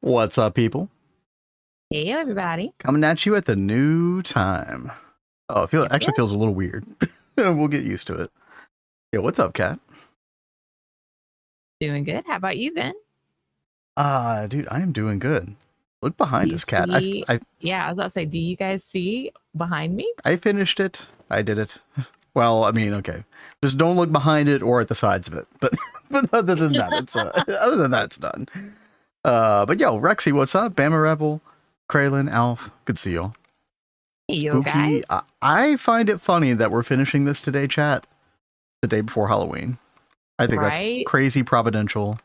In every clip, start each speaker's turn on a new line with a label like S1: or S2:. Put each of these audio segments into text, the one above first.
S1: What's up, people?
S2: Hey, everybody.
S1: Coming at you at the new time. Oh, it actually feels a little weird. We'll get used to it. Yeah, what's up, Kat?
S2: Doing good. How about you, Ben?
S1: Dude, I am doing good. Look behind us, Kat.
S2: Yeah, I was about to say, do you guys see behind me?
S1: I finished it. I did it. Well, I mean, okay. Just don't look behind it or at the sides of it. But other than that, it's done. But yo, Rexy, what's up? Bama Rebel, Kraylin, Alf, good to see y'all.
S2: Hey, yo, guys.
S1: I find it funny that we're finishing this today, chat, the day before Halloween. I think that's crazy providential.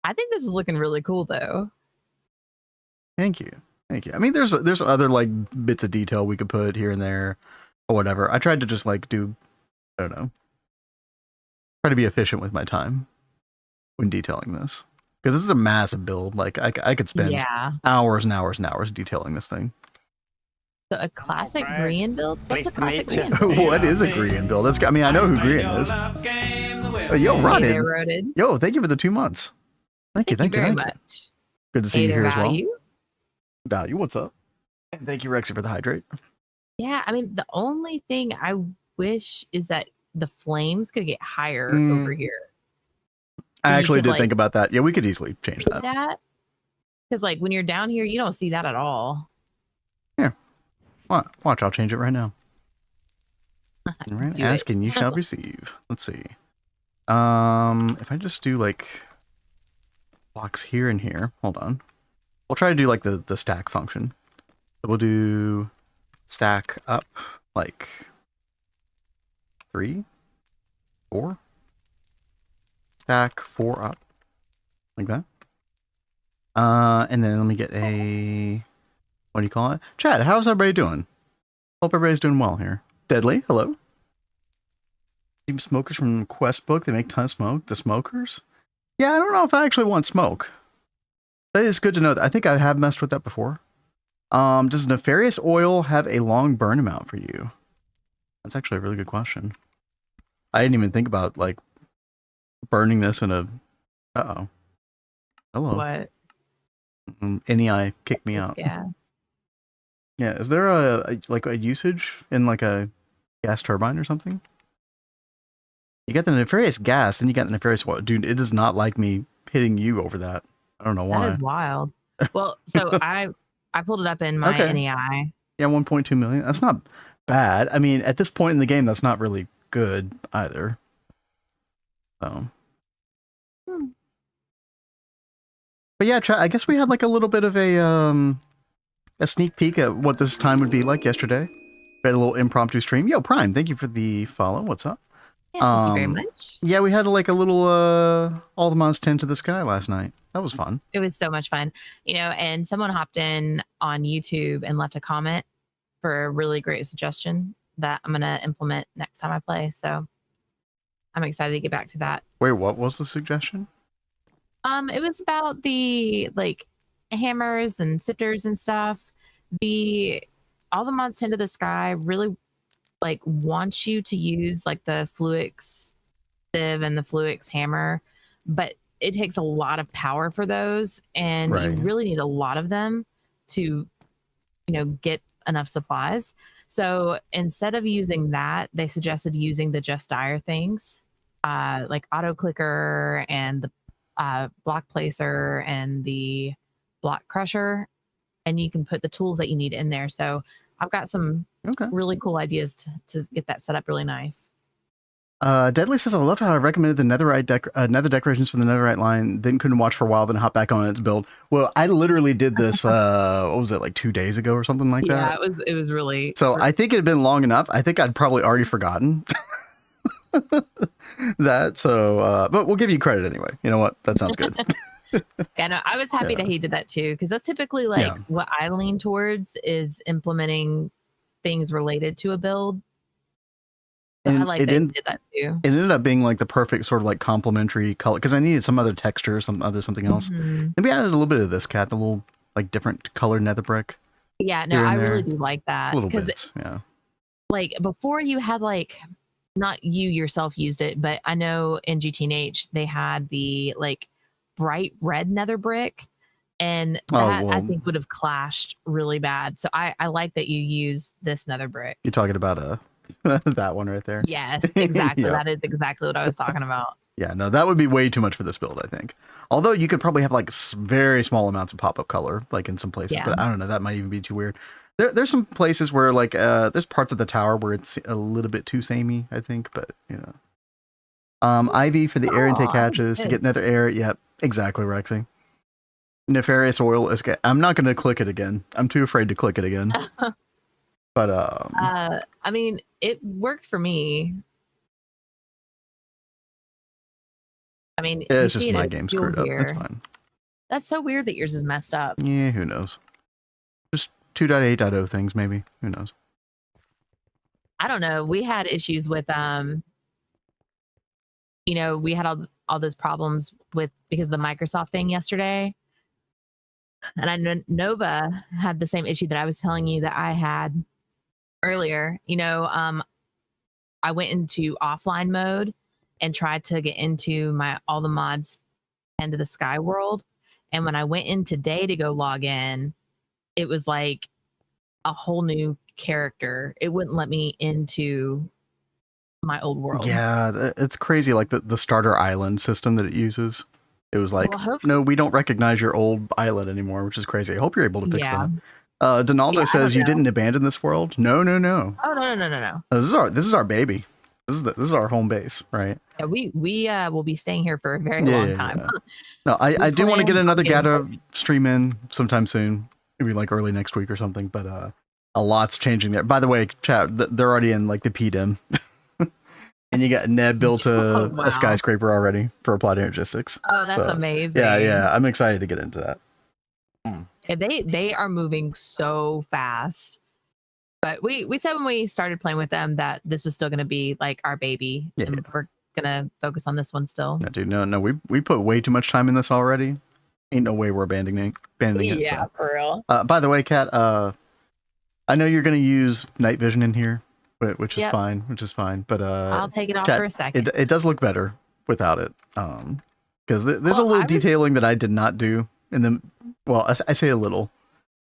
S2: I think this is looking really cool, though.
S1: Thank you. I mean, there's other like bits of detail we could put here and there or whatever. I tried to just like do, I don't know, try to be efficient with my time when detailing this, because this is a massive build. Like I could spend hours and hours and hours detailing this thing.
S2: So a classic Grian build? What's a classic Grian build?
S1: What is a Grian build? I mean, I know who Grian is. Yo, Rodin. Yo, thank you for the 2 months. Thank you very much. Good to see you here as well. Value, what's up? And thank you, Rexy, for the hydrate.
S2: Yeah, I mean, the only thing I wish is that the flames could get higher over here.
S1: I actually did think about that. Yeah, we could easily change that.
S2: Because like when you're down here, you don't see that at all.
S1: Yeah. Watch, I'll change it right now. All right, ask and you shall receive. Let's see. If I just do like blocks here and here, hold on. We'll try to do like the stack function. So we'll do stack up like 3, 4. Stack 4 up like that. And then let me get a, what do you call it? Chad, how's everybody doing? Hope everybody's doing well here. Deadly, hello. Team smokers from Quest book. They make tons of smoke. The smokers? Yeah, I don't know if I actually want smoke. That is good to know. I think I have messed with that before. Does nefarious oil have a long burn amount for you? That's actually a really good question. I didn't even think about like burning this in a. Uh-oh. Hello.
S2: What?
S1: NEI kicked me out.
S2: Yeah.
S1: Yeah. Is there a usage in like a gas turbine or something? You got the nefarious gas, and you got the nefarious oil. Dude, it does not like me hitting you over that. I don't know why.
S2: That is wild. Well, so I pulled it up in my NEI.
S1: Yeah, 1.2 million. That's not bad. I mean, at this point in the game, that's not really good either. So. But yeah, I guess we had like a little bit of a sneak peek at what this time would be like yesterday. We had a little impromptu stream. Yo, Prime, thank you for the follow. What's up?
S2: Yeah, thank you very much.
S1: Yeah, we had like a little all the mods tend to the sky last night. That was fun.
S2: It was so much fun. You know, and someone hopped in on YouTube and left a comment for a really great suggestion that I'm going to implement next time I play. So I'm excited to get back to that.
S1: Wait, what was the suggestion?
S2: It was about the like hammers and sifters and stuff. All the mods tend to the sky really like wants you to use like the Fluix sieve and the Fluix hammer, but it takes a lot of power for those, and you really need a lot of them to, get enough supplies. So instead of using that, they suggested using the Just Dire things, like Auto Clicker and the Block Placer and the Block Crusher, and you can put the tools that you need in there. So I've got some really cool ideas to get that set up really nice.
S1: Deadly says, I love how I recommended the Netherite nether decorations from the Netherite line, then couldn't watch for a while, then hop back on its build. Well, I literally did this, what was it, like 2 days ago or something like that?
S2: Yeah, it was really...
S1: So I think it had been long enough. I think I'd probably already forgotten that. So, but we'll give you credit anyway. You know what? That sounds good.
S2: Yeah, no, I was happy that he did that too, because that's typically like what I lean towards is implementing things related to a build. So I like that he did that too. It
S1: ended up being like the perfect sort of like complementary color, because I needed some other texture, something else. And we added a little bit of this, Cat, the little like different colored nether brick.
S2: Yeah, no, I really do like that.
S1: A little bit, yeah.
S2: Like before you had like, not you yourself used it, but I know in GTNH they had the like bright red nether brick, and
S1: Oh,
S2: that I
S1: well,
S2: think would have clashed really bad. So I like that you use this nether brick.
S1: you're talking about that one right there.
S2: Yes, exactly.
S1: Yeah.
S2: That is exactly what I was talking about.
S1: Yeah, no, that would be way too much for this build, I think. Although you could probably have like very small amounts of pop-up color, like in some places,
S2: Yeah.
S1: but I don't know, that might even be too weird. There's some places where like there's parts of the tower where it's a little bit too samey, I think, but you know. Ivy for the air intake hatches to get nether air. Yep, exactly, Rexy. Nefarious oil is good. I'm not going to click it again. I'm too afraid to click it again. But
S2: I mean, it worked for me. I mean,
S1: it's just my game screwed up. That's fine.
S2: That's so weird that yours is messed up.
S1: Yeah, who knows? Just 2.8.0 things, maybe. Who knows?
S2: I don't know. We had issues with you know, we had all those problems with because of the Microsoft thing yesterday. And I know Nova had the same issue that I was telling you that I had earlier. You know, I went into offline mode and tried to get into all the mods into the Sky world. And when I went in today to go log in, it was like a whole new character. It wouldn't let me into my old world.
S1: Yeah, it's crazy. Like the starter island system that it uses. It was like,
S2: well,
S1: no, we don't recognize your old island anymore, which is crazy. I hope you're able to fix that. Donaldo says you didn't abandon this world. No.
S2: Oh no.
S1: This is our baby. This is our home base, right?
S2: Yeah, we will be staying here for a very long time.
S1: Yeah. No, I do want to get another Gata stream in sometime soon, maybe like early next week or something. But a lot's changing there. By the way, chat, they're already in like the PDM. And you got Ned built a skyscraper already for Applied Energistics.
S2: Oh, that's amazing.
S1: Yeah. I'm excited to get into that.
S2: Yeah, they are moving so fast. But we said when we started playing with them that this was still going to be like our baby.
S1: Yeah.
S2: And we're going to focus on this one still.
S1: No, dude, no. We put way too much time in this already. Ain't no way we're abandoning it.
S2: Yeah, for real.
S1: By the way, Kat, I know you're going to use night vision in here. Which is fine, but
S2: I'll take it off
S1: chat,
S2: for a second.
S1: It does look better without it, because there's a little detailing that I did not do in the. Well, I say a little.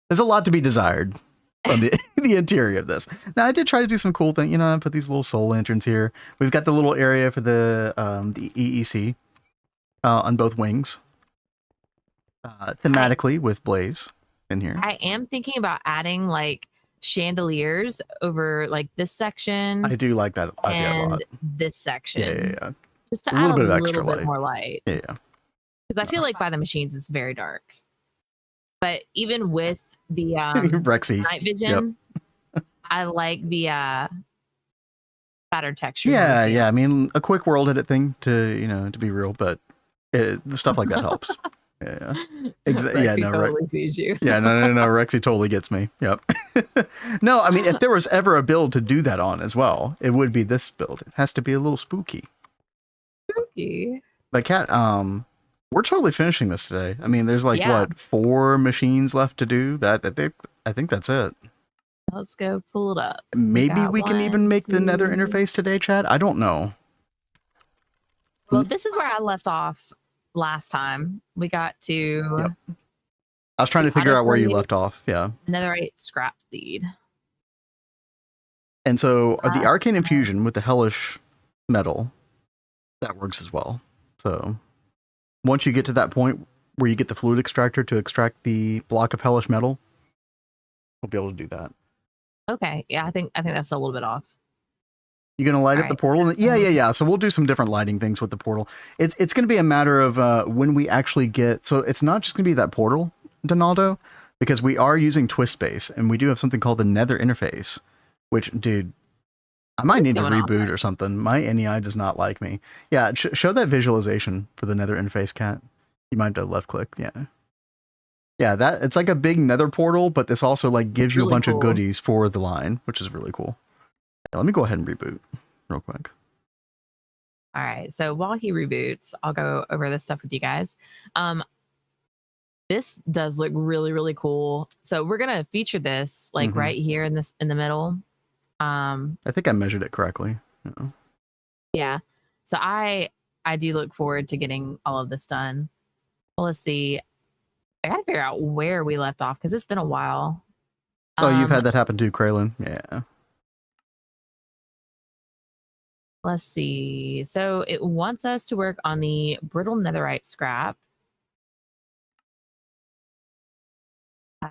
S1: There's a lot to be desired on the interior of this. Now, I did try to do some cool thing. You know, I put these little soul lanterns here. We've got the little area for the EEC on both wings, thematically with Blaze in here.
S2: I am thinking about adding like chandeliers over like this section.
S1: I do like that idea a lot.
S2: This section.
S1: Yeah.
S2: Just to add a little bit more light.
S1: Yeah.
S2: Because I feel like by the machines it's very dark. But even with the
S1: Rexy
S2: night vision, I like the fatter texture.
S1: Yeah. I mean, a quick world edit thing to be real, but stuff like that helps. Yeah. Exactly. Yeah. No.
S2: Totally sees you.
S1: Yeah. No. Rexy totally gets me. Yep. No. I mean, if there was ever a build to do that on as well, it would be this build. It has to be a little spooky.
S2: Spooky.
S1: But Kat, we're totally finishing this today. I mean, there's like what 4 machines left to do. I think that's it.
S2: Let's go pull it up.
S1: Maybe we can even make the Nether interface today, Chad. I don't know.
S2: Well, this is where I left off last time. We got to.
S1: Yep. I was trying to figure out where you left off. Yeah.
S2: Netherite scrap seed.
S1: And so the arcane infusion with the hellish metal, that works as well. So once you get to that point where you get the fluid extractor to extract the block of hellish metal, we'll be able to do that.
S2: Okay. Yeah, I think that's a little bit off.
S1: You gonna light up the portal? Yeah. So we'll do some different lighting things with the portal. It's gonna be a matter of when we actually get. So it's not just gonna be that portal, Donaldo, because we are using twist space, and we do have something called the Nether interface, which, dude, I might need to reboot or something. My NEI does not like me. Yeah, show that visualization for the Nether interface, Cat. You might have to left click. Yeah, that it's like a big Nether portal, but this also like gives you a bunch of goodies for the line, which is really cool. Let me go ahead and reboot real quick.
S2: All right. So while he reboots, I'll go over this stuff with you guys. This does look really, really cool. So we're going to feature this like right here in the middle.
S1: I think I measured it correctly.
S2: Yeah. So I do look forward to getting all of this done. Well, let's see. I gotta figure out where we left off because it's been a while.
S1: Oh, you've had that happen too, Kraylin? Yeah.
S2: Let's see. So it wants us to work on the brittle netherite scrap.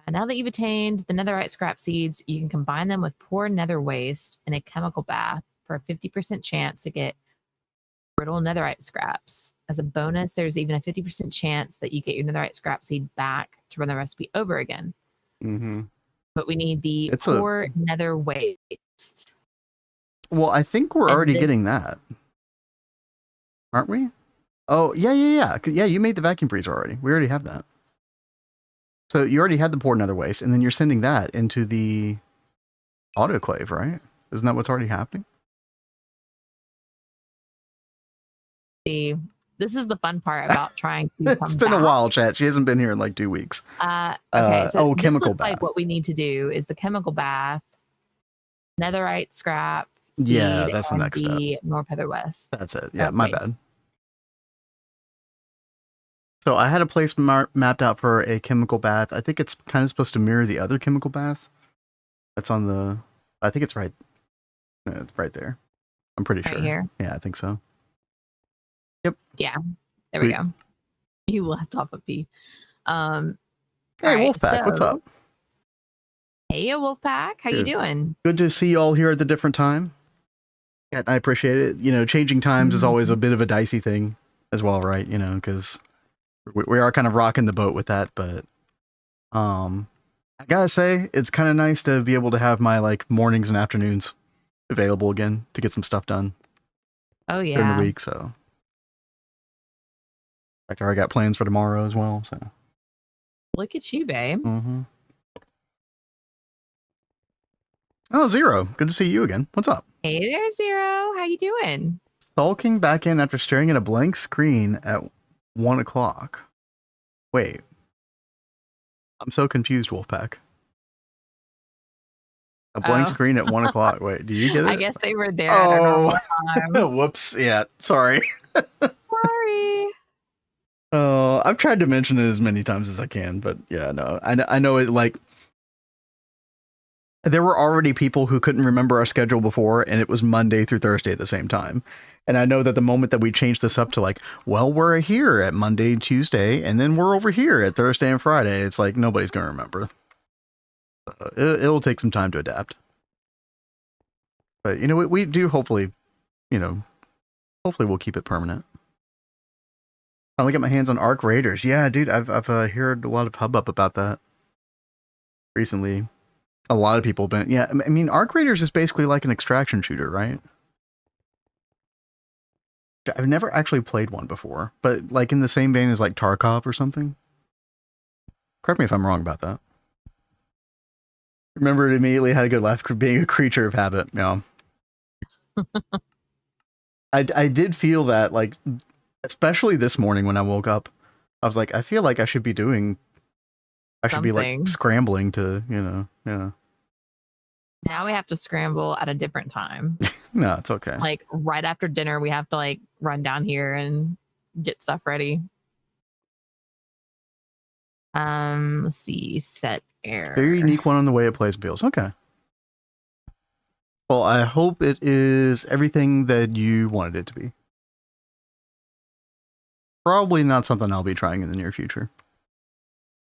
S2: Now that you've attained the netherite scrap seeds, you can combine them with poor nether waste in a chemical bath for a 50% chance to get brittle netherite scraps. As a bonus, there's even a 50% chance that you get your netherite scrap seed back to run the recipe over again.
S1: Mm-hmm.
S2: But we need the poor nether waste.
S1: Well, I think we're already getting that. Aren't we? Oh, yeah. Yeah, you made the vacuum freezer already. We already have that. So you already had the poor nether waste, and then you're sending that into the autoclave, right? Isn't that what's already happening?
S2: This is the fun part about trying to
S1: It's been a while, chat. She hasn't been here in like 2 weeks.
S2: Okay, so
S1: chemical bath.
S2: Like what we need to do is the chemical bath, netherite scrap, seed,
S1: yeah, that's the next step.
S2: North Heather West.
S1: That's it. Yeah, my bad. So I had a place mapped out for a chemical bath. I think it's kind of supposed to mirror the other chemical bath. That's on the... I think it's right... It's right there. I'm pretty sure.
S2: Right here?
S1: Yeah, I think so. Yep.
S2: Yeah. There we go. You left off a P.
S1: Hey, Wolfpack, what's up?
S2: Hey, Wolfpack. How you doing?
S1: Good to see you all here at the different time. Yeah, I appreciate it. You know, changing times is always a bit of a dicey thing as well, right? You know, because... we are kind of rocking the boat with that, but I gotta say it's kind of nice to be able to have my like mornings and afternoons available again to get some stuff done.
S2: Oh yeah,
S1: during the week. So in fact, I already got plans for tomorrow as well. So
S2: look at you, babe.
S1: Mm-hmm. Oh, Zero, good to see you again. What's up?
S2: Hey there, Zero. How you doing?
S1: Sulking back in after staring at a blank screen at 1 o'clock. Wait. I'm so confused, Wolfpack. A blank screen at 1 o'clock. Wait, did you get it?
S2: I guess they were there at our normal time.
S1: Whoops. Yeah, sorry.
S2: Sorry.
S1: Oh, I've tried to mention it as many times as I can, but yeah, no. I know it, like... There were already people who couldn't remember our schedule before, and it was Monday through Thursday at the same time. And I know that the moment that we changed this up to like, well, we're here at Monday and Tuesday, and then we're over here at Thursday and Friday, it's like nobody's going to remember. It'll take some time to adapt. But, you know, we do hopefully, you know, hopefully we'll keep it permanent. Finally get my hands on Arc Raiders. Yeah, dude, I've heard a lot of hubbub about that recently. A lot of people have been, yeah, I mean, Arc Raiders is basically like an extraction shooter, right? I've never actually played one before, but like in the same vein as like Tarkov or something. Correct me if I'm wrong about that. Remember, it immediately had a good laugh for being a creature of habit. Yeah. I did feel that, like, especially this morning when I woke up, I was like, I feel like I should be doing, I should be like scrambling to, you know, yeah.
S2: Now we have to scramble at a different time.
S1: No, it's okay.
S2: Like right after dinner, we have to like run down here and get stuff ready. Let's see. Set error.
S1: Very unique one on the way it plays bills. Okay. Well, I hope it is everything that you wanted it to be. Probably not something I'll be trying in the near future.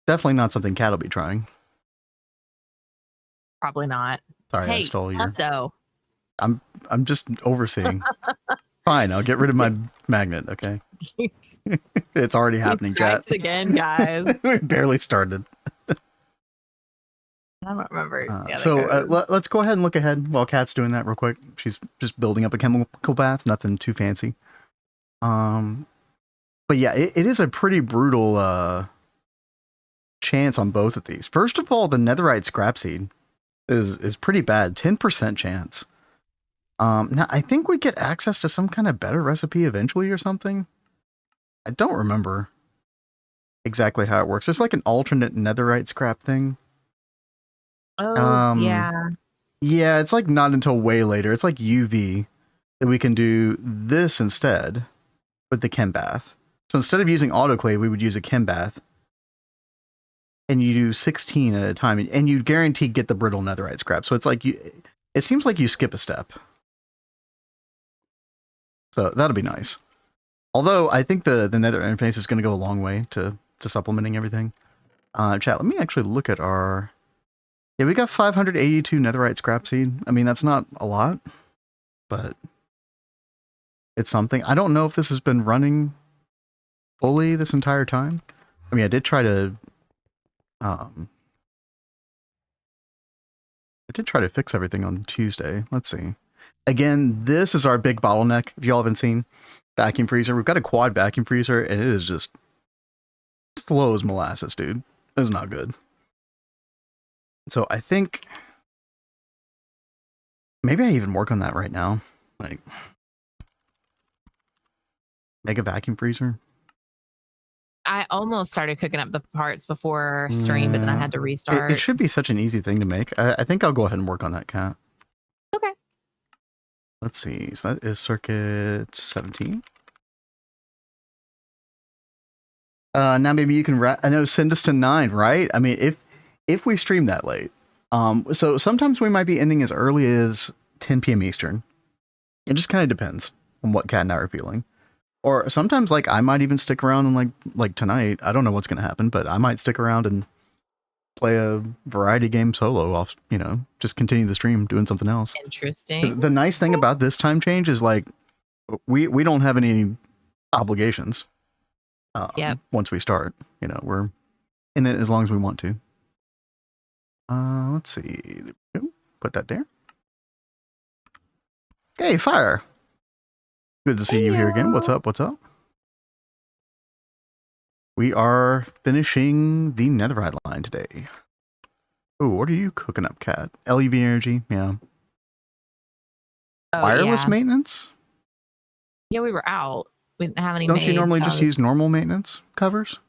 S1: Definitely not something Cat will be trying.
S2: Probably not.
S1: Sorry,
S2: hey,
S1: I stole your...
S2: though.
S1: I'm just overseeing. Fine, I'll get rid of my magnet, okay? It's already happening, chat.
S2: Again, guys.
S1: We barely started.
S2: I don't remember.
S1: Let's go ahead and look ahead while Kat's doing that real quick. She's just building up a chemical bath, nothing too fancy. But yeah, it is a pretty brutal chance on both of these. First of all, the netherite scrap seed is pretty bad, 10% chance. Now I think we get access to some kind of better recipe eventually or something. I don't remember exactly how it works. There's like an alternate netherite scrap thing.
S2: Oh, yeah.
S1: Yeah, it's like not until way later. It's like UV that we can do this instead with the chem bath. So instead of using autoclave, we would use a chem bath. And you do 16 at a time, and you guaranteed get the brittle netherite scrap. So it's like it seems like you skip a step. So that'll be nice. Although I think the nether interface is going to go a long way to supplementing everything. Chat, let me actually look at our... Yeah, we got 582 netherite scrap seed. I mean, that's not a lot, but it's something. I don't know if this has been running fully this entire time. I mean, I did try to... I did try to fix everything on Tuesday. Let's see. Again, this is our big bottleneck. If y'all haven't seen vacuum freezer, we've got a quad vacuum freezer, and it is just slow as molasses, dude. It's not good. So I think maybe I even work on that right now. Like, make a vacuum freezer.
S2: I almost started cooking up the parts before stream, but then I had to restart.
S1: It should be such an easy thing to make. I think I'll go ahead and work on that, Cat.
S2: Okay.
S1: Let's see. So that is circuit 17. Now maybe you can I know, send us to 9, right? I mean, if we stream that late. So sometimes we might be ending as early as 10 p.m. Eastern. It just kind of depends on what Cat and I are feeling. Or sometimes, like, I might even stick around and, like tonight, I don't know what's going to happen, but I might stick around and play a variety game solo off, you know, just continue the stream doing something else.
S2: Interesting.
S1: The nice thing about this time change is, like, we don't have any obligations. Once we start, you know, we're in it as long as we want to. Let's see. Put that there. Hey, Fire. Good to see you here again. What's up? What's up? We are finishing the netherite line today. Oh, what are you cooking up, Cat? LuV energy, yeah.
S2: Oh,
S1: wireless maintenance?
S2: Yeah, we were out. We didn't have any.
S1: Don't you normally just use normal maintenance covers?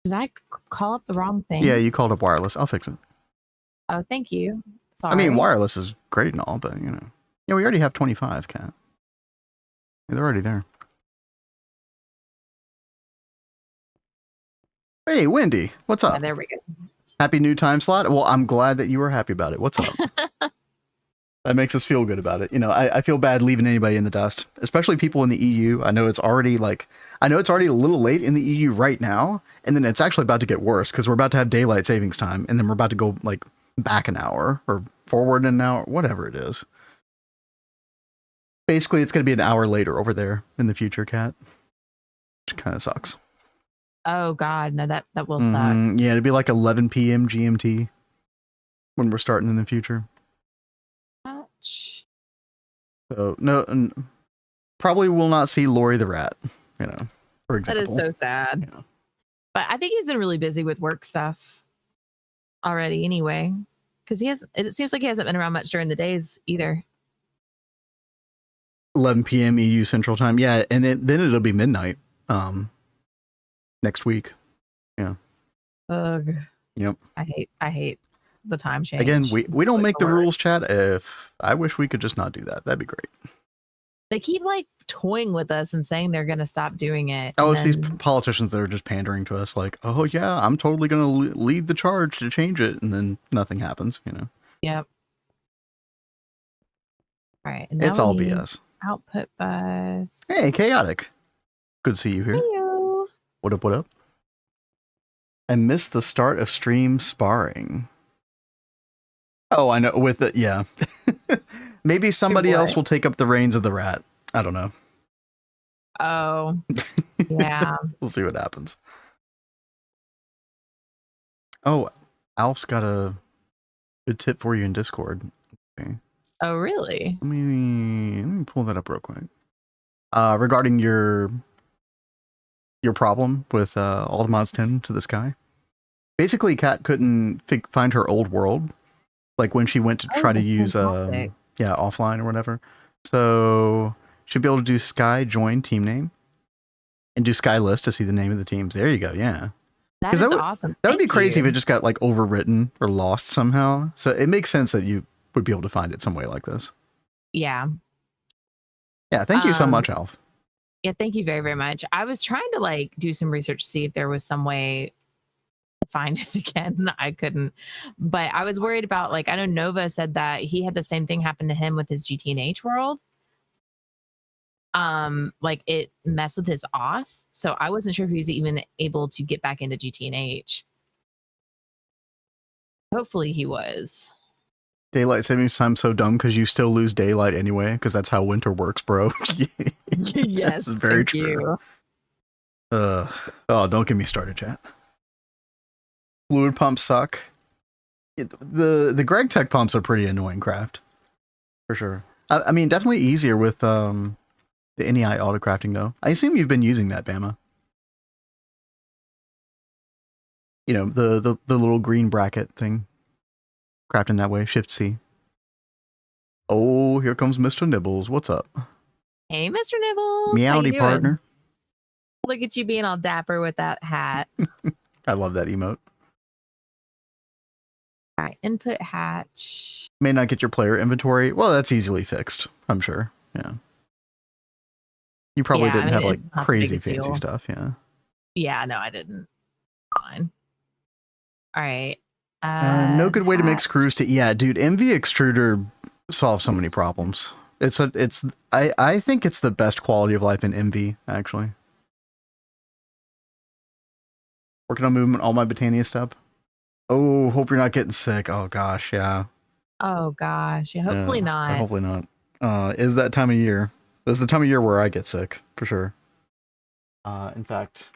S2: Did I call up the wrong thing?
S1: Yeah, you called up wireless. I'll fix it.
S2: Oh, thank you. Sorry.
S1: I mean, wireless is great and all, but, you know. Yeah, we already have 25, Cat. Yeah, they're already there. Hey, Wendy, what's up?
S2: Yeah, there we go.
S1: Happy new time slot? Well, I'm glad that you were happy about it. What's up? That makes us feel good about it. You know, I feel bad leaving anybody in the dust, especially people in the EU. I know it's already a little late in the EU right now, and then it's actually about to get worse because we're about to have daylight savings time, and then we're about to go, like, back an hour or forward an hour, whatever it is. Basically, it's going to be an hour later over there in the future, Cat. Which kind of sucks.
S2: Oh, God. No, that will suck.
S1: Yeah, it'd be like 11 p.m. GMT when we're starting in the future.
S2: Ouch.
S1: So, no, probably will not see Lori the Rat, you know, for example.
S2: That is so sad.
S1: You know.
S2: But I think he's been really busy with work stuff already anyway. Because it seems like he hasn't been around much during the days either.
S1: 11 p.m. EU Central Time. Yeah, and then it'll be midnight next week. Yeah.
S2: Ugh.
S1: Yep.
S2: I hate the time change.
S1: Again, we don't make the rules, chat. If I wish we could just not do that. That'd be great.
S2: They keep, like, toying with us and saying they're going to stop doing it.
S1: Oh, it's these politicians that are just pandering to us like, oh, yeah, I'm totally going to lead the charge to change it. And then nothing happens, you know?
S2: Yep. All right.
S1: It's all BS.
S2: Output bus.
S1: Hey, Chaotic. Good to see you here.
S2: Hello.
S1: What up, what up? I missed the start of stream sparring. Oh, I know. With it, yeah. Maybe somebody else will take up the reins of the rat. I don't know.
S2: Oh, yeah.
S1: We'll see what happens. Oh, Alf's got a good tip for you in Discord. Okay.
S2: Oh, really?
S1: Let me pull that up real quick. Regarding your problem with all the mods tend to the sky. Basically, Kat couldn't find her old world, like when she went to try to use offline or whatever. So she'd be able to do sky join team name and do sky list to see the name of the teams. There you go. Yeah.
S2: That is awesome.
S1: That would be crazy if it just got, like, overwritten or lost somehow. So it makes sense that you would be able to find it some way like this.
S2: Yeah.
S1: Yeah. Thank you so much, Alf.
S2: Yeah, thank you very, very much. I was trying to like do some research to see if there was some way to find it again. I couldn't. But I was worried about like I know Nova said that he had the same thing happen to him with his GT&H world. Like it messed with his auth. So I wasn't sure if he was even able to get back into GT&H. Hopefully he was.
S1: Daylight savings time's so dumb because you still lose daylight anyway, because that's how winter works, bro.
S2: Yes,
S1: That's very
S2: thank
S1: true.
S2: you.
S1: Oh, don't get me started, chat. Fluid pumps suck. The Gregtech pumps are pretty annoying craft, for sure. I mean, definitely easier with the NEI autocrafting though. I assume you've been using that, Bama. You know, the little green bracket thing. Crafting that way, Shift C. Oh, here comes Mr. Nibbles. What's up?
S2: Hey, Mr. Nibbles.
S1: Meowdy, partner.
S2: Look at you being all dapper with that hat.
S1: I love that emote.
S2: All right, input hatch.
S1: May not get your player inventory. Well, that's easily fixed, I'm sure. Yeah. You probably didn't have like crazy fancy stuff, yeah.
S2: Yeah, no, I didn't. Fine. All right.
S1: No good way to make screws to dude, MV extruder solves so many problems. I think it's the best quality of life in MV, actually. Working on movement, all my Botania stuff. Oh, hope you're not getting sick. Oh gosh, yeah.
S2: Oh gosh, yeah, hopefully not.
S1: Hopefully not. Is that time of year. This is the time of year where I get sick, for sure. In fact,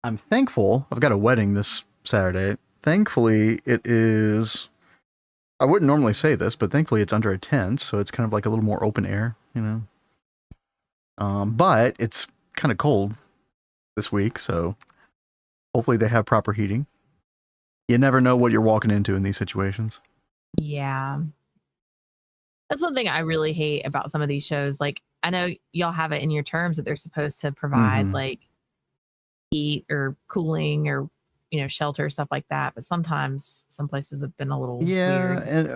S1: I'm thankful. I've got a wedding this Saturday. Thankfully, it is... I wouldn't normally say this, but thankfully it's under a tent, so it's kind of like a little more open air, you know. But it's kind of cold this week, so hopefully they have proper heating. You never know what you're walking into in these situations.
S2: Yeah. That's one thing I really hate about some of these shows. Like, I know y'all have it in your terms that they're supposed to provide like heat or cooling or, you know, shelter, stuff like that. But sometimes some places have been a little weird.
S1: And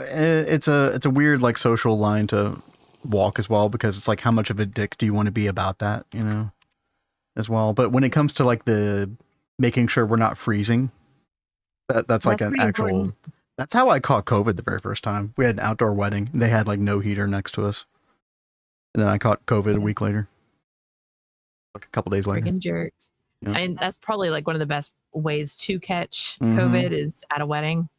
S1: it's a weird like social line to walk as well, because it's like, how much of a dick do you want to be about that, you know, as well. But when it comes to like the making sure we're not freezing, that's like an actual important. That's how I caught COVID the very first time. We had an outdoor wedding. They had like no heater next to us. And then I caught COVID a week later. Like a couple days later.
S2: Freaking jerks.
S1: Yeah.
S2: And that's probably like one of the best ways to catch COVID is at a wedding.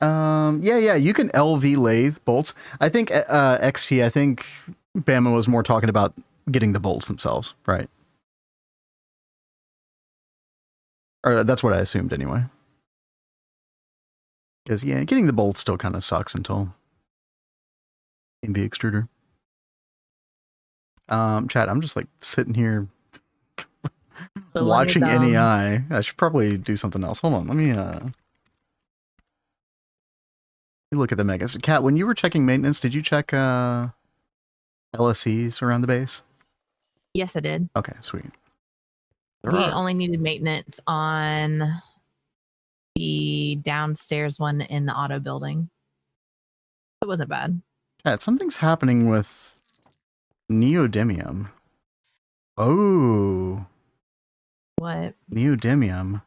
S1: Yeah, you can LV lathe bolts. I think XT, I think Bama was more talking about getting the bolts themselves, right? Or that's what I assumed anyway. Because yeah, getting the bolts still kind of sucks until MV extruder. Chat, I'm just like sitting here watching NEI. I should probably do something else. Hold on, let me look at the megas. Kat, when you were checking maintenance, did you check LSCs around the base?
S2: Yes, I did.
S1: Okay, sweet.
S2: We only needed maintenance on the downstairs one in the auto building. It wasn't bad.
S1: Kat, something's happening with neodymium. Oh.
S2: What?
S1: Neodymium.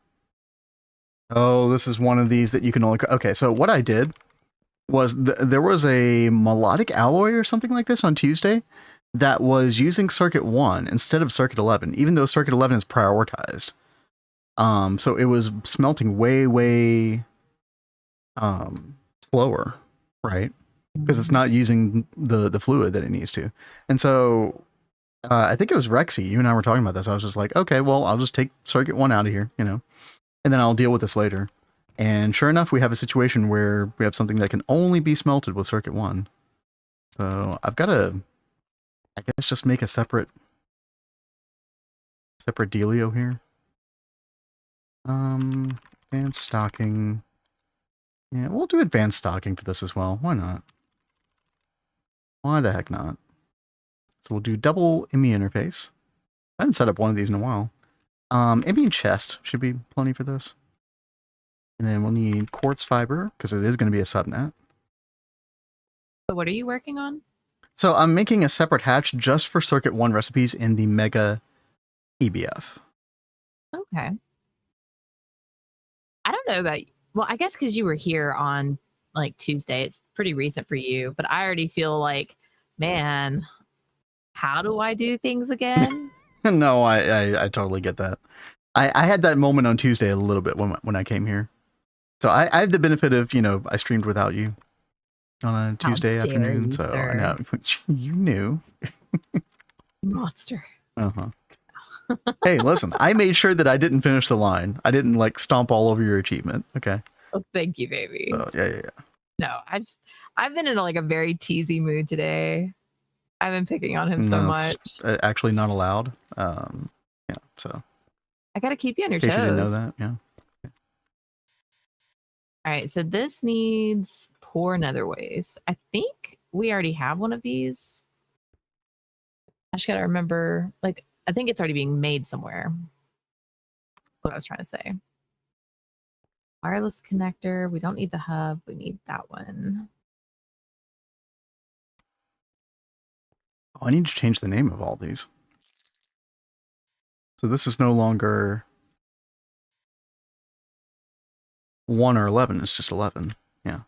S1: Oh, this is one of these that you can only... Okay, so what I did was there was a melodic alloy or something like this on Tuesday that was using circuit 1 instead of circuit 11, even though circuit 11 is prioritized. So it was smelting way slower, right? Because it's not using the fluid that it needs to. And so I think it was Rexy, you and I were talking about this. I was just like, okay, well, I'll just take circuit 1 out of here, you know, and then I'll deal with this later. And sure enough, we have a situation where we have something that can only be smelted with circuit 1. So I've got to, I guess, just make a separate dealio here. Advanced stocking. Yeah, we'll do advanced stocking for this as well. Why not? Why the heck not? So we'll do double IMI interface. I haven't set up one of these in a while. IMI chest should be plenty for this. And then we'll need quartz fiber, because it is going to be a subnet.
S2: So what are you working on?
S1: So I'm making a separate hatch just for Circuit 1 recipes in the Mega EBF.
S2: Okay. I don't know about, well, I guess because you were here on like Tuesday, it's pretty recent for you, but I already feel like, man, how do I do things again?
S1: No, I totally get that. I had that moment on Tuesday a little bit when I came here. So I have the benefit of, I streamed without you on a
S2: How
S1: Tuesday
S2: dare
S1: afternoon.
S2: you,
S1: So
S2: sir.
S1: I know you knew.
S2: Monster.
S1: Uh-huh. Hey, listen, I made sure that I didn't finish the line. I didn't like stomp all over your achievement. Okay.
S2: Oh, thank you, baby.
S1: So yeah.
S2: No, I've been in like a very teasy mood today. I've been picking on him so
S1: No,
S2: much.
S1: it's actually not allowed. Yeah, so
S2: I gotta keep you on your
S1: in case you didn't know
S2: toes.
S1: that, yeah.
S2: All right, so this needs poor nether waste. I think we already have one of these. I just gotta remember, like, I think it's already being made somewhere. What I was trying to say. Wireless connector. We don't need the hub. We need that one.
S1: Oh, I need to change the name of all these. So this is no longer 1 or 11, it's just 11. Yeah.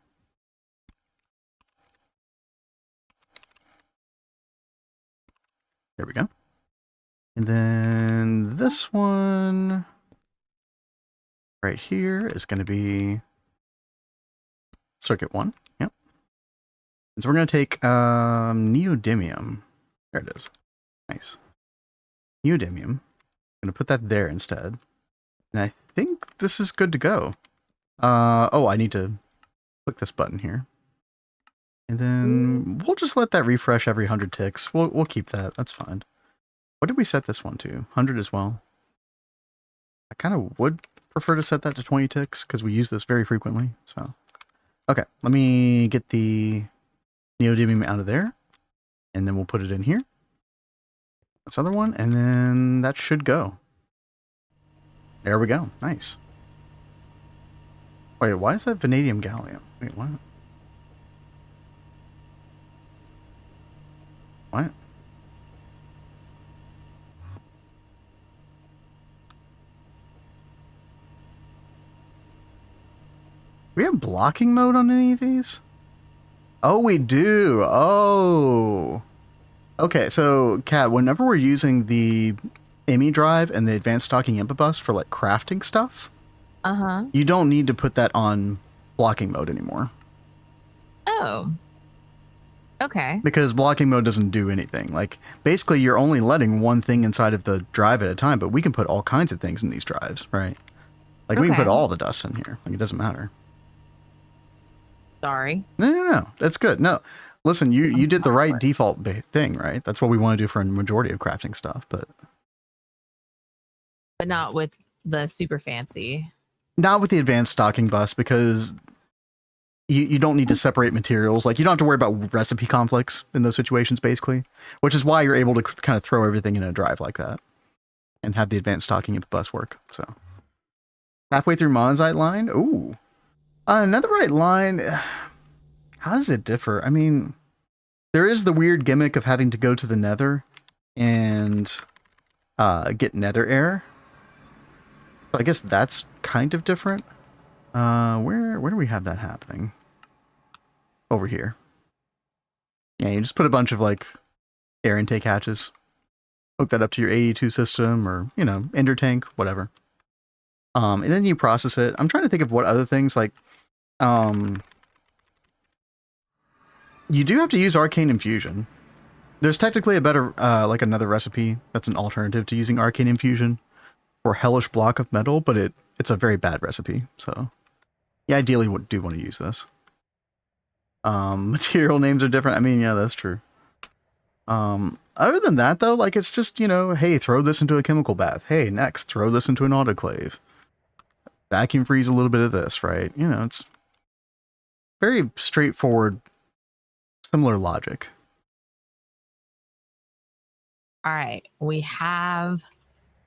S1: There we go. And then this one right here is going to be Circuit 1. Yep. And so we're going to take neodymium. There it is. Nice. Neodymium. I'm going to put that there instead. And I think this is good to go. Oh, I need to click this button here. And then we'll just let that refresh every 100 ticks. We'll keep that. That's fine. What did we set this one to? 100 as well. I kind of would prefer to set that to 20 ticks because we use this very frequently. So, okay, let me get the neodymium out of there, and then we'll put it in here. This other one, and then that should go. There we go. Nice. Wait, why is that vanadium gallium? Wait, what? What? Do we have blocking mode on any of these? Oh, we do. Oh. Okay, so, Kat, whenever we're using the IMI drive and the advanced stocking input bus for, like, crafting stuff, you don't need to put that on blocking mode anymore.
S2: Oh. Okay.
S1: Because blocking mode doesn't do anything. Like, basically, you're only letting one thing inside of the drive at a time, but we can put all kinds of things in these drives, right? Like, we can put all the dust in here. Like, it doesn't matter.
S2: Sorry.
S1: No. That's good. No. Listen, you did the right default thing, right? That's what we want to do for a majority of crafting stuff, but
S2: not with the super fancy.
S1: Not with the advanced stocking bus, because you don't need to separate materials. Like, you don't have to worry about recipe conflicts in those situations, basically, which is why you're able to kind of throw everything in a drive like that and have the advanced stocking input bus work. So halfway through monazite line. Ooh. Netherite line. How does it differ? I mean, there is the weird gimmick of having to go to the nether and get nether air. So I guess that's kind of different. Where do we have that happening? Over here. Yeah, you just put a bunch of like air intake hatches. Hook that up to your AE2 system or, ender tank, whatever. And then you process it. I'm trying to think of what other things like you do have to use arcane infusion. There's technically a better like another recipe that's an alternative to using arcane infusion for hellish block of metal, but it's a very bad recipe. So yeah, ideally do want to use this. Material names are different. I mean, yeah, that's true. Other than that though, like it's just, hey, throw this into a chemical bath. Hey, next, throw this into an autoclave. Vacuum freeze a little bit of this, right? It's very straightforward, similar logic.
S2: All right, we have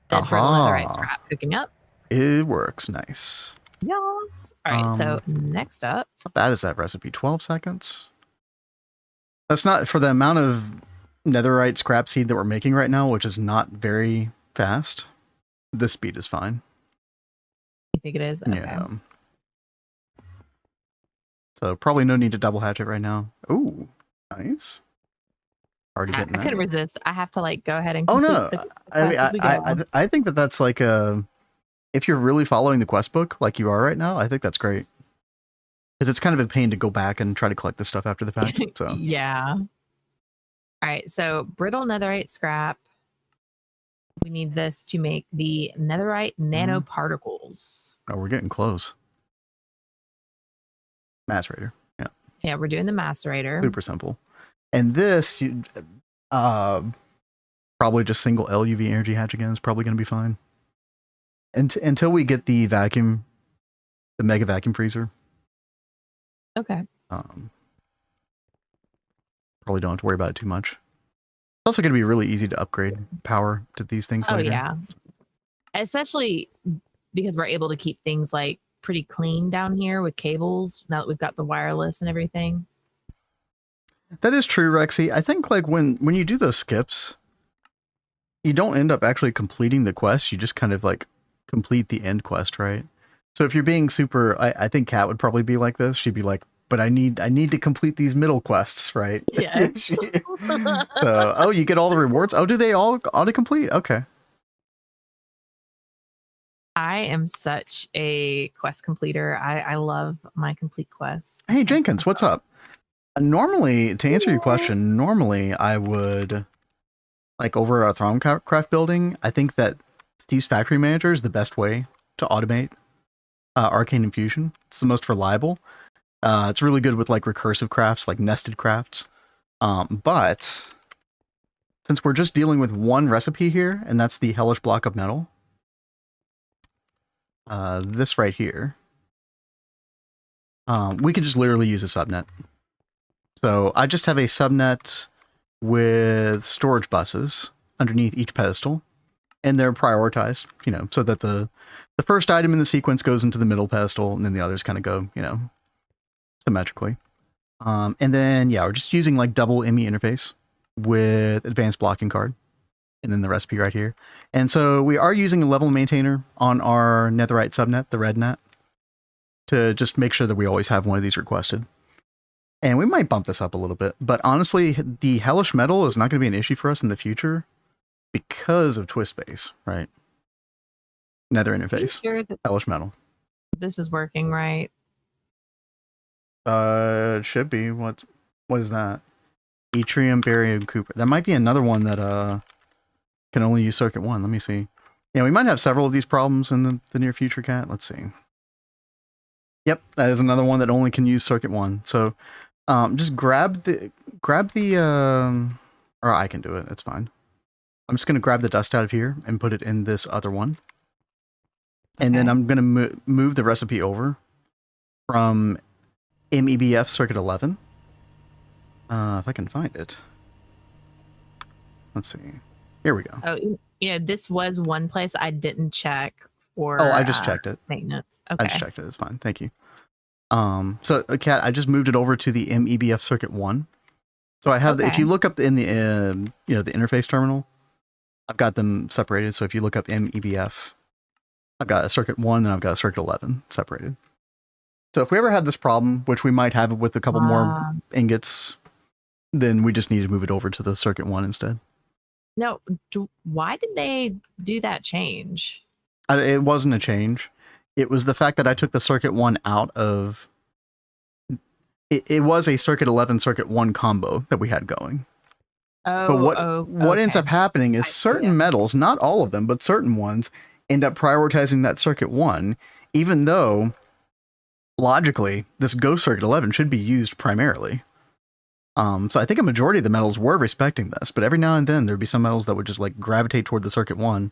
S2: that brittle netherite scrap cooking up.
S1: It works. Nice.
S2: Yes. All right, so next up.
S1: How bad is that recipe? 12 seconds? That's not for the amount of netherite scrap seed that we're making right now, which is not very fast. This speed is fine.
S2: You think it is? Okay.
S1: Yeah. So probably no need to double hatch it right now. Ooh, nice. Already
S2: I
S1: getting that.
S2: couldn't resist. I have to like go ahead and
S1: Oh
S2: complete
S1: no,
S2: the
S1: I mean,
S2: quest as we go.
S1: I think that that's like a, if you're really following the quest book like you are right now, I think that's great. Because it's kind of a pain to go back and try to collect this stuff after the fact. So
S2: Yeah. All right. So brittle netherite scrap. We need this to make the netherite nanoparticles.
S1: oh, we're getting close. Macerator. Yeah.
S2: Yeah, we're doing the macerator.
S1: Super simple. And this, probably just single LUV energy hatch again is probably going to be fine. And until we get the vacuum, the mega vacuum freezer.
S2: Okay.
S1: Probably don't have to worry about it too much. It's also going to be really easy to upgrade power to these things
S2: Oh
S1: later.
S2: yeah. Especially because we're able to keep things like pretty clean down here with cables now that we've got the wireless and everything.
S1: That is true, Rexy. I think like when you do those skips, you don't end up actually completing the quest. You just kind of like complete the end quest, right? So if you're being super, I think Kat would probably be like this. She'd be like, but I need to complete these middle quests, right?
S2: Yeah.
S1: So, oh, you get all the rewards. Oh, do they all auto complete? Okay.
S2: I am such a quest completer. I love my complete quests.
S1: Hey, Jenkins, what's up? Normally, to answer your question, normally I would, like over a Thromcraft building, I think that Steve's Factory Manager is the best way to automate Arcane Infusion. It's the most reliable. It's really good with like recursive crafts, like nested crafts. But since we're just dealing with one recipe here, and that's the hellish block of metal, this right here, we can just literally use a subnet. So I just have a subnet with storage buses underneath each pedestal, and they're prioritized, you know, so that the first item in the sequence goes into the middle pedestal, and then the others kind of go, you know, symmetrically. And then, yeah, we're just using like double ME interface with advanced blocking card, and then the recipe right here. And so we are using a level maintainer on our netherite subnet, the red net, to just make sure that we always have one of these requested. And we might bump this up a little bit, but honestly, the hellish metal is not going to be an issue for us in the future because of twist space, right? Nether interface,
S2: sure that
S1: hellish metal.
S2: this is working right.
S1: It should be. What is that? Yttrium, barium, Cooper. That might be another one that can only use circuit 1. Let me see. Yeah, we might have several of these problems in the near future, Cat. Let's see. Yep, that is another one that only can use circuit 1. So just grab the or I can do it. It's fine. I'm just gonna grab the dust out of here and put it in this other one, and then I'm gonna move the recipe over from MEBF circuit 11. If I can find it. Let's see. Here we go.
S2: Oh, you know, this was one place I didn't check for.
S1: Oh, I just checked it.
S2: Maintenance. Okay.
S1: I just checked it. It's fine. Thank you. So Kat, I just moved it over to the MEBF circuit 1. So I have, if you look up in the, you know, the interface terminal, I've got them separated. So if you look up MEBF, I've got a circuit 1 and I've got a circuit 11 separated. So if we ever have this problem, which we might have with a couple more ingots, then we just need to move it over to the circuit 1 instead.
S2: No, why did they do that change?
S1: It wasn't a change. It was the fact that I took the circuit 1 out of... It was a circuit 11, circuit 1 combo that we had going.
S2: Oh,
S1: but what ends up happening is certain metals, not all of them, but certain ones, end up prioritizing that circuit 1, even though, logically, this ghost circuit 11 should be used primarily. So I think a majority of the metals were respecting this, but every now and then there'd be some metals that would just like gravitate toward the circuit 1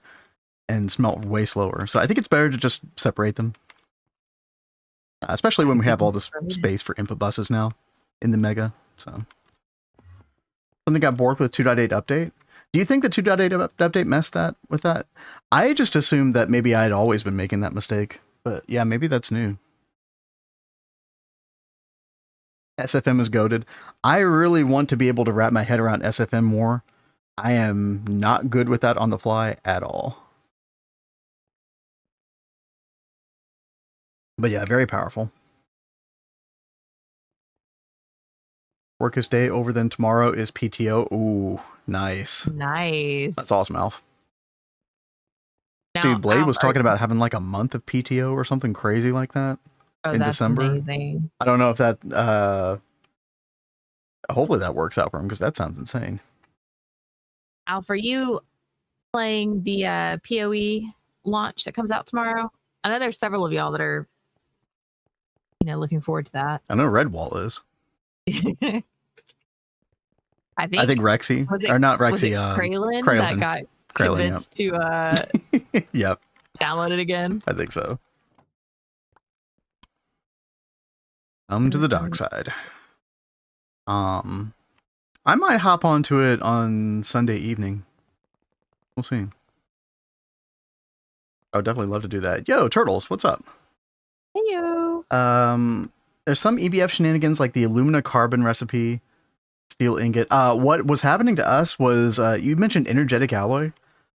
S1: and smelt way slower. So I think it's better to just separate them. Especially when we have all this space for input buses now in the mega. So something got bored with 2.8 update. Do you think the 2.8 update messed with that? I just assumed that maybe I'd always been making that mistake, but yeah, maybe that's new. SFM is goated. I really want to be able to wrap my head around SFM more. I am not good with that on the fly at all. But yeah, very powerful. Workest day over then tomorrow is PTO. Ooh, nice.
S2: Nice.
S1: That's awesome, Alf.
S2: Now,
S1: Dude, Blade
S2: Alf,
S1: was talking about having like a month of PTO or something crazy like that in
S2: that's
S1: December.
S2: amazing.
S1: I don't know if that, hopefully that works out for him because that sounds insane.
S2: Alf, are you playing the PoE launch that comes out tomorrow? I know there's several of y'all that are, looking forward to that.
S1: I know Redwall is.
S2: I
S1: think Rexy, or not Rexy,
S2: Kraylin
S1: Kraylin
S2: that got
S1: Kraylin,
S2: convinced to
S1: yep,
S2: download it again.
S1: I think so. Come to the dark side. I might hop onto it on Sunday evening. We'll see. I would definitely love to do that. Yo, Turtles, what's up?
S2: Hey, yo.
S1: There's some EBF shenanigans like the alumina carbon recipe, steel ingot. What was happening to us was, you mentioned energetic alloy.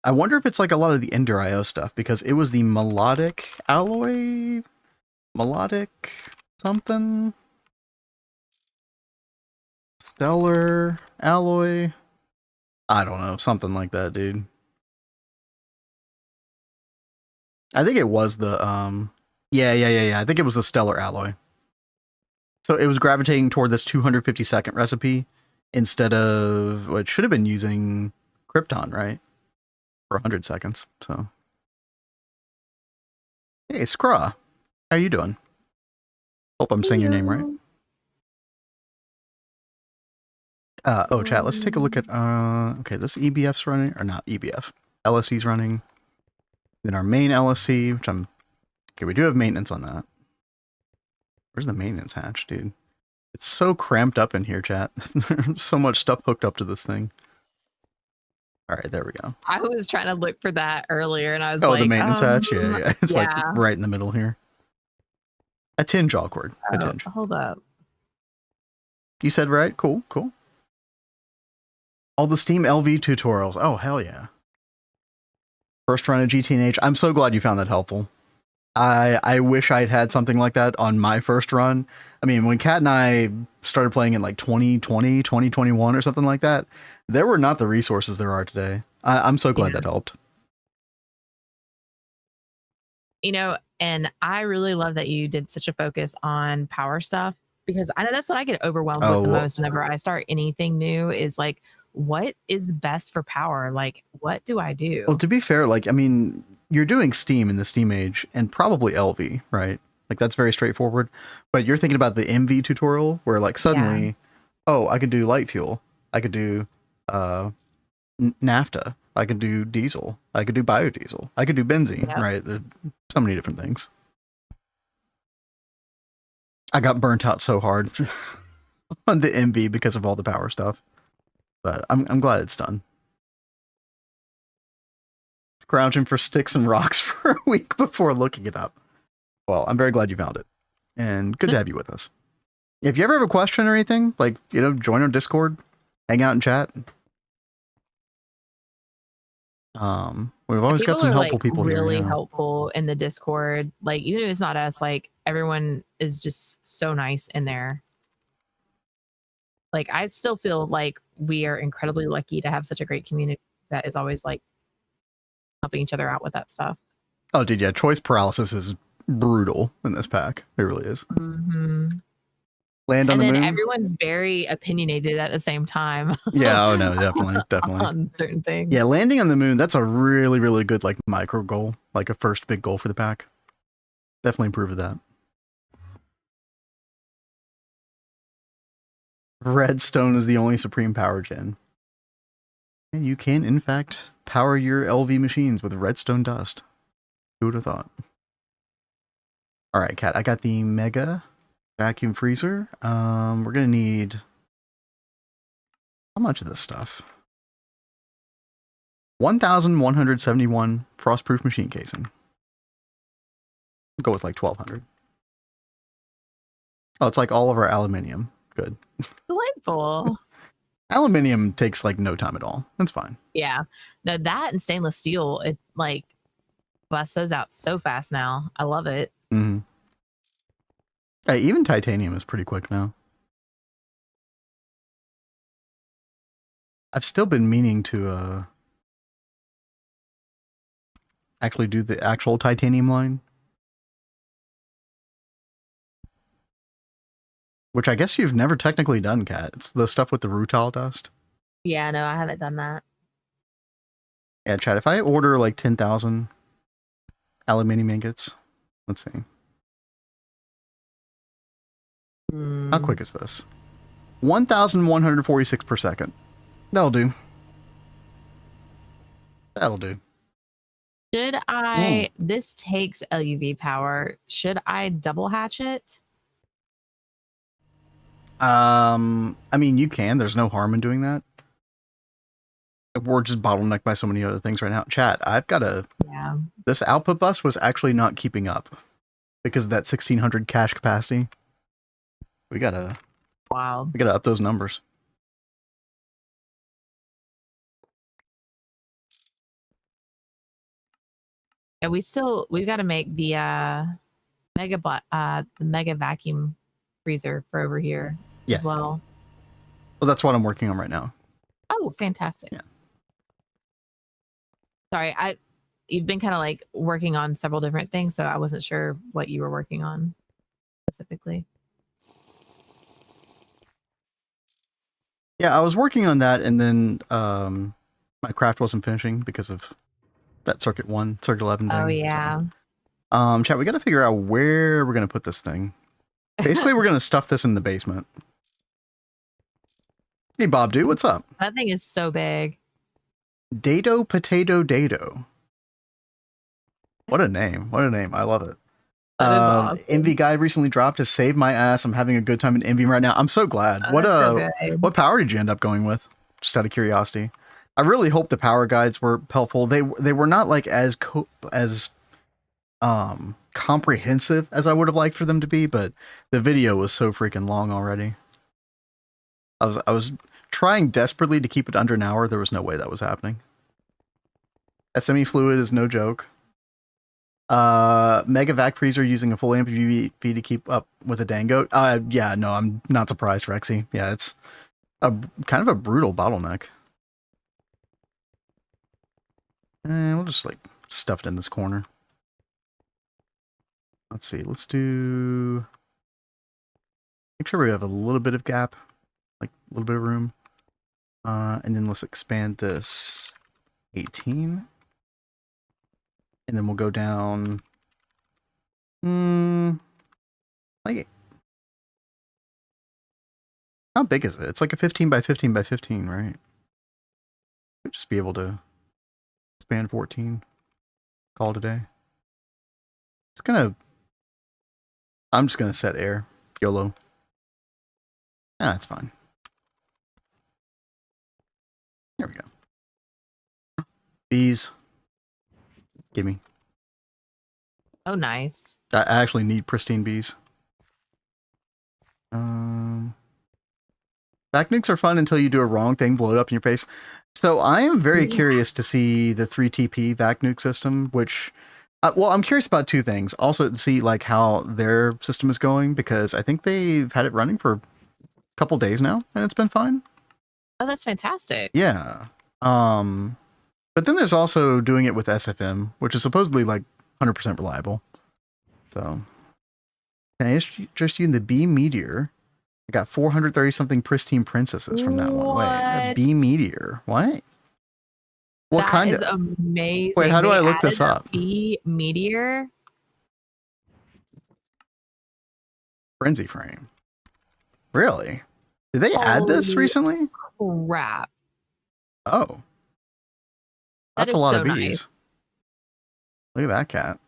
S1: I wonder if it's like a lot of the Ender IO stuff, because it was the melodic alloy? Melodic something? Stellar alloy? I don't know, something like that, dude. I think it was the, yeah. I think it was the stellar alloy. So it was gravitating toward this 250-second recipe instead of what should have been using Krypton, right? For 100 seconds. So, hey, Scraw, how you doing? Hope I'm saying your name right. Oh, chat, let's take a look at, okay, this EBF's running, or not EBF, LSC's running. Then our main LSC, which okay, we do have maintenance on that. Where's the maintenance hatch, dude? It's so cramped up in here, chat. There's so much stuff hooked up to this thing. All right, there we go.
S2: I was trying to look for that earlier, and I was
S1: like...
S2: Oh,
S1: the maintenance hatch? Yeah. It's like right in the middle here. A tinge awkward. A tinge.
S2: Hold up.
S1: You said right? Cool. All the Steam LV tutorials. Oh, hell yeah. First run of GTNH. I'm so glad you found that helpful. I wish I'd had something like that on my first run. I mean, when Kat and I started playing in like 2020, 2021 or something like that, there were not the resources there are today. I'm so glad that helped.
S2: And I really love that you did such a focus on power stuff, because I know that's what I get overwhelmed with the most whenever I start anything new is like, what is the best for power? Like, what do I do?
S1: Well, to be fair, like, I mean, you're doing Steam in the Steam Age and probably LV, right? Like, that's very straightforward. But you're thinking about the MV tutorial where, like, suddenly, oh, I could do light fuel. I could do naphtha. I could do diesel. I could do biodiesel. I could do benzene, right? There's so many different things. I got burnt out so hard on the MV because of all the power stuff. But I'm glad it's done. Scrounging for sticks and rocks for a week before looking it up. Well, I'm very glad you found it. And good to have you with us. If you ever have a question or anything, like, join our Discord, hang out and chat. We've always got some helpful people here.
S2: Really helpful in the Discord. Like, even if it's not us, like, everyone is just so nice in there. Like, I still feel like we are incredibly lucky to have such a great community that is always like helping each other out with that stuff.
S1: Oh, dude, yeah. Choice paralysis is brutal in this pack. It really is.
S2: Mm-hmm.
S1: Land on the moon.
S2: And then everyone's very opinionated at the same time.
S1: Yeah, oh no, definitely.
S2: On certain things.
S1: Yeah, landing on the moon, that's a really, really good, like, micro goal. Like a first big goal for the pack. Definitely improve that. Redstone is the only supreme power gen. And you can, in fact, power your LV machines with redstone dust. Who would have thought? Alright, Kat, I got the mega vacuum freezer. We're gonna need... how much of this stuff? 1,171 frostproof machine casing. We'll go with like 1,200. Oh, it's like all of our aluminium. good.
S2: Delightful.
S1: Aluminium takes like no time at all. That's fine.
S2: Yeah. No, that and stainless steel, it like busts those out so fast now. I love it.
S1: Mm-hmm. Hey, even titanium is pretty quick now. I've still been meaning to actually do the actual titanium line. Which I guess you've never technically done, Kat. It's the stuff with the rutile dust.
S2: Yeah, no, I haven't done that.
S1: Yeah, Chad, if I order like 10,000 aluminium ingots, let's see. How quick is this? 1,146 per second. That'll do. That'll do.
S2: Should I, this takes LUV power. Should I double hatch it?
S1: I mean, you can. There's no harm in doing that. We're just bottlenecked by so many other things right now. Chat, I've got a...
S2: Yeah.
S1: This output bus was actually not keeping up because of that 1,600 cache capacity. We gotta...
S2: Wow.
S1: We gotta up those numbers.
S2: Yeah, we've got to make the mega vacuum freezer for over here as well.
S1: Well, that's what I'm working on right now.
S2: Oh, fantastic.
S1: Yeah.
S2: Sorry, you've been kind of like working on several different things, so I wasn't sure what you were working on specifically.
S1: Yeah, I was working on that, and then my craft wasn't finishing because of that circuit 11 thing.
S2: Oh yeah.
S1: So. Chat, we got to figure out where we're gonna put this thing. Basically, we're gonna stuff this in the basement. Hey, Bob, dude, what's up?
S2: That thing is so big.
S1: Dado Potato Dado. What a name! What a name! I love it.
S2: That is awesome.
S1: Envy Guide recently dropped to save my ass. I'm having a good time in Envy right now. I'm so glad.
S2: Oh,
S1: What power did you end up going with? Just out of curiosity. I really hope the power guides were helpful. They were not like as comprehensive as I would have liked for them to be, but the video was so freaking long already. I was trying desperately to keep it under an hour. There was no way that was happening. SME fluid is no joke. Mega vac freezer using a full amp UV to keep up with a dango. Yeah, no, I'm not surprised, Rexy. Yeah, it's a kind of a brutal bottleneck. And we'll just like stuff it in this corner. Let's see. Let's do. Make sure we have a little bit of gap, like a little bit of room. And then let's expand this 18. And then we'll go down. Like, how big is it? It's like a 15 by 15 by 15, right? We'll just be able to expand 14. Call it a day. It's gonna. I'm just gonna set air. YOLO. Ah, that's fine. There we go. Bees. Gimme.
S2: Oh, nice.
S1: I actually need pristine bees. Back nukes are fun until you do a wrong thing, blow it up in your face. So I am very curious to see the 3TP vac nuke system, which, well, I'm curious about two things. Also to see like how their system is going, because I think they've had it running for a couple days now and it's been fine.
S2: Oh, that's fantastic.
S1: Yeah. But then there's also doing it with SFM, which is supposedly like 100% reliable. So, can I just use the B Meteor? I got 430 something pristine princesses from that one. Wait, B Meteor. What? What
S2: that
S1: kind
S2: is amazing.
S1: Wait, how do I look this up?
S2: B Meteor.
S1: Frenzy frame. Really? Did they add this recently?
S2: Crap.
S1: Oh. That's a lot of bees.
S2: Nice.
S1: Look at that cat.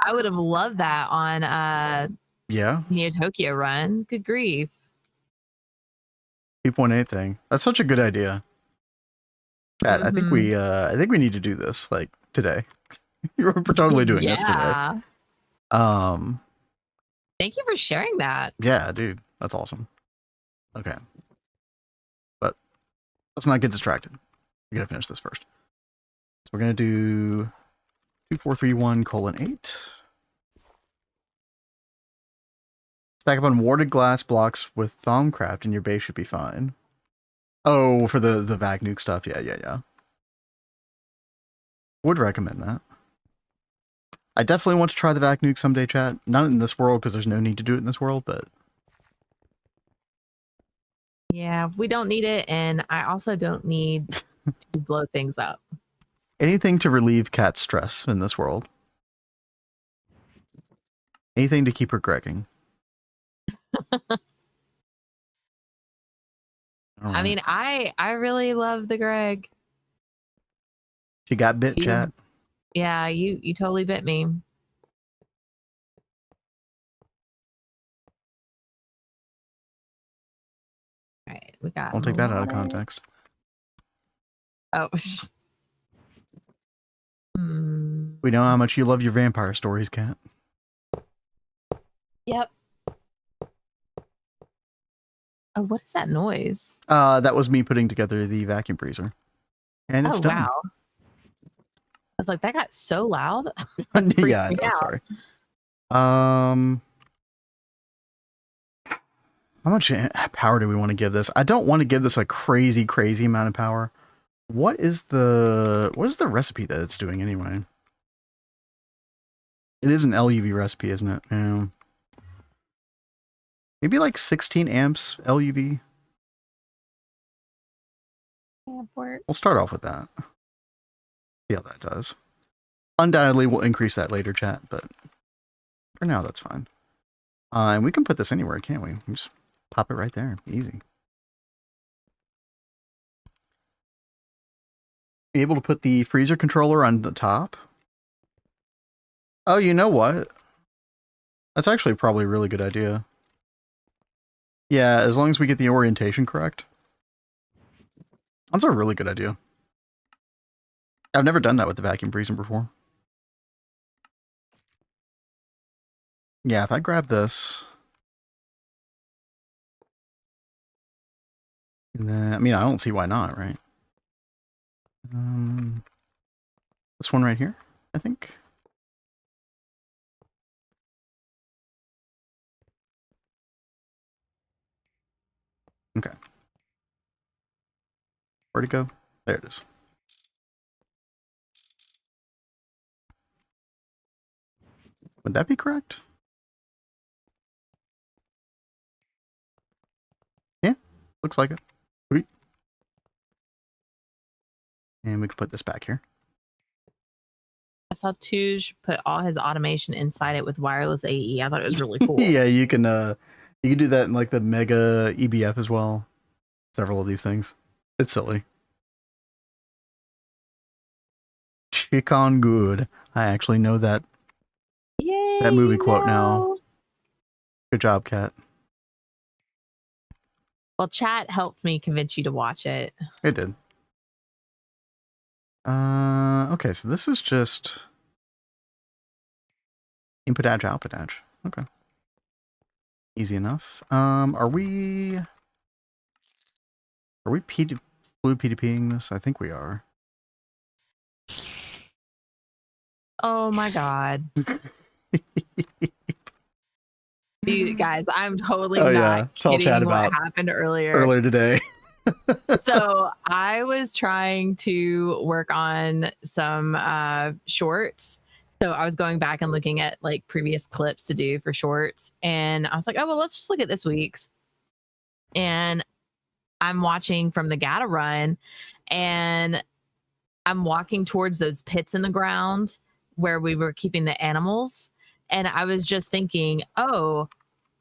S2: I would have loved that on
S1: yeah.
S2: Neo Tokyo run. Good grief.
S1: 2.8 thing. That's such a good idea. Pat, I think we need to do this like today. We're totally doing this today.
S2: Thank you for sharing that.
S1: Yeah, dude. That's awesome. Okay. But let's not get distracted. We gotta finish this first. So we're gonna do 2431:8. Stack up on warded glass blocks with Thaumcraft and your base should be fine. Oh, for the vac nuke stuff. Yeah. Would recommend that. I definitely want to try the vac nuke someday, chat. Not in this world, because there's no need to do it in this world, but...
S2: Yeah, we don't need it, and I also don't need to blow things up.
S1: Anything to relieve Cat's stress in this world. Anything to keep her gregging.
S2: I mean, I really love the Greg.
S1: She got bit, chat.
S2: Yeah, you totally bit me. All right, we got.
S1: Don't take that out of context.
S2: Oh.
S1: We know how much you love your vampire stories, Cat.
S2: Yep. Oh, what is that noise?
S1: That was me putting together the vacuum freezer. And it's done.
S2: Wow. I was like, that got so loud.
S1: Yeah, I know, sorry. How much power do we want to give this? I don't want to give this a crazy amount of power. What is the recipe that it's doing anyway? It is an LUV recipe, isn't it? Yeah. Maybe like 16 amps LUV. We'll start off with that. See how that does. Undoubtedly, we'll increase that later, chat, but for now, that's fine. And we can put this anywhere, can't we? We just pop it right there. Easy. Be able to put the freezer controller on the top. Oh, you know what? That's actually probably a really good idea. Yeah, as long as we get the orientation correct. That's a really good idea. I've never done that with the vacuum freezer before. Yeah, if I grab this... And then, I mean, I don't see why not, right? This one right here, I think. Okay. Where'd it go? There it is. Would that be correct? Yeah, looks like it. Sweet. And we can put this back here.
S2: I saw Touge put all his automation inside it with wireless AE. I thought it was really cool.
S1: Yeah, you can do that in like the Mega EBF as well. Several of these things. It's silly. Chicken good. I actually know that movie quote now. Good job, Kat.
S2: Well, chat helped me convince you to watch it.
S1: It did. Okay, so this is just input edge, output edge. Okay. Easy enough. Are we fluid PDPing this? I think we are.
S2: Oh my god. Dude, guys, I'm totally not kidding what happened earlier
S1: today.
S2: So I was trying to work on some shorts. So I was going back and looking at like previous clips to do for shorts. And I was like, oh, well, let's just look at this week's. And I'm watching from the Gata run and I'm walking towards those pits in the ground where we were keeping the animals. And I was just thinking, oh,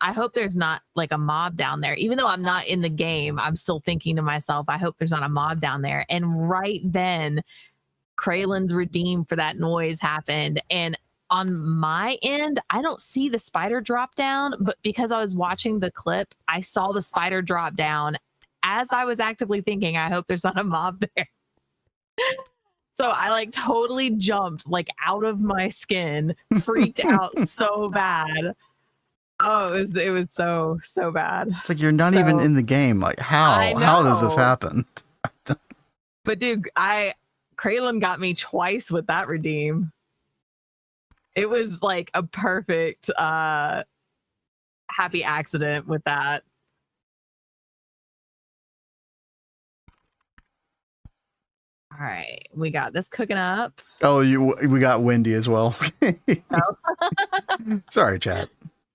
S2: I hope there's not like a mob down there. Even though I'm not in the game, I'm still thinking to myself, I hope there's not a mob down there. And right then, Kralen's redeem for that noise happened. And on my end, I don't see the spider drop down, but because I was watching the clip, I saw the spider drop down as I was actively thinking, I hope there's not a mob there. So I like totally jumped like out of my skin, freaked out so bad. Oh, it was so bad.
S1: It's like you're not even in the game. Like how does this happen?
S2: But dude, Kraylin got me twice with that redeem. It was like a perfect happy accident with that. All right, we got this cooking up.
S1: Oh, we got Wendy as well.
S2: Oh.
S1: Sorry, chat.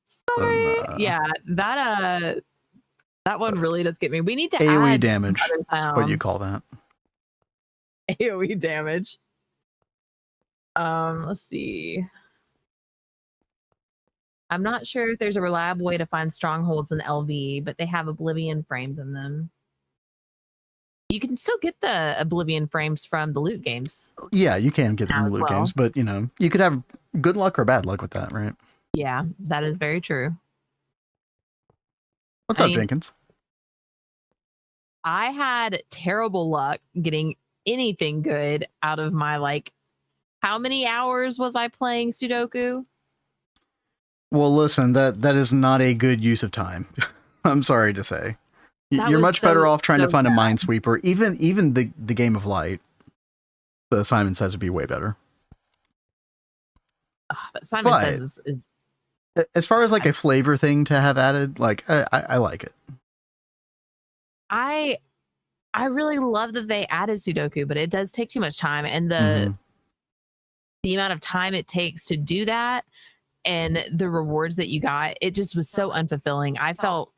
S2: Sorry. Yeah, that one really does get me. We need to
S1: AoE
S2: add
S1: damage. That's what you call that.
S2: AoE damage. Let's see. I'm not sure if there's a reliable way to find strongholds in LV, but they have Oblivion frames in them. You can still get the Oblivion frames from the loot games.
S1: Yeah, you can get them in the loot games, but you know, you could have good luck or bad luck with that, right?
S2: Yeah, that is very true.
S1: What's up, Jenkins?
S2: I had terrible luck getting anything good out of my, like, how many hours was I playing Sudoku?
S1: Well, listen, that is not a good use of time. I'm sorry to say. You're much better off trying to find a minesweeper. Even the Game of Light, the Simon Says, would be way better.
S2: Simon Says is
S1: as far as like a flavor thing to have added, like I like it.
S2: I really love that they added Sudoku, but it does take too much time, and the amount of time it takes to do that and the rewards that you got, it just was so unfulfilling. I felt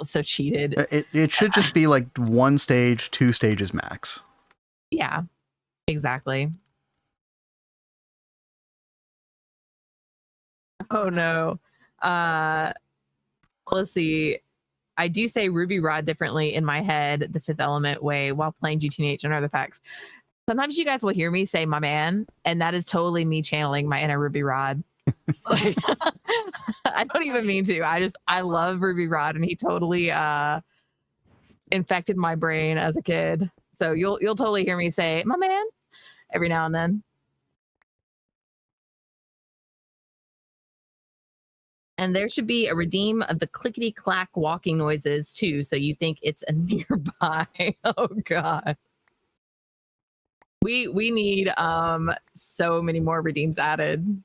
S2: so cheated.
S1: It should just be like 1 stage, 2 stages max.
S2: Yeah, exactly. Oh no. Let's see. I do say Ruby Rod differently in my head, the Fifth Element way, while playing GTH and other packs. Sometimes you guys will hear me say my man, and that is totally me channeling my inner Ruby Rod. Like, I don't even mean to. I love Ruby Rod, and he totally infected my brain as a kid. So you'll totally hear me say my man every now and then. And there should be a redeem of the clickety clack walking noises too, so you think it's a nearby. Oh god. We need so many more redeems added.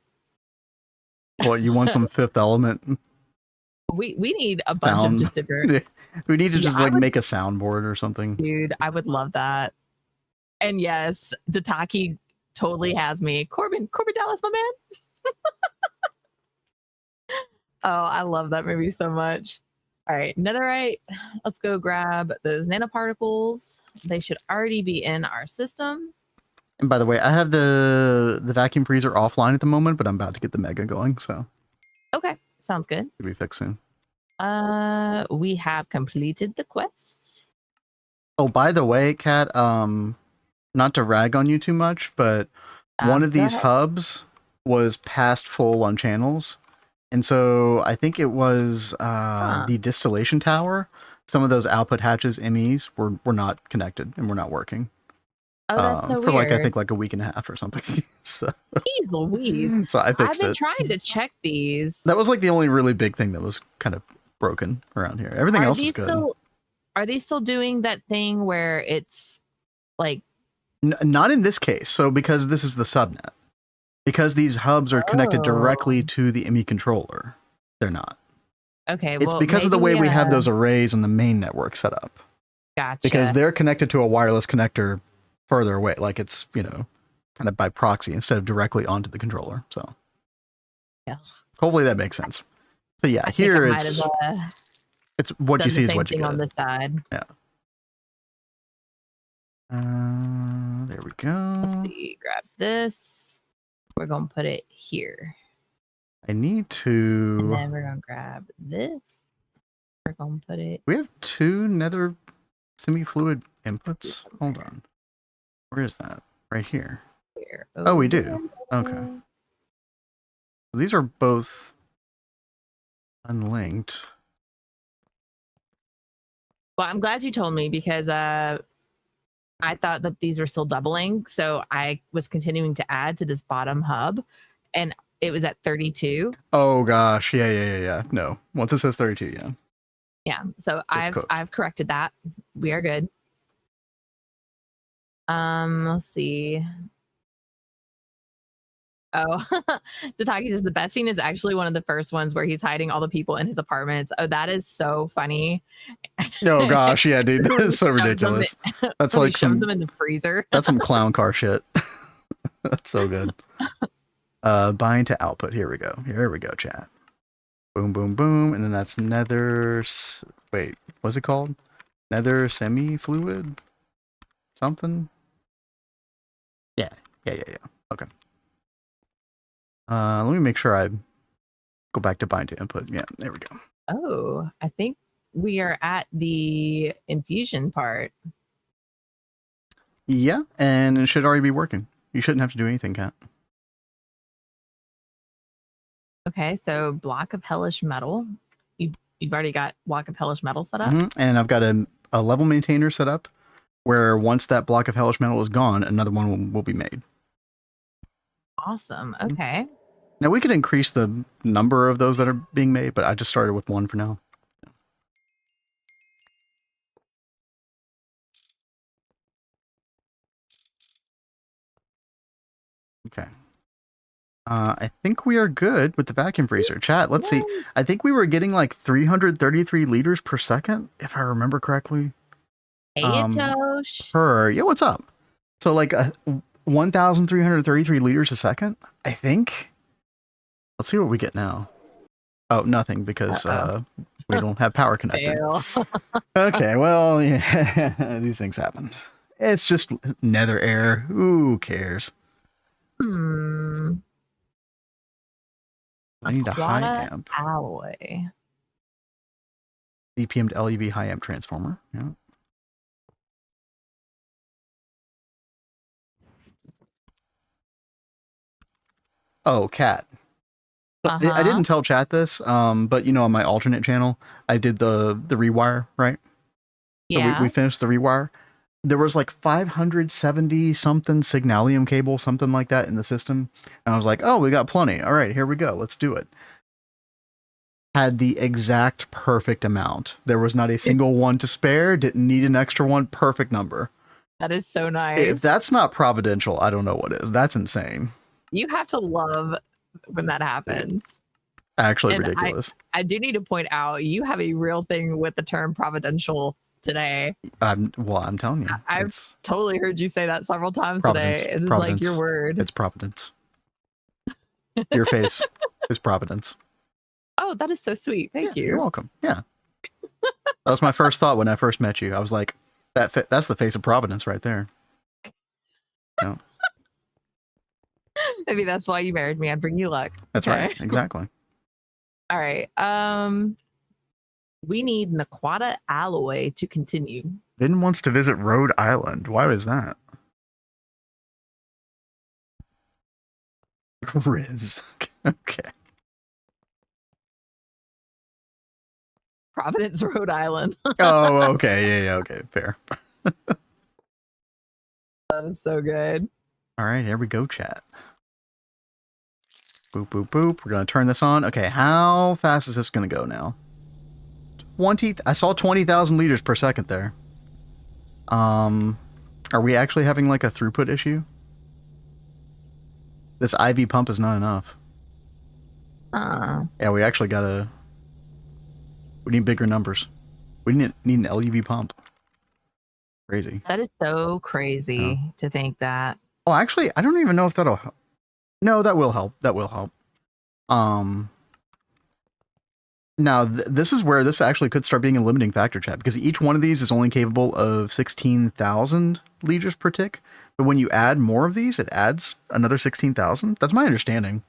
S1: What, you want some Fifth Element?
S2: We need a bunch of just different.
S1: We need to just like make a soundboard or something.
S2: Dude, I would love that. And yes, Dataki totally has me. Corbin Dallas, my man. Oh, I love that movie so much. All right, Netherite. Let's go grab those nanoparticles. They should already be in our system.
S1: And by the way, I have the vacuum freezer offline at the moment, but I'm about to get the mega going, so.
S2: Okay, sounds good.
S1: Should be fixed soon.
S2: We have completed the quest.
S1: Oh, by the way, Kat, not to rag on you too much, but one of these hubs was past full on channels. And so I think it was the distillation tower. Some of those output hatches, MEs, were not connected and were not working.
S2: Oh, that's so
S1: for
S2: weird.
S1: I think like a week and a half or something. So.
S2: Jeez Louise.
S1: So I fixed it.
S2: I've been trying to check these.
S1: That was like the only really big thing that was kind of broken around here. Everything else was good.
S2: Are they still doing that thing where it's like...
S1: Not in this case. So because this is the subnet. Because these hubs are connected directly to the ME controller, they're not.
S2: Okay,
S1: it's because of the way we have those arrays on the main network set up.
S2: Gotcha.
S1: Because they're connected to a wireless connector further away, like it's, you know, kind of by proxy instead of directly onto the controller. So hopefully that makes sense. So yeah, here it's what you see is what you get.
S2: On this side.
S1: Yeah. There we go.
S2: Let's see. Grab this. We're going to put it here.
S1: I need to...
S2: And then we're going to grab this. We're going to put it...
S1: We have 2 nether semi-fluid inputs. Hold on. Where is that? Right here. Oh, we do. Okay. These are both unlinked.
S2: Well, I'm glad you told me because I thought that these were still doubling. So I was continuing to add to this bottom hub. And it was at 32.
S1: Oh gosh, yeah. No, once it says 32, yeah.
S2: Yeah, so
S1: It's cooked.
S2: I've corrected that. We are good. Let's see. Oh, Tataki says the best scene is actually one of the first ones where he's hiding all the people in his apartments. Oh, that is so funny.
S1: Oh gosh, yeah, dude,
S2: When
S1: that's so
S2: he shoves them
S1: ridiculous.
S2: in-
S1: That's
S2: when he
S1: like
S2: shoves
S1: some
S2: them in the freezer.
S1: that's some clown car shit. That's so good. Bind to output. Here we go, chat. Boom, boom, boom, and then that's nether. Wait, what's it called? Nether semi-fluid? Something? Yeah. Okay. Let me make sure I go back to bind to input. Yeah, there we go.
S2: Oh, I think we are at the infusion part.
S1: Yeah, and it should already be working. You shouldn't have to do anything, Kat.
S2: Okay, so block of hellish metal. You've already got block of hellish metal set up.
S1: And I've got a level maintainer set up where once that block of hellish metal is gone, another one will be made.
S2: Awesome. Okay.
S1: Now we could increase the number of those that are being made, but I just started with one for now. Okay. I think we are good with the vacuum freezer. Chat, let's see. I think we were getting like 333 liters per second, if I remember correctly.
S2: Hey, Tosh.
S1: Yeah, what's up? So like 1,333 liters a second, I think. Let's see what we get now. Oh, nothing, because we don't have power connected. Okay, well, yeah, these things happen. It's just nether air. Who cares? I need a high amp
S2: alloy.
S1: DPM to LEV high amp transformer. Yeah. Oh, cat. I didn't tell chat this, but you know, on my alternate channel, I did the rewire, right?
S2: Yeah.
S1: So we finished the rewire. There was like 570 something signalium cable, something like that in the system. And I was like, oh, we got plenty. All right, here we go. Let's do it. Had the exact perfect amount. There was not a single one to spare. Didn't need an extra one. Perfect number.
S2: That is so nice.
S1: If that's not providential, I don't know what is. That's insane.
S2: You have to love when that happens.
S1: Actually ridiculous.
S2: I do need to point out, you have a real thing with the term providential today.
S1: I'm telling you.
S2: I've totally heard you say that several times
S1: Providence.
S2: today. It is
S1: Providence.
S2: like your word.
S1: It's Providence. Your face is Providence.
S2: Oh, that is so sweet. Thank you.
S1: You're welcome. Yeah. That was my first thought when I first met you. I was like, that's the face of Providence right there. No.
S2: Maybe that's why you married me. I'd bring you luck.
S1: That's right. Exactly.
S2: All right. We need Naquata alloy to continue.
S1: Vin wants to visit Rhode Island. Why was that? Riz. Okay.
S2: Providence, Rhode Island.
S1: Oh, okay. Yeah, okay. Fair.
S2: That is so good.
S1: All right, here we go, chat. Boop, boop, boop. We're going to turn this on. Okay, how fast is this going to go now? 20. I saw 20,000 liters per second there. Are we actually having like a throughput issue? This IV pump is not enough. Yeah, we actually gotta... We need bigger numbers. We need an LUV pump. Crazy.
S2: That is so crazy to think that.
S1: Oh, actually, I don't even know if that'll help. No, that will help. That will help. Now, this is where this actually could start being a limiting factor, chat, because each one of these is only capable of 16,000 liters per tick. But when you add more of these, it adds another 16,000. That's my understanding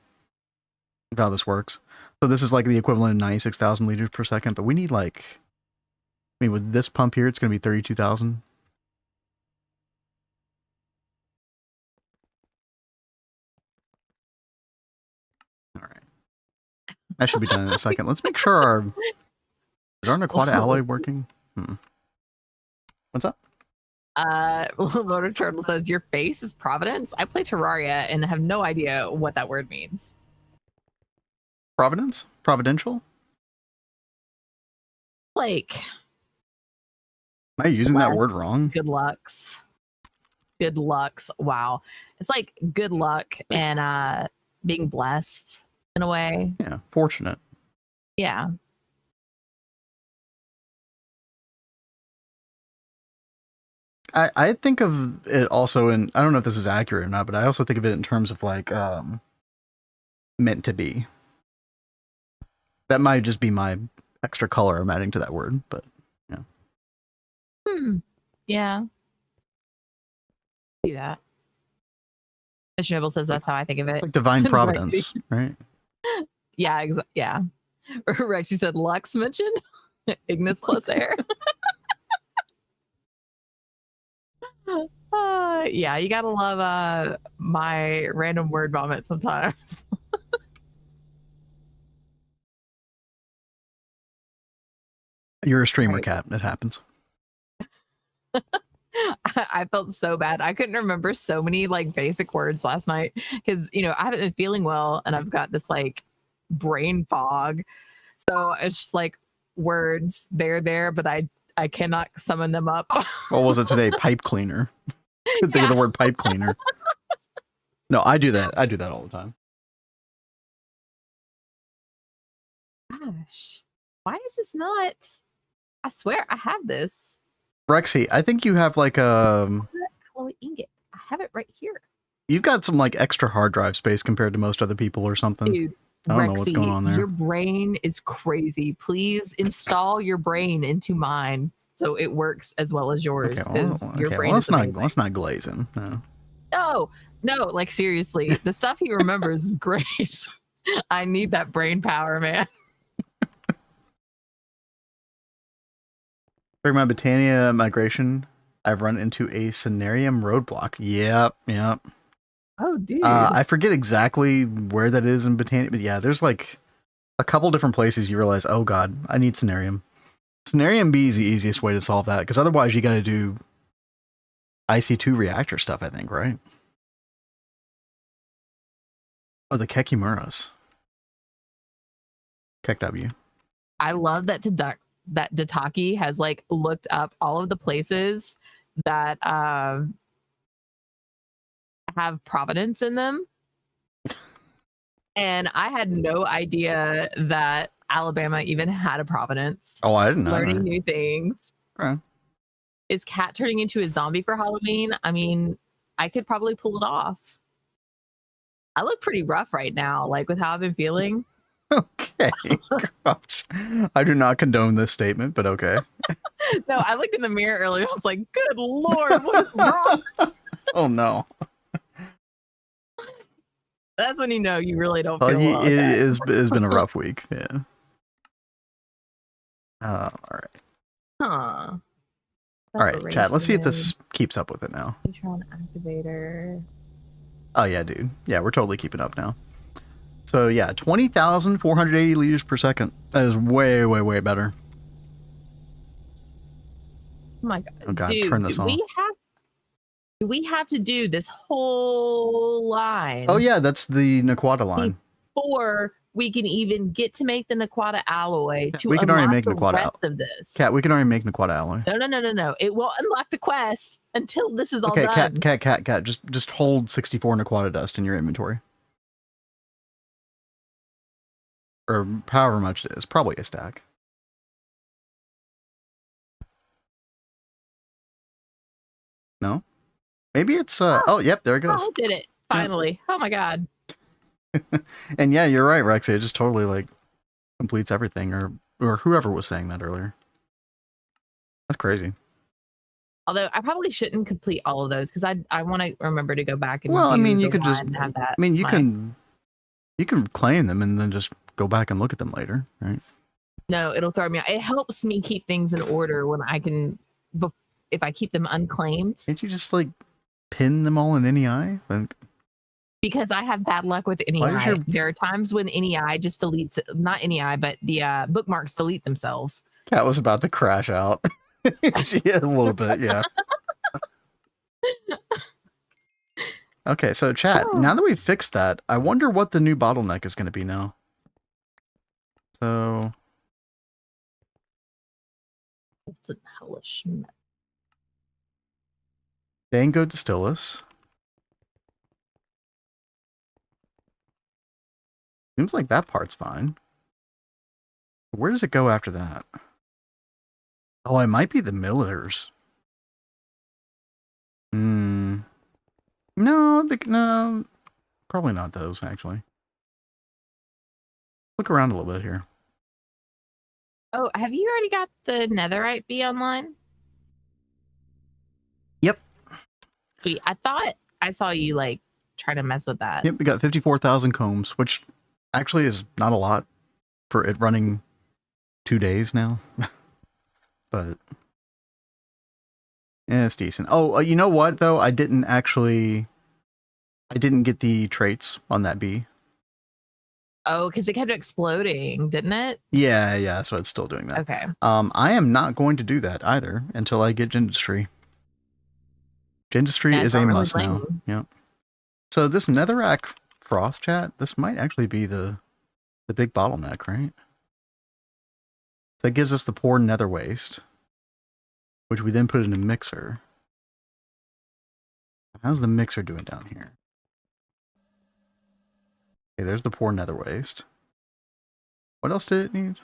S1: of how this works. So this is like the equivalent of 96,000 liters per second, but we need like, I mean, with this pump here, it's going to be 32,000. All right. That should be done in a second. Let's make sure is our Naquata alloy working? What's up?
S2: Motor Turtle says, your face is Providence? I play Terraria and have no idea what that word means.
S1: Providence? Providential?
S2: Like,
S1: Am I using that
S2: blessed,
S1: word wrong?
S2: good lucks. Good lucks. Wow. It's like good luck and being blessed in a way.
S1: Yeah, fortunate.
S2: Yeah.
S1: I think of it also in, I don't know if this is accurate or not, but I also think of it in terms of like meant to be. That might just be my extra color I'm adding to that word, but yeah.
S2: Yeah. See that. Mr. Noble says that's how I think of it.
S1: Like divine providence, right?
S2: Yeah, yeah. Rexy said Lux mentioned Ignis plus air. Yeah, you gotta love my random word vomit sometimes.
S1: You're a streamer,
S2: Right.
S1: Cat. It happens.
S2: I felt so bad. I couldn't remember so many like basic words last night because I haven't been feeling well and I've got this like brain fog. So it's just like words, they're there, but I cannot summon them up.
S1: What was it today? Pipe cleaner. Think of the word pipe cleaner. No, I do that. I do that all the time.
S2: Gosh, why is this not? I swear I have this.
S1: Rexy, I think you have like
S2: Alloy ingot. I have it right here.
S1: You've got some like extra hard drive space compared to most other people or something.
S2: Dude,
S1: I don't
S2: Rexy,
S1: know what's going on there.
S2: Your brain is crazy. Please install your brain into mine so it works as well as yours. Your brain is amazing.
S1: Let's not glaze him.
S2: No, like seriously, the stuff he remembers is great. I need that brain power, man.
S1: During my Botania migration, I've run into a Cenarium roadblock. Yep.
S2: Oh, dude.
S1: I forget exactly where that is in Botania, but yeah, there's like a couple different places you realize, oh god, I need Cenarium. Cenarium B is the easiest way to solve that, because otherwise you got to do IC2 reactor stuff, I think, right? Oh, the Kekimuras. Kek W.
S2: I love that Dataki has like looked up all of the places that have Providence in them. And I had no idea that Alabama even had a Providence.
S1: Oh, I didn't know.
S2: Learning new things.
S1: Okay.
S2: Is Cat turning into a zombie for Halloween? I mean, I could probably pull it off. I look pretty rough right now, like with how I've been feeling.
S1: Okay. Gosh. I do not condone this statement, but okay.
S2: No, I looked in the mirror earlier. I was like, good Lord, what is wrong?
S1: Oh, no.
S2: That's when you know you really don't feel well.
S1: It's been a rough week. Yeah. All right.
S2: Huh.
S1: All right, chat. Let's see if this keeps up with it now.
S2: Neutron activator.
S1: Oh, yeah, dude. Yeah, we're totally keeping up now. So, yeah, 20,480 liters per second. That is way, way, way better.
S2: Oh, my God.
S1: Oh, God,
S2: dude,
S1: turn this off.
S2: Do we have to do this whole line?
S1: Oh, yeah, that's the Naquata line.
S2: Before we can even get to make the Naquata alloy to
S1: we can already make
S2: the
S1: Naquata
S2: rest of this.
S1: Cat, we can already make Naquata alloy.
S2: No. It won't unlock the quest until this is all done.
S1: Cat. Just hold 64 Naquata dust in your inventory. Or however much it is. Probably a stack. No? Maybe it's oh yep, there it goes.
S2: I did it. Finally. Yeah. Oh my God.
S1: And yeah, you're right, Rexy. It just totally like completes everything, or whoever was saying that earlier. That's crazy.
S2: Although I probably shouldn't complete all of those because I want to remember to go back and
S1: you could just have that. I mean, you can claim them and then just go back and look at them later, right?
S2: No, it'll throw me out. It helps me keep things in order when I can, if I keep them unclaimed.
S1: Can't you just like pin them all in NEI? Like,
S2: because I have bad luck with NEI. There are times when NEI just deletes, not NEI, but the bookmarks delete themselves.
S1: Cat was about to crash out. Yeah, a little bit, yeah. Okay, so chat, now that we've fixed that, I wonder what the new bottleneck is going to be now. So
S2: Molten hellish.
S1: Dango Distillus. Seems like that part's fine. Where does it go after that? Oh, it might be the millers. Hmm. No, no, probably not those, actually. Look around a little bit here.
S2: Oh, have you already got the Netherite bee online?
S1: Yep.
S2: Sweet. I thought I saw you like trying to mess with that.
S1: Yep, we got 54,000 combs, which actually is not a lot for it running 2 days now. But yeah, it's decent. Oh, you know what, though? I didn't get the traits on that bee.
S2: Oh, because it kept exploding, didn't it?
S1: Yeah, so it's still doing that.
S2: Okay.
S1: I am not going to do that either until I get Gindustry. Gindustry is a must now. Yep. So this Netherrack froth chat, this might actually be the big bottleneck, right? So that gives us the poor nether waste, which we then put in a mixer. How's the mixer doing down here? Okay, there's the poor nether waste. What else did it need?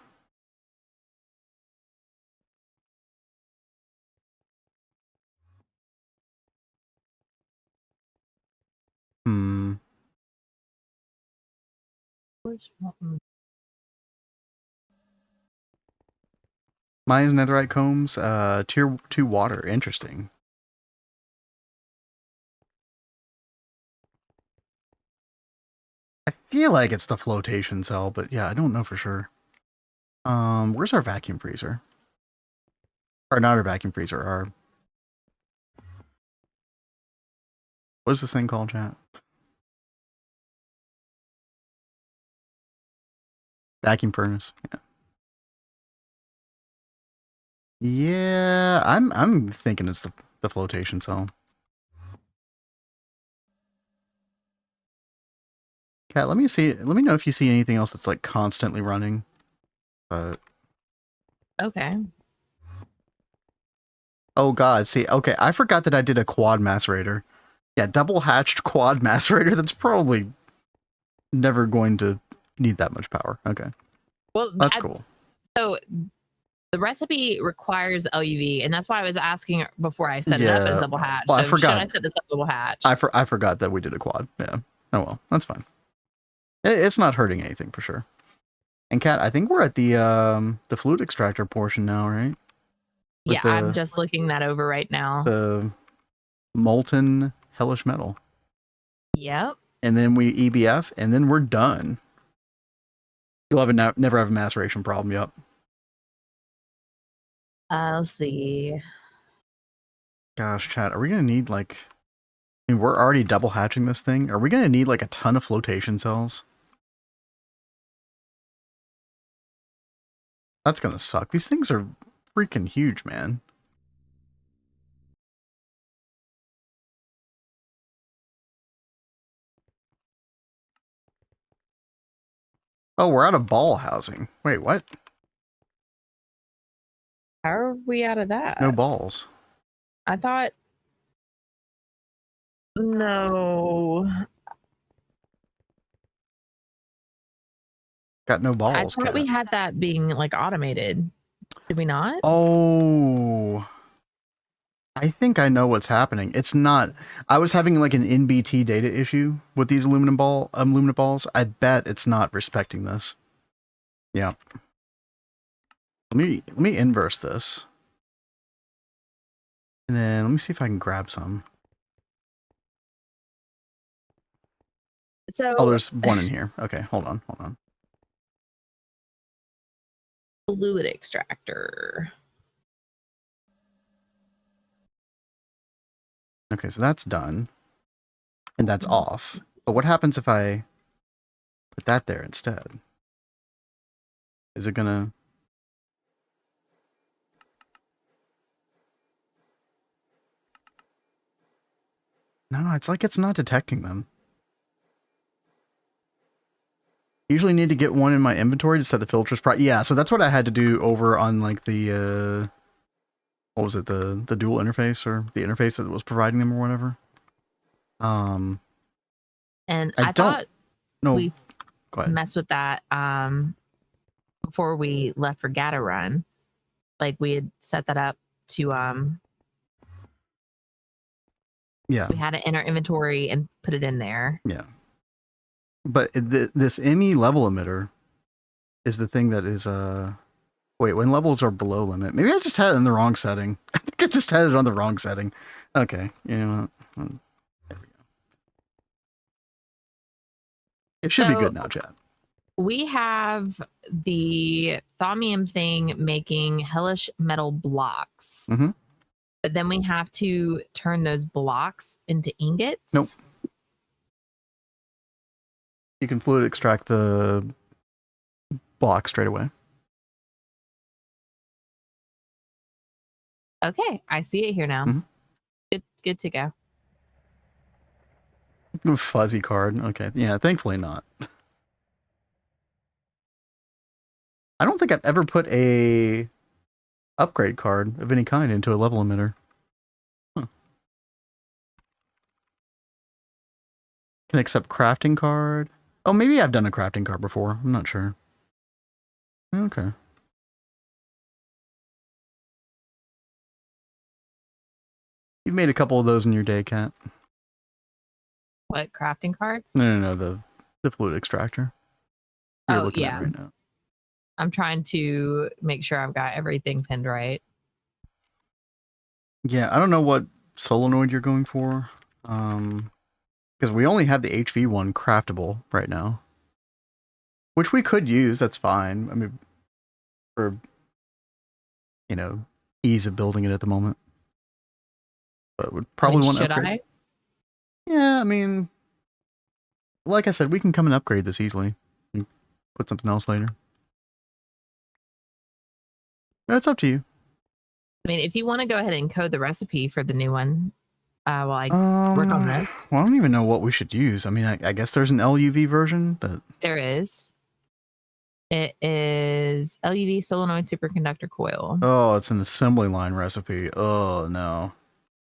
S1: Hmm. Mine's netherite combs, tier 2 water. Interesting. I feel like it's the flotation cell, but yeah, I don't know for sure. Where's our vacuum freezer? Or not our vacuum freezer, our... What's this thing called, chat? Vacuum furnace. Yeah. Yeah, I'm thinking it's the flotation cell. Cat, let me know if you see anything else that's like constantly running.
S2: Okay.
S1: Oh god, see, okay, I forgot that I did a quad macerator. Yeah, double hatched quad macerator, that's probably never going to need that much power. Okay.
S2: Well,
S1: That's cool.
S2: So the recipe requires LUV, and that's why I was asking before I set it up as double hatch.
S1: Well, I
S2: so
S1: forgot.
S2: Should I set this up double hatch?
S1: I forgot that we did a quad. Yeah. Oh well, that's fine. It's not hurting anything for sure. And Kat, I think we're at the fluid extractor portion now, right?
S2: Yeah, I'm just looking that over right now.
S1: The molten hellish metal.
S2: Yep.
S1: And then we EBF, and then we're done. You'll never have a maceration problem. Yep.
S2: Let's see.
S1: Gosh, chat, are we gonna need like? I mean, we're already double hatching this thing. Are we gonna need like a ton of flotation cells? That's gonna suck. These things are freaking huge, man. Oh, we're out of ball housing. Wait, what?
S2: How are we out of that?
S1: No balls.
S2: I thought. No.
S1: Got no balls.
S2: I thought we had that being like automated. Did we not?
S1: Oh. I think I know what's happening. It's not. I was having like an NBT data issue with these aluminum balls. I bet it's not respecting this. Yeah. Let me inverse this. And then let me see if I can grab some.
S2: So
S1: oh, there's one in here. Okay, hold on.
S2: Fluid extractor.
S1: Okay, so that's done. And that's off. But what happens if I put that there instead? Is it gonna... No, it's like it's not detecting them. Usually need to get one in my inventory to set the filters. Yeah, so that's what I had to do over on like the what was it, the dual interface or the interface that was providing them or whatever.
S2: And
S1: I
S2: I
S1: don't
S2: thought
S1: know.
S2: we
S1: Go ahead.
S2: messed with that before we left for Gata Run. Like we had set that up to
S1: Yeah.
S2: we had it in our inventory and put it in there.
S1: Yeah. But this ME level emitter is the thing that is wait, when levels are below limit. Maybe I just had it in the wrong setting. I think I just had it on the wrong setting. Okay. You know what? There we go. It should be good now, chat.
S2: We have the thaumium thing making hellish metal blocks.
S1: Mm-hmm.
S2: But then we have to turn those blocks into ingots.
S1: Nope. You can fluid extract the block straight away.
S2: Okay, I see it here now.
S1: Mm-hmm.
S2: Good to go.
S1: Fuzzy card. Okay. Yeah, thankfully not. I don't think I've ever put a upgrade card of any kind into a level emitter. Huh. Can accept crafting card. Oh, maybe I've done a crafting card before. I'm not sure. Okay. You've made a couple of those in your day, Kat.
S2: What, crafting cards?
S1: No, the fluid extractor. You're looking at right now.
S2: I'm trying to make sure I've got everything pinned right.
S1: Yeah, I don't know what solenoid you're going for. Because we only have the HV one craftable right now. Which we could use, that's fine. I mean, for, you know, ease of building it at the moment. But would probably want to upgrade. Yeah, I mean, like I said, we can come and upgrade this easily. And put something else later. It's up to you.
S2: I mean, if you want to go ahead and code the recipe for the new one, while I work on this.
S1: Well, I don't even know what we should use. I mean, I guess there's an LUV version, but
S2: there is. It is LUV solenoid superconductor coil.
S1: Oh, it's an assembly line recipe. Oh no.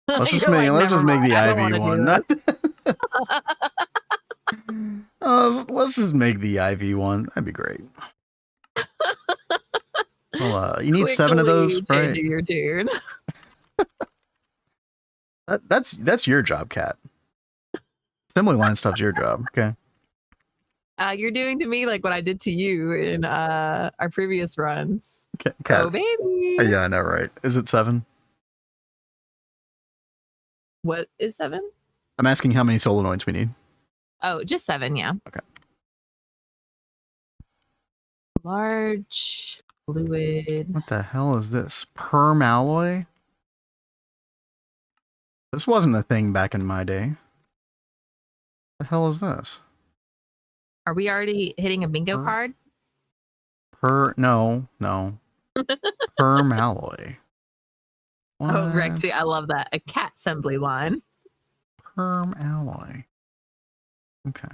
S1: Let's just make the IV one. Let's just make the IV one. That'd be great. Well, you need 7 of those, right?
S2: Your tune.
S1: That's your job, Kat. Assembly line stuff's your job. Okay.
S2: You're doing to me like what I did to you in our previous runs.
S1: Kat.
S2: Oh, baby.
S1: Yeah, I know, right? Is it 7?
S2: What is 7?
S1: I'm asking how many solenoids we need.
S2: Oh, just 7, yeah.
S1: Okay.
S2: Large fluid.
S1: What the hell is this? Perm alloy? This wasn't a thing back in my day. The hell is this?
S2: Are we already hitting a bingo card?
S1: No. Perm alloy. What?
S2: Oh, Rexy, I love that. A cat assembly line.
S1: Perm alloy. Okay.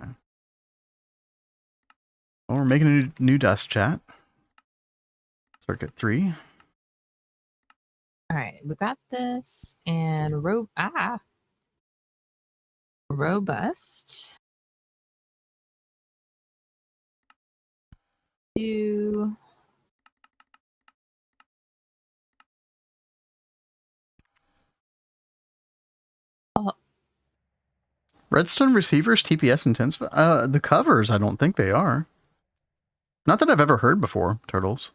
S1: Well, we're making a new dust, chat. Circuit 3.
S2: All right, we got this. And robust. 2. Oh.
S1: Redstone receivers, TPS intense. The covers, I don't think they are. Not that I've ever heard before, Turtles.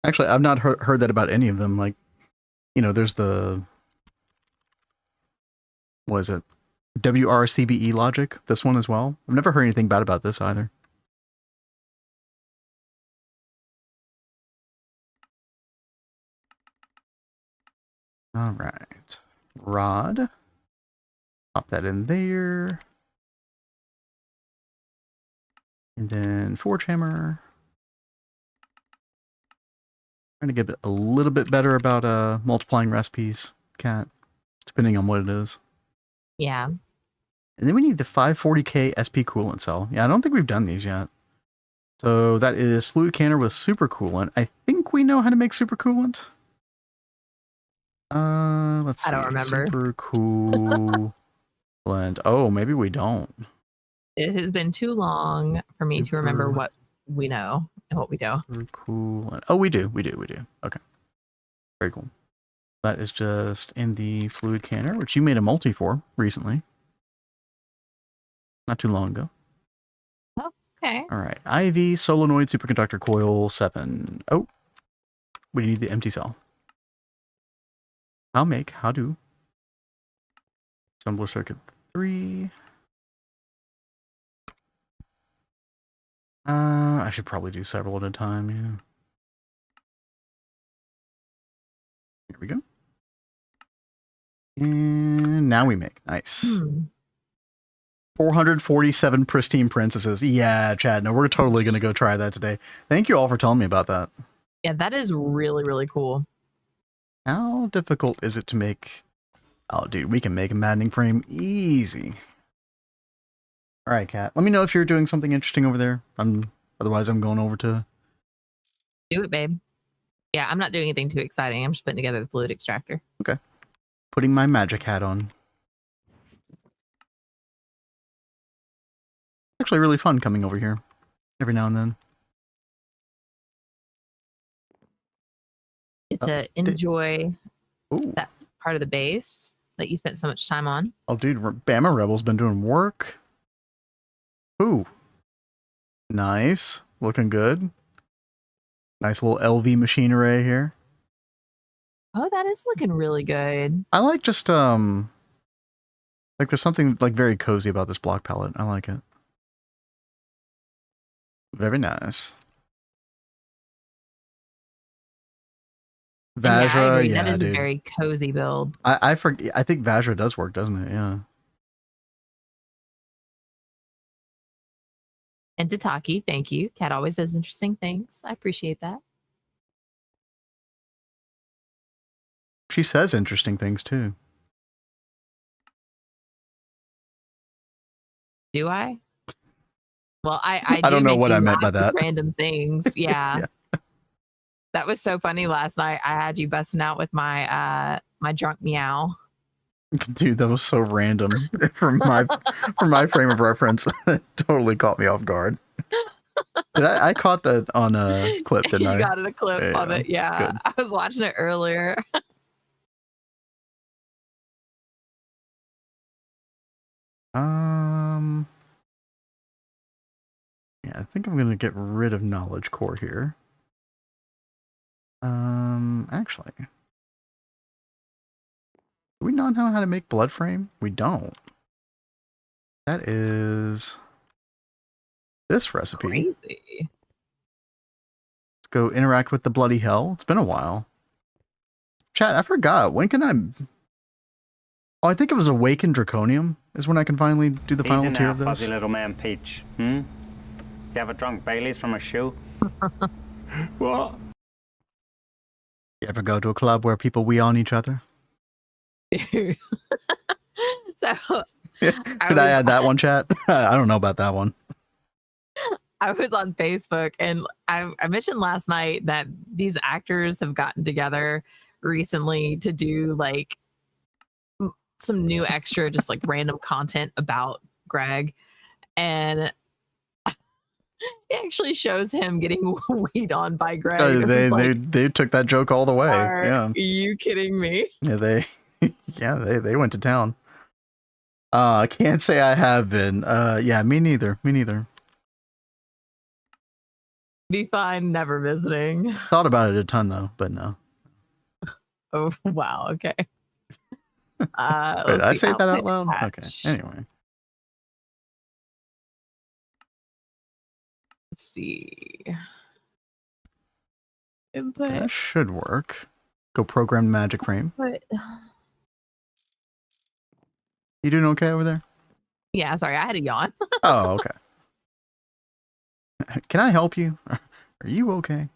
S1: Actually, I've not heard that about any of them. Like, you know, there's the... What is it? WRCBE logic. This one as well. I've never heard anything bad about this either. All right. Rod. Pop that in there. And then forge hammer. Trying to get a little bit better about multiplying recipes, Cat. depending on what it is.
S2: Yeah.
S1: And then we need the 540k SP coolant cell. Yeah, I don't think we've done these yet. So that is fluid canner with super coolant. I think we know how to make super coolant. Let's see.
S2: I don't remember.
S1: Super coolant. Oh, maybe we don't.
S2: It has been too long for me to remember what we know and what we don't.
S1: Super coolant. Oh, we do. Okay. Very cool. That is just in the fluid canner, which you made a multi for recently. Not too long ago.
S2: Okay.
S1: All right. IV solenoid superconductor coil 7. Oh, we need the empty cell. How do assembler circuit 3. I should probably do several at a time. Yeah. Here we go. And now we make. Nice. 447 pristine princesses. Yeah, Chad. No, we're totally going to go try that today. Thank you all for telling me about that.
S2: Yeah, that is really, really cool.
S1: How difficult is it to make? Oh, dude, we can make a maddening frame easy. All right, Kat. Let me know if you're doing something interesting over there. Otherwise, I'm going over to...
S2: Do it, babe. Yeah, I'm not doing anything too exciting. I'm just putting together the fluid extractor.
S1: Okay. Putting my magic hat on. Actually really fun coming over here every now and then.
S2: Get to enjoy that part of the base that you spent so much time on.
S1: Oh, dude, Bama Rebel's been doing work. Ooh. Nice. Looking good. Nice little LV machine array here.
S2: Oh, that is looking really good.
S1: I like just, like there's something like very cozy about this block palette. I like it. Very nice. Vajra,
S2: yeah, I agree.
S1: yeah,
S2: That is
S1: dude.
S2: a very cozy build.
S1: I think Vajra does work, doesn't it? Yeah.
S2: And Tataki, thank you. Kat always says interesting things. I appreciate that.
S1: She says interesting things too.
S2: Do I? Well, I
S1: don't know what I meant by that.
S2: Random things. Yeah.
S1: Yeah.
S2: That was so funny last night. I had you busting out with my my drunk meow.
S1: Dude, that was so random from my frame of reference. It totally caught me off guard. I caught that on a clip, didn't I?
S2: You got a clip of it. Yeah. Good. I was watching it earlier.
S1: Yeah, I think I'm gonna get rid of knowledge core here. Actually, do we not know how to make blood frame? We don't. That is this recipe.
S2: Crazy.
S1: Let's go interact with the bloody hell. It's been a while. Chat, I forgot. When can I... Oh, I think it was Awakened Draconium is when I can finally do the final tier of this.
S3: Fuzzy little man Peach. You ever drunk Baileys from a shoe? What?
S1: You ever go to a club where people wee on each other?
S2: So...
S1: Could I add that one, chat? I don't know about that one.
S2: I was on Facebook and I mentioned last night that these actors have gotten together recently to do like some new extra, just like random content about Greg. And it actually shows him getting weed on by Greg.
S1: They took that joke all the way.
S2: Are you kidding me?
S1: Yeah, they went to town. I can't say I have been. Yeah, me neither.
S2: Be fine, never visiting.
S1: Thought about it a ton though, but no.
S2: Oh wow, okay.
S1: Wait, did I say that out loud?
S2: Hatch.
S1: Okay. Anyway.
S2: Let's see. Input.
S1: That should work. Go program magic frame.
S2: But
S1: you doing okay over there?
S2: Yeah, sorry, I had a yawn.
S1: Oh, okay. Can I help you? Are you okay?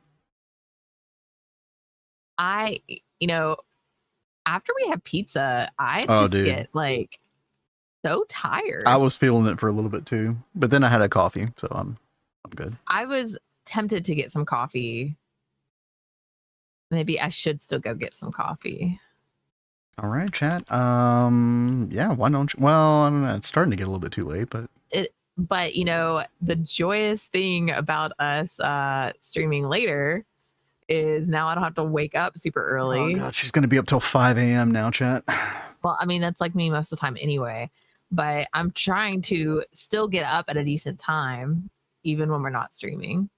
S2: I After we have pizza, I
S1: Oh,
S2: just
S1: dude.
S2: get like so tired.
S1: I was feeling it for a little bit too, but then I had a coffee, so I'm good.
S2: I was tempted to get some coffee. Maybe I should still go get some coffee.
S1: All right, chat. Yeah, why don't you? Well, I don't know. It's starting to get a little bit too late, but
S2: But you know, the joyous thing about us streaming later is now I don't have to wake up super early.
S1: oh god, she's gonna be up till 5 a.m. now, chat.
S2: Well, I mean, that's like me most of the time anyway. But I'm trying to still get up at a decent time, even when we're not streaming.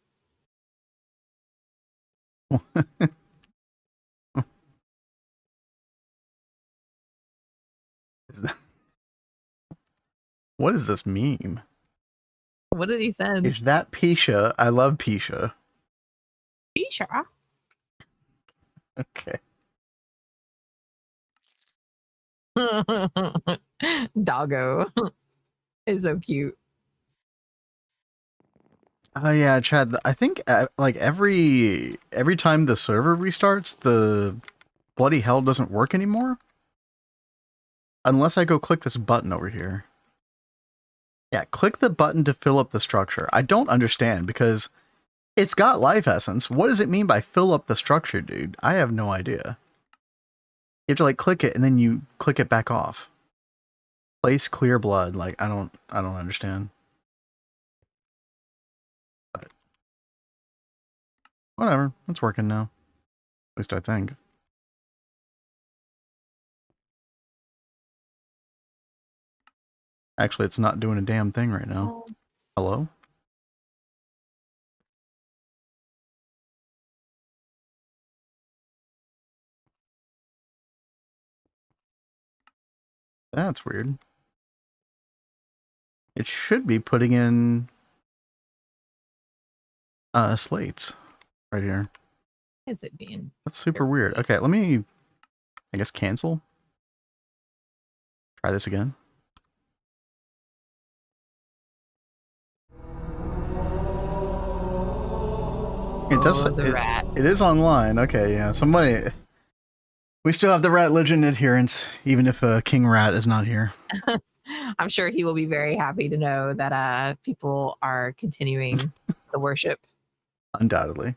S1: Is that... What is this meme?
S2: What did he send?
S1: Is that Pisha? I love Pisha.
S2: Sure.
S1: Okay.
S2: Doggo is so cute.
S1: Oh yeah, Chad. I think like every time the server restarts, the bloody hell doesn't work anymore. Unless I go click this button over here. Yeah, click the button to fill up the structure. I don't understand because it's got life essence. What does it mean by fill up the structure, dude? I have no idea. You have to like click it and then you click it back off. Place clear blood. Like I don't understand. But whatever. It's working now. At least I think. Actually, it's not doing a damn thing right now. Hello? That's weird. It should be putting in slates right here.
S2: Is it being?
S1: That's super weird. Okay, let me, I guess, cancel. Try this again. It does.
S2: The rat.
S1: It is online. Okay, yeah. Somebody. We still have the rat legend adherence, even if King Rat is not here.
S2: I'm sure he will be very happy to know that people are continuing the worship.
S1: Undoubtedly.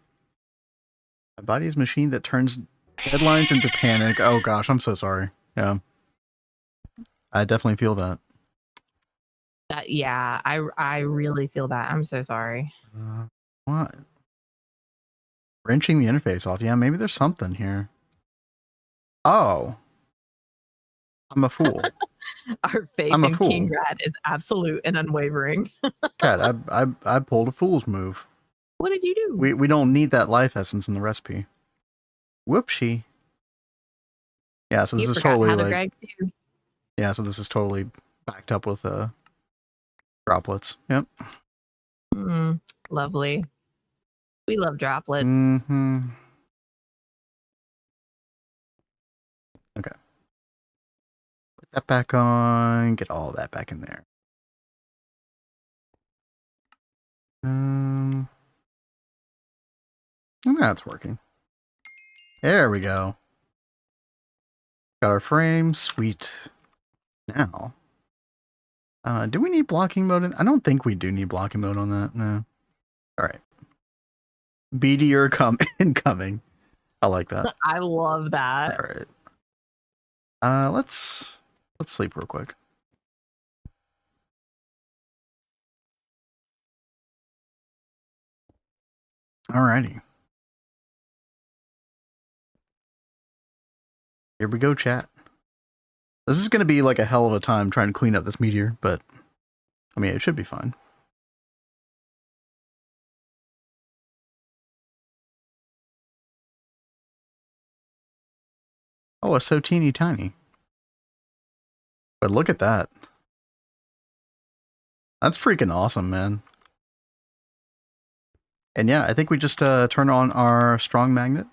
S1: My body is a machine that turns headlines into panic. Oh gosh, I'm so sorry. Yeah. I definitely feel that.
S2: Yeah, I really feel that. I'm so sorry.
S1: What? Wrenching the interface off. Yeah, maybe there's something here. Oh. I'm a fool.
S2: Our faith
S1: I'm a
S2: in
S1: fool.
S2: King Rat is absolute and unwavering.
S1: Chad, I pulled a fool's move.
S2: What did you do?
S1: We don't need that life essence in the recipe. Whoopsie. Yeah, so this
S2: You
S1: is
S2: forgot
S1: totally
S2: how to
S1: like
S2: drag too.
S1: yeah, so this is totally backed up with droplets. Yep.
S2: Lovely. We love droplets.
S1: Mm-hmm. Okay. Put that back on. Get all that back in there. That's working. There we go. Got our frame. Sweet. Now. Do we need blocking mode? I don't think we do need blocking mode on that. No. All right. BDR incoming. I like that.
S2: I love that.
S1: All right. Let's sleep real quick. Alrighty. Here we go, chat. This is going to be like a hell of a time trying to clean up this meteor, but I mean, it should be fine. Oh, it's so teeny tiny. But look at that. That's freaking awesome, man. And yeah, I think we just turn on our strong magnet,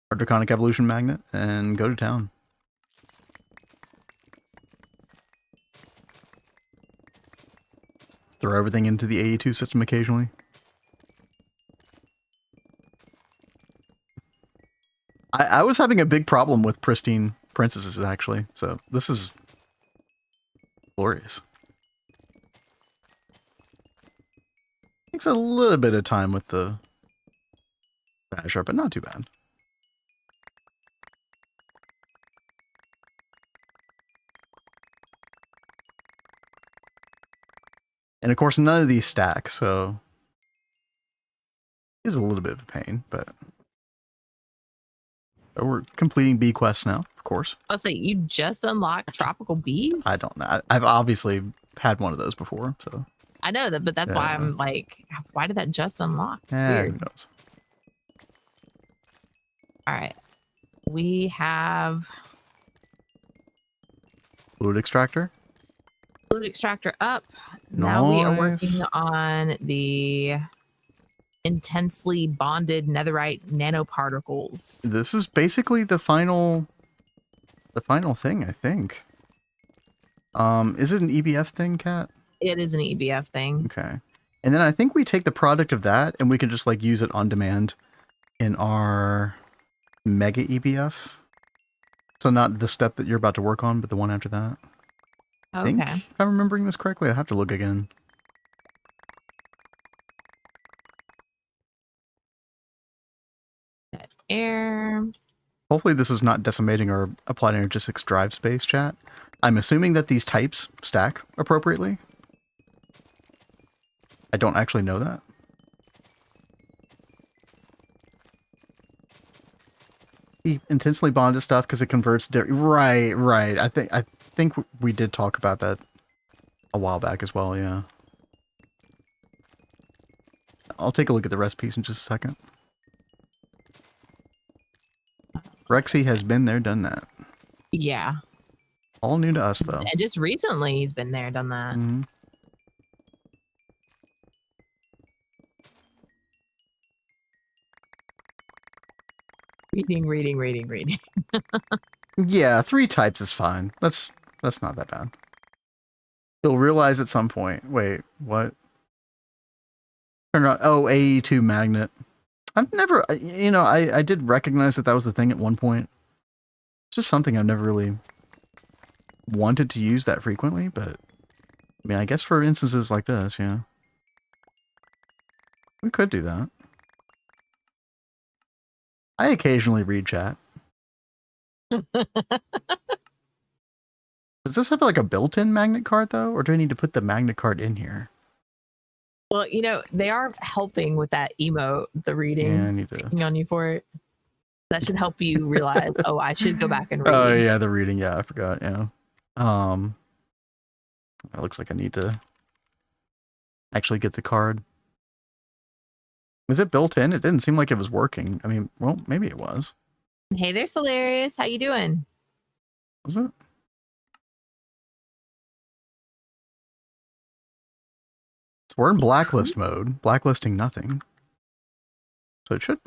S1: our draconic evolution magnet, and go to town. Throw everything into the AE2 system occasionally. I was having a big problem with pristine princesses, actually. So this is glorious. Takes a little bit of time with the basher, but not too bad. And of course, none of these stack, so it is a little bit of a pain, but so we're completing bee quests now, of course.
S2: I'll say you just unlocked tropical bees.
S1: I don't know. I've obviously had one of those before, so.
S2: I know that, but that's why
S1: Yeah.
S2: I'm like, why did that just unlock? It's
S1: Who
S2: weird.
S1: knows?
S2: All right, we have
S1: Fluid extractor.
S2: fluid extractor up. Now we are working
S1: Nice.
S2: on the intensely bonded netherite nanoparticles.
S1: This is basically the final thing, I think. Is it an EBF thing, Kat?
S2: It is an EBF thing.
S1: Okay. And then I think we take the product of that and we can just like use it on demand in our mega EBF. So not the step that you're about to work on, but the one after that. I think,
S2: Okay.
S1: if I'm remembering this correctly, I have to look again.
S2: Air.
S1: Hopefully this is not decimating our applied energistics drive space, chat. I'm assuming that these types stack appropriately. I don't actually know that. The intensely bonded stuff because it converts. Right. I think we did talk about that a while back as well. Yeah. I'll take a look at the recipes in just a second. Rexy has been there, done that.
S2: Yeah.
S1: All new to us, though.
S2: And just recently he's been there, done that.
S1: Mhm.
S2: Reading.
S1: Yeah, 3 types is fine. That's not that bad. You'll realize at some point. Wait, what? Turn around. Oh, AE2 magnet. I've never, you know, I did recognize that was the thing at one point. It's just something I've never really wanted to use that frequently, but I mean, I guess for instances like this, yeah. We could do that. I occasionally read chat. Does this have like a built-in magnet card though, or do I need to put the magnet card in here?
S2: Well, you know, they are helping with that emote, the reading,
S1: Yeah, I need to.
S2: picking on you for it. That should help you realize, oh, I should go back and read.
S1: Oh yeah, the reading. Yeah, I forgot. Yeah. It looks like I need to actually get the card. Is it built in? It didn't seem like it was working. I mean, well, maybe it was.
S2: Hey there, Hilarious. How you doing?
S1: Was it? So we're in blacklist mode, blacklisting nothing. So it should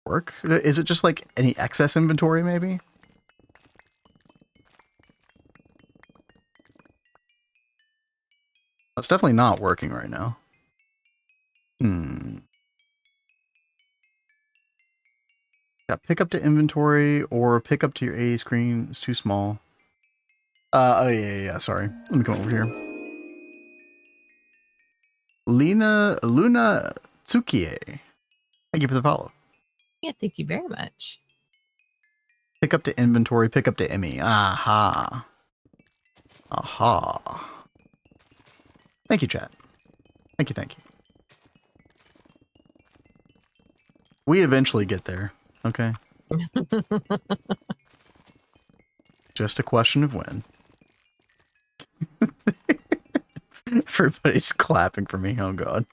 S1: work. Is it just like any excess inventory, maybe? It's definitely not working right now. Yeah, pick up to inventory or pick up to your A screen. It's too small. Oh yeah, sorry. Let me come over here. Luna Tsukie. Thank you for the follow.
S2: Yeah, thank you very much.
S1: Pick up to inventory, pick up to Emmy. Aha. Aha. Thank you, chat. Thank you. We eventually get there, okay? Just a question of when. Everybody's clapping for me. Oh, God.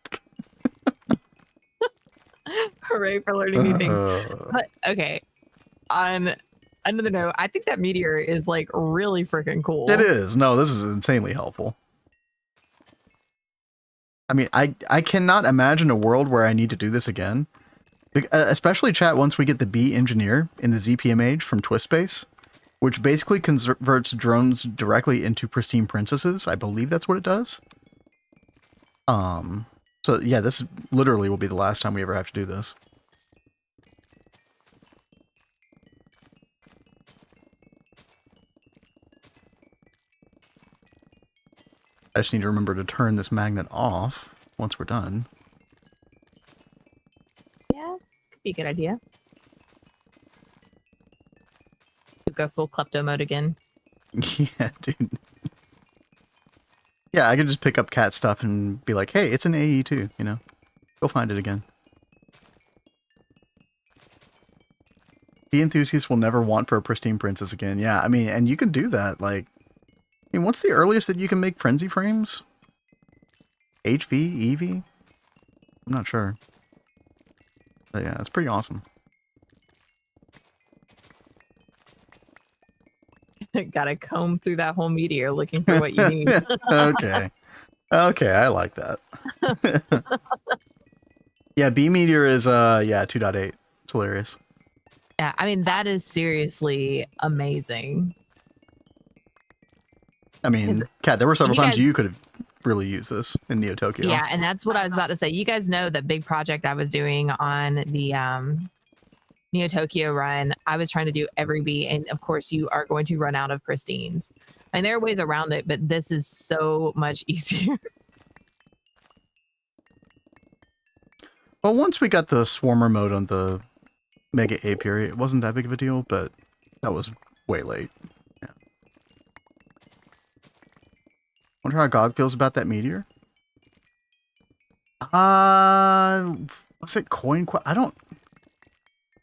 S2: Hooray for learning new things. But, okay. On another note, I think that meteor is like really freaking cool.
S1: It is. No, this is insanely helpful. I mean, I cannot imagine a world where I need to do this again. Especially, chat, once we get the bee engineer in the ZPMH from TwistSpace, which basically converts drones directly into pristine princesses. I believe that's what it does. So yeah, this literally will be the last time we ever have to do this. I just need to remember to turn this magnet off once we're done.
S2: Yeah, could be a good idea. Go full klepto mode again.
S1: Yeah, dude. Yeah, I could just pick up cat stuff and be like, hey, it's an AE too, you know? Go find it again. The enthusiast will never want for a pristine princess again. Yeah, I mean, and you can do that. Like, I mean, what's the earliest that you can make frenzy frames? HV? EV? I'm not sure. But yeah, it's pretty awesome.
S2: Gotta comb through that whole meteor looking for what you need.
S1: Okay. Okay, I like that. Yeah, B Meteor is, yeah, 2.8. It's hilarious.
S2: Yeah, I mean, that is seriously amazing.
S1: I mean, Kat, there were several times
S2: guys,
S1: you could have really used this in Neo Tokyo.
S2: Yeah, and that's what I was about to say. You guys know that big project I was doing on the Neo Tokyo run. I was trying to do every B, and of course, you are going to run out of pristines. And there are ways around it, but this is so much easier.
S1: Well, once we got the Swarmer mode on the Mega Apiary, it wasn't that big of a deal, but that was way late. Yeah. Wonder how God feels about that meteor? Was it coin?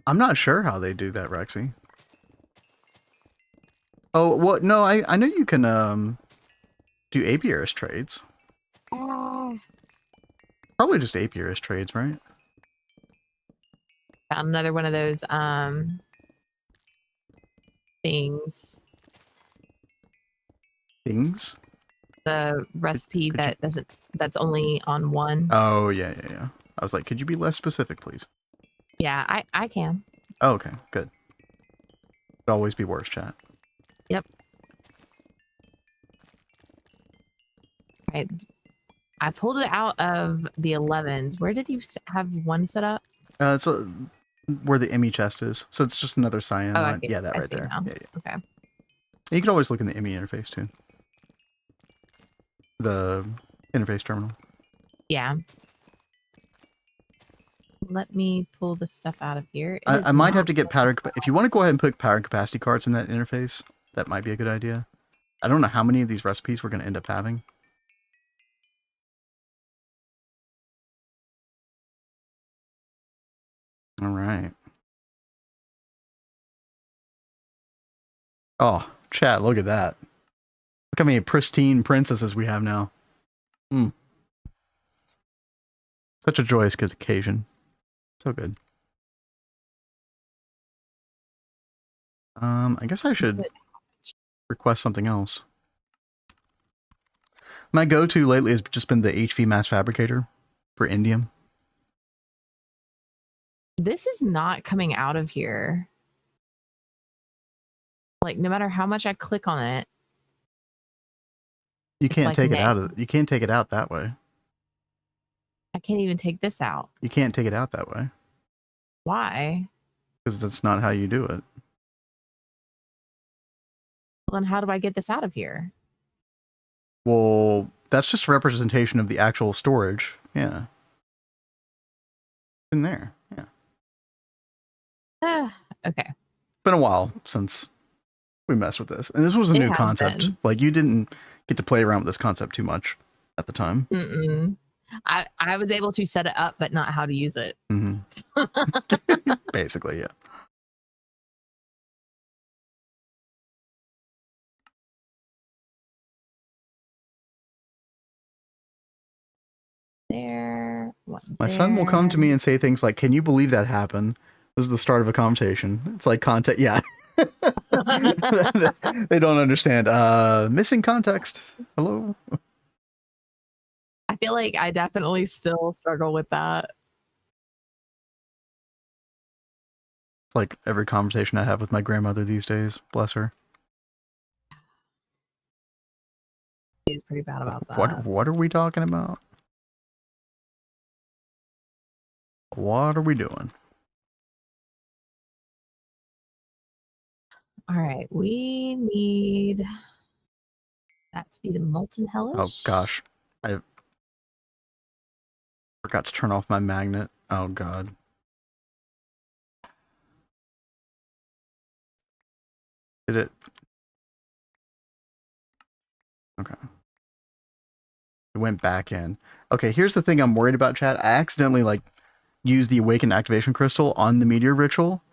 S1: I'm not sure how they do that, Rexy. Oh, well, no, I know you can, do apiarist trades. Probably just apiarist trades, right?
S2: Found another one of those things.
S1: Things?
S2: The recipe that's only on one.
S1: Oh, yeah. I was like, could you be less specific, please?
S2: Yeah, I can.
S1: Oh, okay, good. Could always be worse, chat.
S2: Yep. I pulled it out of the 11s. Where did you have one set up?
S1: It's where the Emmy chest is. So it's just another cyan line. Yeah, that right there.
S2: Now.
S1: Yeah.
S2: Okay.
S1: And you can always look in the Emmy interface too. The interface terminal.
S2: Yeah. Let me pull the stuff out of here.
S1: I might have to get powder. If you want to go ahead and put power capacity cards in that interface, that might be a good idea. I don't know how many of these recipes we're going to end up having. All right. Oh, chat, look at that. Look how many pristine princesses we have now. Such a joyous occasion. So good. I guess I should request something else. My go-to lately has just been the HV Mass Fabricator for indium.
S2: This is not coming out of here. Like, no matter how much I click on it,
S1: you can't take it out of. You can't take it out that way.
S2: I can't even take this out.
S1: You can't take it out that way.
S2: Why?
S1: Because that's not how you do it.
S2: Well, then how do I get this out of here?
S1: Well, that's just a representation of the actual storage. Yeah. In there. Yeah.
S2: Okay.
S1: It's been a while since we messed with this. And this was a new concept. Like, you didn't get to play around with this concept too much at the time.
S2: I was able to set it up, but not how to use it.
S1: Basically, yeah. My son will come to me and say things like, "Can you believe that happened?" This is the start of a conversation. It's like context. Yeah. They don't understand. Missing context. Hello.
S2: I feel like I definitely still struggle with that.
S1: It's like every conversation I have with my grandmother these days. Bless her.
S2: She's pretty bad about that.
S1: What are we talking about? What are we doing?
S2: All right, we need That to be the molten hellish.
S1: Oh gosh, I forgot to turn off my magnet. Oh god. Did it? Okay. It went back in. Okay, here's the thing I'm worried about, chat. I accidentally like used the awakened activation crystal on the meteor ritual,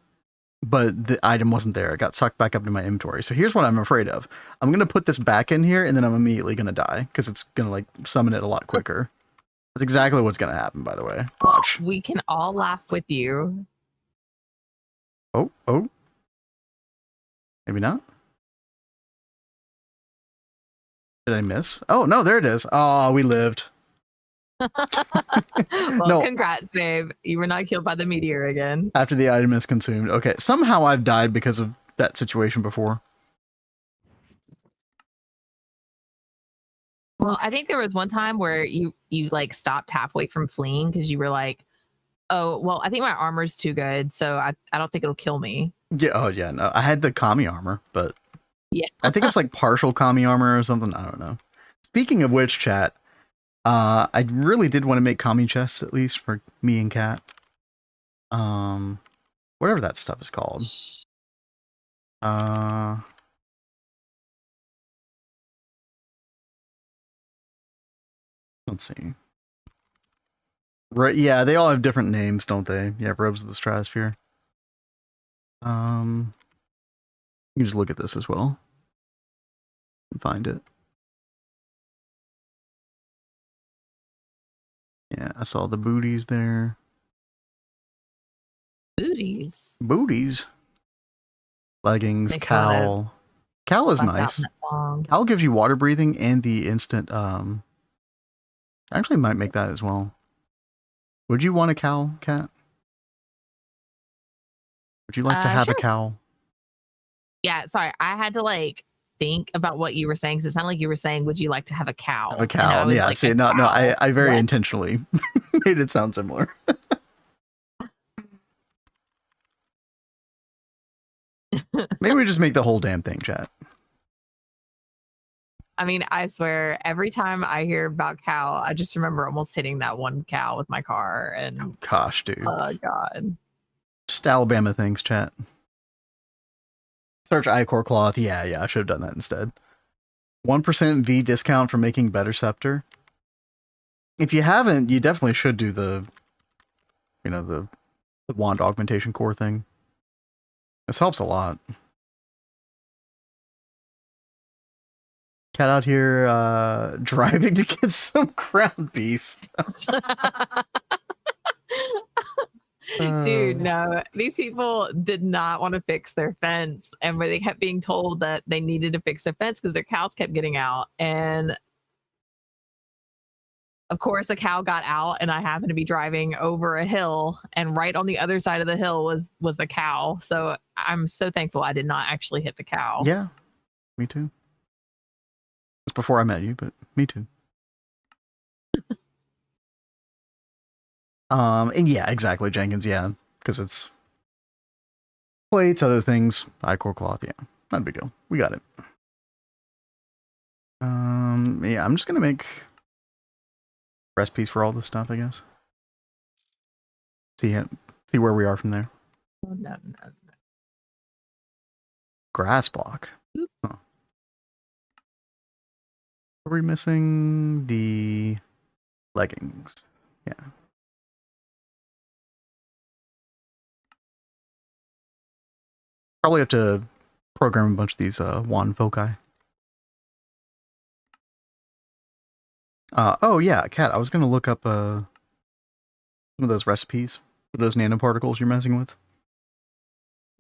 S1: but the item wasn't there. It got sucked back up to my inventory. So here's what I'm afraid of. I'm gonna put this back in here, and then I'm immediately gonna die because it's gonna like summon it a lot quicker. That's exactly what's gonna happen, by the way. Watch.
S2: We can all laugh with you.
S1: Oh. Maybe not. Did I miss? Oh no, there it is. Oh, we lived.
S2: Well,
S1: No.
S2: congrats, babe. You were not killed by the meteor again.
S1: After the item is consumed. Okay, somehow I've died because of that situation before.
S2: Well, I think there was one time where you like stopped halfway from fleeing because you were like, oh, well, I think my armor's too good, so I don't think it'll kill me.
S1: Yeah, oh yeah, no. I had the kami armor, but
S2: Yeah.
S1: I think it's like partial kami armor or something. I don't know. Speaking of which, chat, I really did want to make kami chests, at least for me and Kat. Whatever that stuff is called. Let's see. Right, yeah, they all have different names, don't they? Yeah, Robes of the Stratosphere. You can just look at this as well and find it. Yeah, I saw the booties there.
S2: Booties.
S1: Booties. Leggings,
S2: Makes me wanna
S1: cowl. Cowl is
S2: bust out
S1: nice.
S2: that song.
S1: Cowl gives you water breathing and the instant, actually might make that as well. Would you want a cowl, Kat? Would you like to have
S2: Sure.
S1: a cowl?
S2: Yeah, sorry. I had to like think about what you were saying. Because it sounded like you were saying, would you like to have a cow?
S1: Have a
S2: And I
S1: cowl.
S2: was
S1: Yeah,
S2: like,
S1: see,
S2: a
S1: no,
S2: cow?
S1: I very
S2: What?
S1: intentionally made it sound similar. Maybe we just make the whole damn thing, chat.
S2: I mean, I swear, every time I hear about cow, I just remember almost hitting that one cow with my car.
S1: Oh
S2: And
S1: gosh, dude.
S2: oh god.
S1: Just Alabama things, chat. Search iCore cloth. Yeah, I should have done that instead. 1% V discount for making better scepter. If you haven't, you definitely should do the, the wand augmentation core thing. This helps a lot. Cat out here driving to get some ground beef.
S2: Dude, no, these people did not want to fix their fence, and where they kept being told that they needed to fix their fence because their cows kept getting out. And of course, a cow got out, and I happened to be driving over a hill, and right on the other side of the hill was the cow. So I'm so thankful I did not actually hit the cow.
S1: Yeah, me too. It was before I met you, but me too. And yeah, exactly, Jenkins. Yeah, because it's plates, other things, iCore cloth. Yeah, not a big deal. We got it. Yeah, I'm just gonna make recipes for all this stuff, I guess. See where we are from there.
S2: Oh, no.
S1: Grass block. Huh. Are we missing the leggings? Yeah. Probably have to program a bunch of these wand foci. Oh yeah, Kat, I was gonna look up some of those recipes for those nanoparticles you're messing with.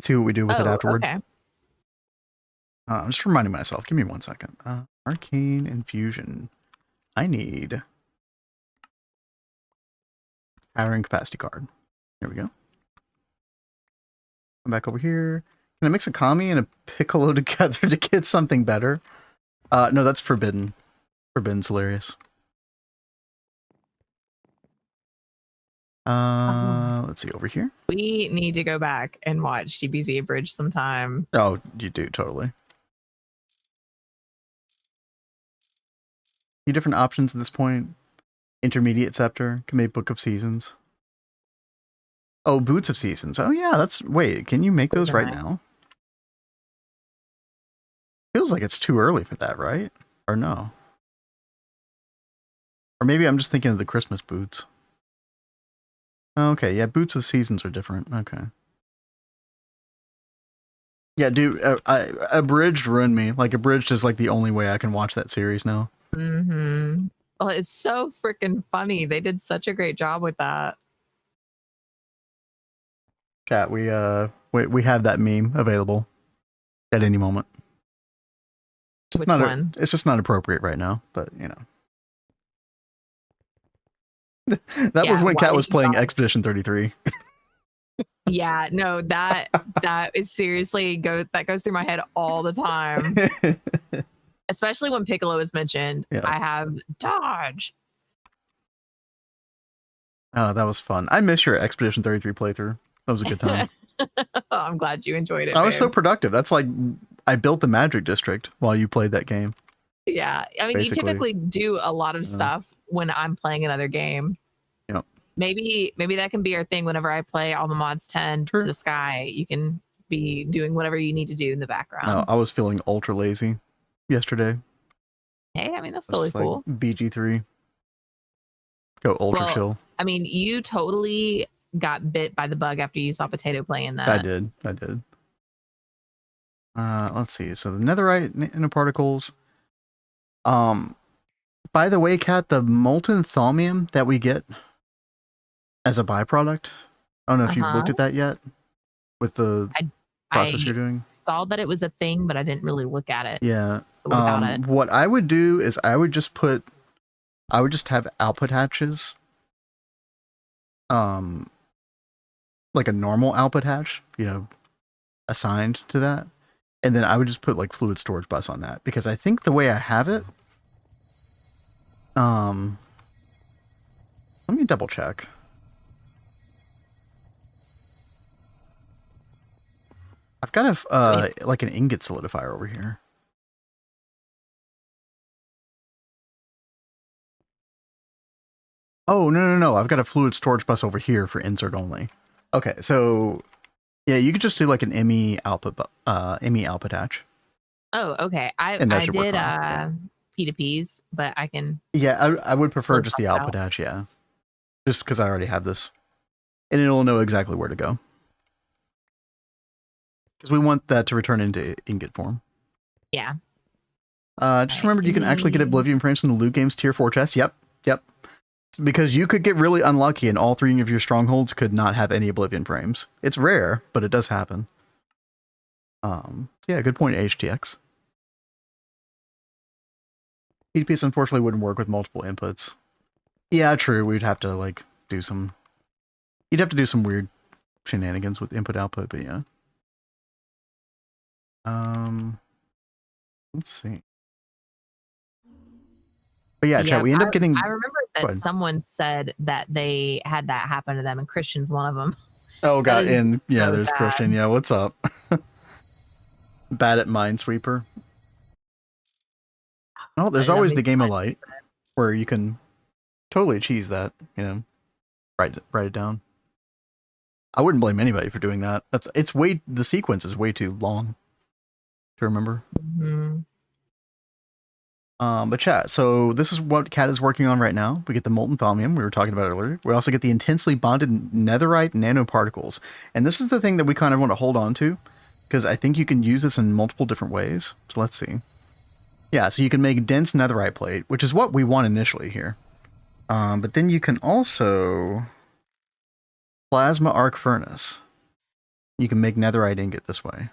S1: See what we do with it afterward.
S2: Okay.
S1: I'm just reminding myself. Give me 1 second. Arcane infusion. I need powering capacity card. There we go. Come back over here. Can I mix a kami and a piccolo together to get something better? No, that's forbidden. Forbidden's hilarious. Let's see over here.
S2: We need to go back and watch GBZ Bridge sometime.
S1: Oh, you do totally. few different options at this point. Intermediate scepter can make Book of Seasons. Oh, Boots of Seasons. Oh yeah, that's wait. Can you make those right now? Feels like it's too early for that, right? Or no? Or maybe I'm just thinking of the Christmas boots. Okay, yeah, Boots of Seasons are different. Okay. Yeah, dude, Abridged ruined me. Like, Abridged is like the only way I can watch that series now.
S2: Mm-hmm. Well, it's so freaking funny. They did such a great job with that.
S1: Chat, we have that meme available at any moment.
S2: Which one?
S1: It's just not appropriate right now, but you know. That was when Kat was playing Expedition 33.
S2: Yeah, no, that is seriously that goes through my head all the time. Especially when Piccolo is mentioned. Yeah. I have dodge.
S1: Oh, that was fun. I miss your Expedition 33 playthrough. That was a good time.
S2: I'm glad you enjoyed it.
S1: I was so productive. That's like I built the Magic District while you played that game.
S2: Yeah. I mean, basically. You typically do a lot of stuff when I'm playing another game.
S1: Yep.
S2: Maybe that can be our thing whenever I play all the mods 10 to the sky. You can be doing whatever you need to do in the background.
S1: No, I was feeling ultra lazy yesterday.
S2: Hey, I mean, that's totally cool.
S1: Like BG3. Go ultra chill.
S2: I mean, you totally got bit by the bug after you saw Potato playing that.
S1: I did. Let's see. So the Netherite nanoparticles. By the way, Kat, the molten thaumium that we get as a byproduct. I don't know if you've looked at that yet with the process you're doing.
S2: Saw that it was a thing, but I didn't really look at it.
S1: Yeah.
S2: So what about it?
S1: What I would do is I would just have output hatches. Like a normal output hatch, you know, assigned to that. And then I would just put like fluid storage bus on that because I think the way I have it, let me double check. I've got like an ingot solidifier over here. Oh, no. I've got a fluid storage bus over here for insert only. Okay, so yeah, you could just do like an ME output hatch.
S2: Oh, okay. I did P2Ps, but I can.
S1: Yeah, I would prefer just the output hatch, yeah. Just because I already have this. And it'll know exactly where to go. Because we want that to return into ingot form.
S2: Yeah.
S1: Just remember you can actually get Oblivion frames from the Loot Games tier 4 chest. Yep. Because you could get really unlucky and all 3 of your strongholds could not have any Oblivion frames. It's rare, but it does happen. Yeah, good point, HTX. PDPs unfortunately wouldn't work with multiple inputs. Yeah, true. We'd have to like do some... You'd have to do some weird shenanigans with input-output, but yeah. Let's see. But yeah, chat, we end up getting...
S2: I remember that someone said that they had that happen to them, and Christian's one of them.
S1: Oh, God, and yeah, so there's sad. Christian. Yeah, what's up? Bad at Minesweeper. Oh, there's always the Game of Light, where you can totally cheese that, you know, write it down. I wouldn't blame anybody for doing that. The sequence is way too long to remember.
S2: Mm-hmm.
S1: But chat, so this is what Kat is working on right now. We get the molten thaumium we were talking about earlier. We also get the intensely bonded netherite nanoparticles. And this is the thing that we kind of want to hold on to, because I think you can use this in multiple different ways. So let's see. Yeah, so you can make dense netherite plate, which is what we want initially here. But then you can also plasma arc furnace. You can make netherite ingot this way.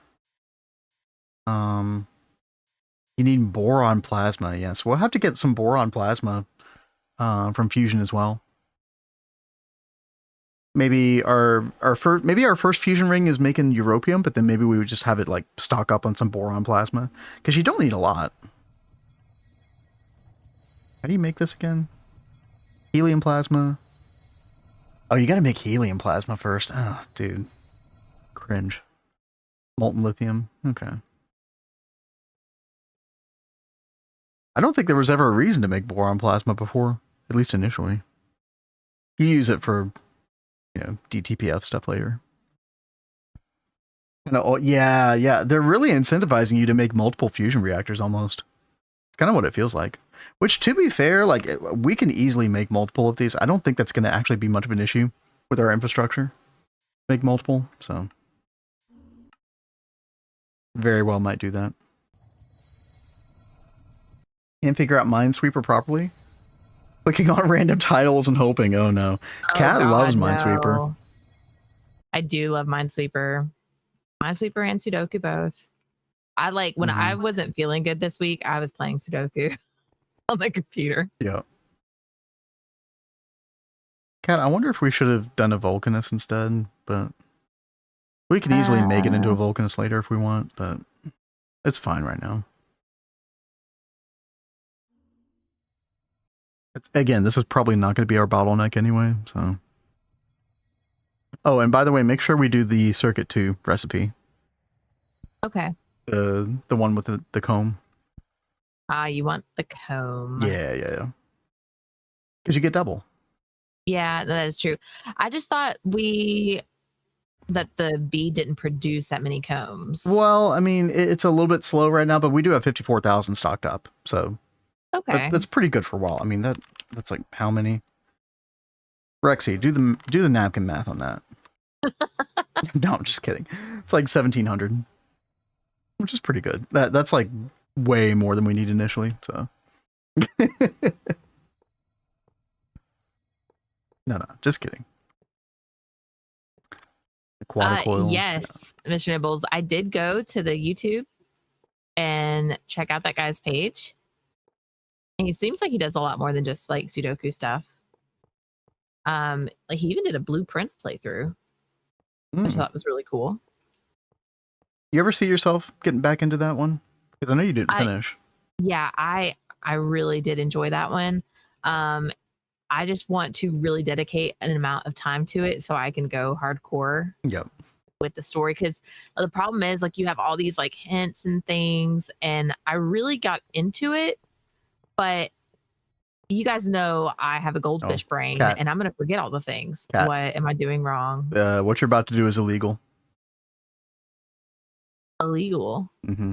S1: You need boron plasma. Yes, we'll have to get some boron plasma from fusion as well. Maybe our first fusion ring is making europium, but then maybe we would just have it like stock up on some boron plasma because you don't need a lot. How do you make this again? Helium plasma. Oh, you got to make helium plasma first. Oh, dude, cringe. Molten lithium. Okay. I don't think there was ever a reason to make boron plasma before, at least initially. You use it for, DTPF stuff later. Yeah. They're really incentivizing you to make multiple fusion reactors almost. It's kind of what it feels like. Which, to be fair, like, we can easily make multiple of these. I don't think that's going to actually be much of an issue with our infrastructure. Make multiple, so. Very well might do that. Can't figure out Minesweeper properly? Clicking on random titles and hoping, oh no. Cat loves Minesweeper.
S2: No. I do love Minesweeper. Minesweeper and Sudoku both. I like when I wasn't feeling good this week, I was playing Sudoku on the computer.
S1: Yeah. Cat, I wonder if we should have done a Vulcanus instead, but we can easily make it into a Vulcanus later if we want, but it's fine right now. Again, this is probably not going to be our bottleneck anyway, so. Oh, and by the way, make sure we do the Circuit 2 recipe.
S2: Okay.
S1: The one with the comb.
S2: You want the comb.
S1: Yeah. Because you get double.
S2: Yeah, that is true. I just thought that the bee didn't produce that many combs.
S1: Well, I mean, it's a little bit slow right now, but we do have 54,000 stocked up, so.
S2: Okay.
S1: That's pretty good for a while. I mean, that's like how many? Rexy, do the napkin math on that. No, I'm just kidding. It's like 1,700, which is pretty good. That's like way more than we need initially. So, no, just kidding. The quad coil.
S2: Yes, Mr. Nibbles. I did go to the YouTube and check out that guy's page. And he seems like he does a lot more than just like Sudoku stuff. Like he even did a Blueprints playthrough, which I thought was really cool.
S1: You ever see yourself getting back into that one? Because I know you didn't finish.
S2: Yeah, I really did enjoy that one. I just want to really dedicate an amount of time to it so I can go hardcore.
S1: Yep.
S2: With the story, because the problem is like you have all these like hints and things, and I really got into it. But you guys know I have a goldfish brain, and I'm going to forget all the things. Cat. What am I doing wrong?
S1: What you're about to do is illegal.
S2: Illegal?
S1: Mm-hmm.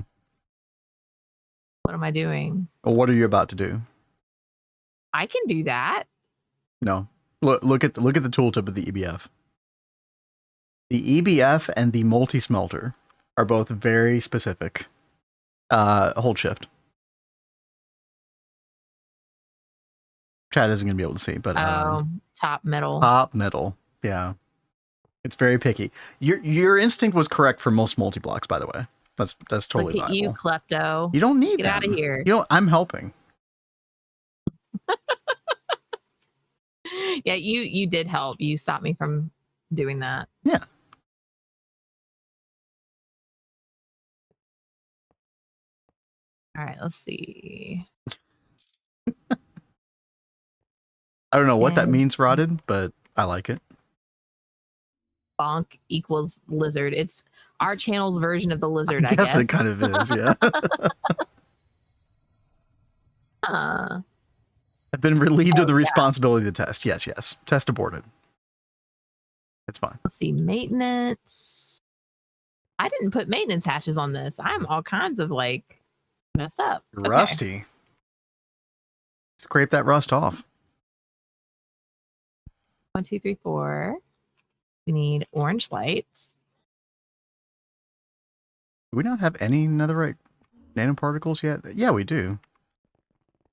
S2: What am I doing?
S1: Well, what are you about to do?
S2: I can do that.
S1: No. Look at the tooltip of the EBF. The EBF and the multi-smelter are both very specific. Hold shift. Chat isn't going to be able to see, but
S2: top middle.
S1: Top middle. Yeah. It's very picky. Your instinct was correct for most multi-blocks, by the way. That's totally
S2: Look at
S1: viable.
S2: you, klepto.
S1: You don't need
S2: Get out of here.
S1: I'm helping.
S2: Yeah, you did help. You stopped me from doing that.
S1: Yeah.
S2: All right, let's see.
S1: I don't know what that means, Rotted, but I like it.
S2: Bonk equals lizard. It's our channel's version of the lizard, I guess.
S1: It kind of is, yeah. I've been relieved of the responsibility of the test. Yes. Test aborted. It's fine.
S2: Let's see. Maintenance. I didn't put maintenance hashes on this. I'm all kinds of like messed up.
S1: Rusty.
S2: Okay.
S1: Scrape that rust off.
S2: 1, 2, 3, 4. We need orange lights.
S1: Do we not have any netherite nanoparticles yet? Yeah, we do.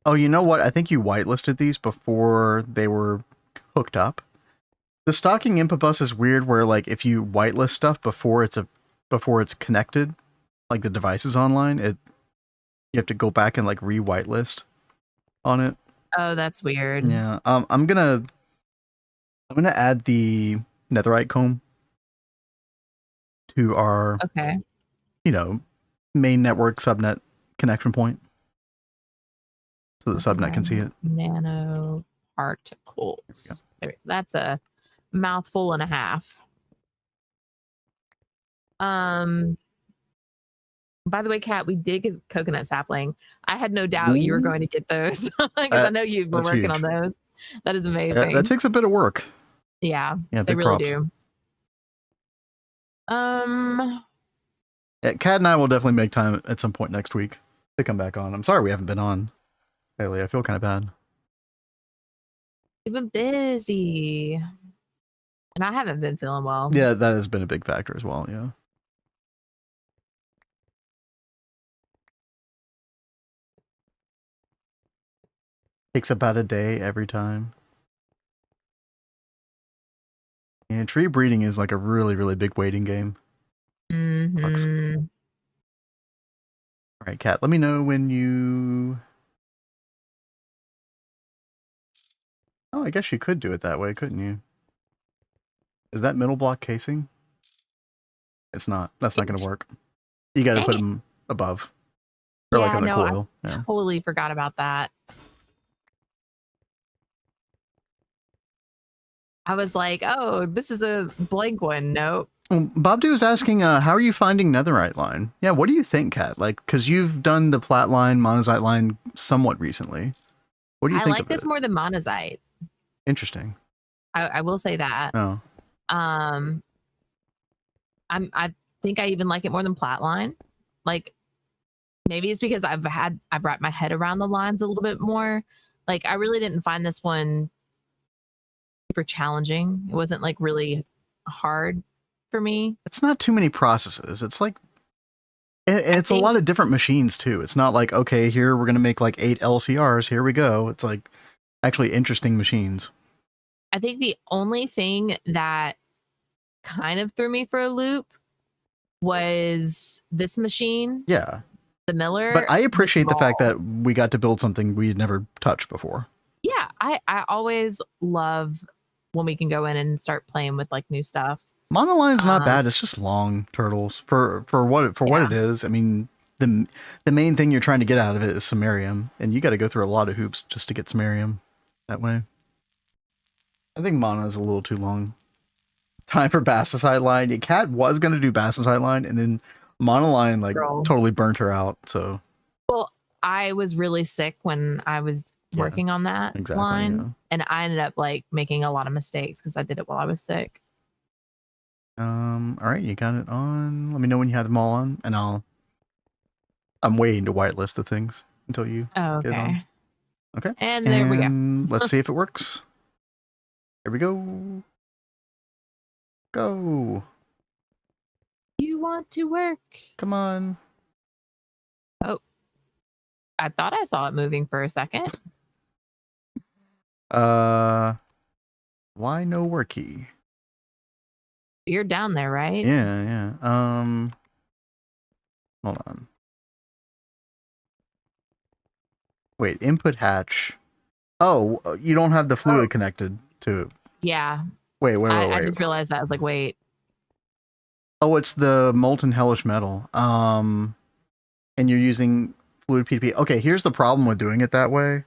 S1: Oh, you know what? I think you whitelisted these before they were hooked up. The stocking input bus is weird where like if you whitelist stuff before it's connected, like the device is online, you have to go back and like re-whitelist on it.
S2: Oh, that's weird.
S1: Yeah. I'm gonna add the netherite comb to our main network subnet connection point. So the subnet can see it.
S2: Nano particles. That's a mouthful and a half. By the way, Kat, we did get coconut sapling. I had no doubt you were
S1: Ooh.
S2: going to get those because I know you were
S1: That's
S2: working
S1: huge.
S2: on those. That is amazing.
S1: That takes a bit of work.
S2: Yeah,
S1: Yeah,
S2: they
S1: big
S2: really
S1: props.
S2: do.
S1: Yeah, Kat and I will definitely make time at some point next week to come back on. I'm sorry we haven't been on lately. I feel kind of bad.
S2: We've been busy, and I haven't been feeling well.
S1: Yeah, that has been a big factor as well. Yeah. Takes about a day every time. And tree breeding is like a really, really big waiting game.
S2: Mm-hmm.
S1: All right, Kat, let me know when you... Oh, I guess you could do it that way, couldn't you? Is that middle block casing? It's not. That's not going to work. You got to put them above. Or like on the coil.
S2: I totally forgot about that. I was like, oh, this is a blank one. Nope.
S1: Well, Bobdu is asking, how are you finding Netherite line? Yeah, what do you think, Kat? Like, because you've done the plat line, monazite line somewhat recently. What do you
S2: I
S1: think
S2: like
S1: of
S2: this
S1: it?
S2: more than monazite.
S1: Interesting.
S2: I will say that.
S1: Oh.
S2: I think I even like it more than plat line. Like, maybe it's because I brought my head around the lines a little bit more. Like, I really didn't find this one super challenging. It wasn't like really hard for me.
S1: It's not too many processes. It's like, it's a lot of different machines too. It's not like, okay, here we're going to make like 8 LCRs. Here we go. It's like actually interesting machines.
S2: I think the only thing that kind of threw me for a loop was this machine.
S1: Yeah.
S2: The miller.
S1: But I appreciate the fact that we got to build something we had never touched before.
S2: Yeah, I always love when we can go in and start playing with like new stuff.
S1: Monoline's not bad. It's just long turtles for what it is. I mean, the main thing you're trying to get out of it is samarium, and you got to go through a lot of hoops just to get samarium that way. I think mono is a little too long. Time for bastacide line. Cat was going to do bastacide line, and then monoline like totally burnt her out. So,
S2: well, I was really sick when I was working on that line, and I ended up like making a lot of mistakes because I did it while I was sick.
S1: All right, you got it on. Let me know when you have them all on, and I'm waiting to whitelist the things until you get it on. Okay.
S2: And there we go.
S1: Let's see if it works. Here we go. Go.
S2: You want to work?
S1: Come on.
S2: Oh, I thought I saw it moving for a second.
S1: Why no worky?
S2: You're down there, right?
S1: Yeah. Hold on. Wait, input hatch. Oh, you don't have the fluid connected to.
S2: Yeah.
S1: Wait.
S2: I just realized that. I was like, wait.
S1: Oh, it's the molten hellish metal. And you're using fluid PTP. Okay, here's the problem with doing it that way.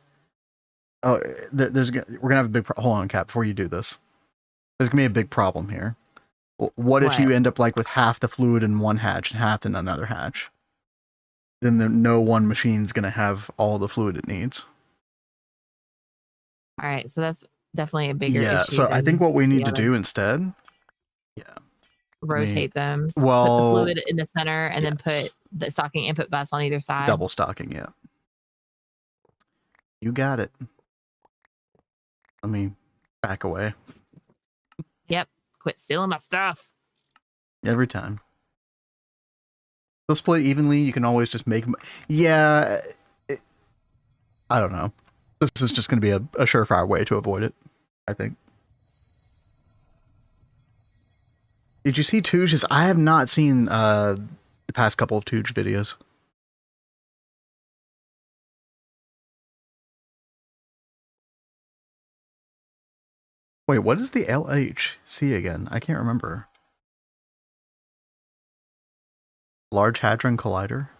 S1: Oh, we're gonna have a big. Hold on, Kat. Before you do this, there's gonna be a big problem here. What if you end up like with half the fluid in one hatch and half in another hatch? Then no one machine's gonna have all the fluid it needs.
S2: All right, so that's definitely a bigger issue.
S1: Yeah, so I think what we need to do instead,
S2: rotate them.
S1: Well,
S2: put the fluid in the center, and then put the stocking input bus on either side.
S1: Double stocking, yeah. You got it. Let me back away.
S2: Yep. Quit stealing my stuff.
S1: Every time. They'll split evenly. You can always just make... Yeah. I don't know. This is just going to be a surefire way to avoid it, I think. Did you see Tooge's? I have not seen the past couple of Tooge videos. Wait, what is the LHC again? I can't remember. Large Hadron Collider?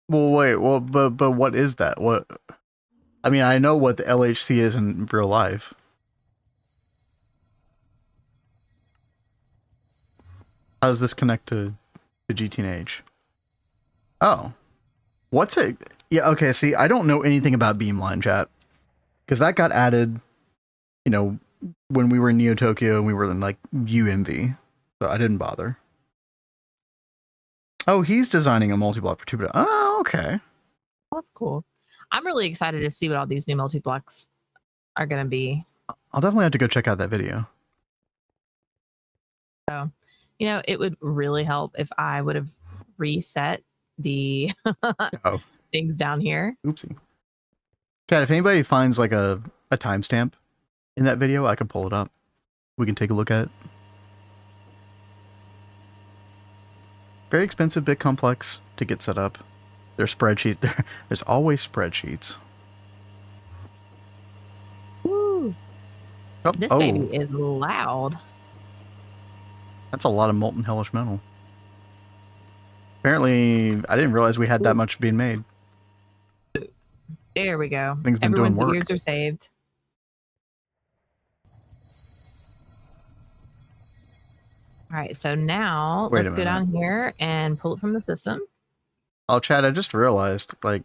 S1: Well, wait, but what is that? What? I mean, I know what the LHC is in real life. How does this connect to GTH? Oh. What's it? Yeah, okay, see, I don't know anything about Beamline, chat. Because that got added, you know, when we were in Neo Tokyo and we were in, like, UMV. So I didn't bother. Oh, he's designing a multi-block for 2. Oh, okay.
S2: That's cool. I'm really excited to see what all these new multi-blocks are going to be.
S1: I'll definitely have to go check out that video.
S2: So, you know, it would really help if I would have reset the things down here.
S1: Oopsie. Chat, if anybody finds like a timestamp in that video, I can pull it up. We can take a look at it. Very expensive, bit complex to get set up. There's spreadsheets. There's always spreadsheets.
S2: Woo.
S1: Oh,
S2: This baby is loud.
S1: That's a lot of molten hellish metal. Apparently, I didn't realize we had that much being made.
S2: There we go.
S1: Things been
S2: Everyone's
S1: doing work.
S2: ears are saved. All right, so now let's go down here and pull it from the system.
S1: Oh, Chad, I just realized, like,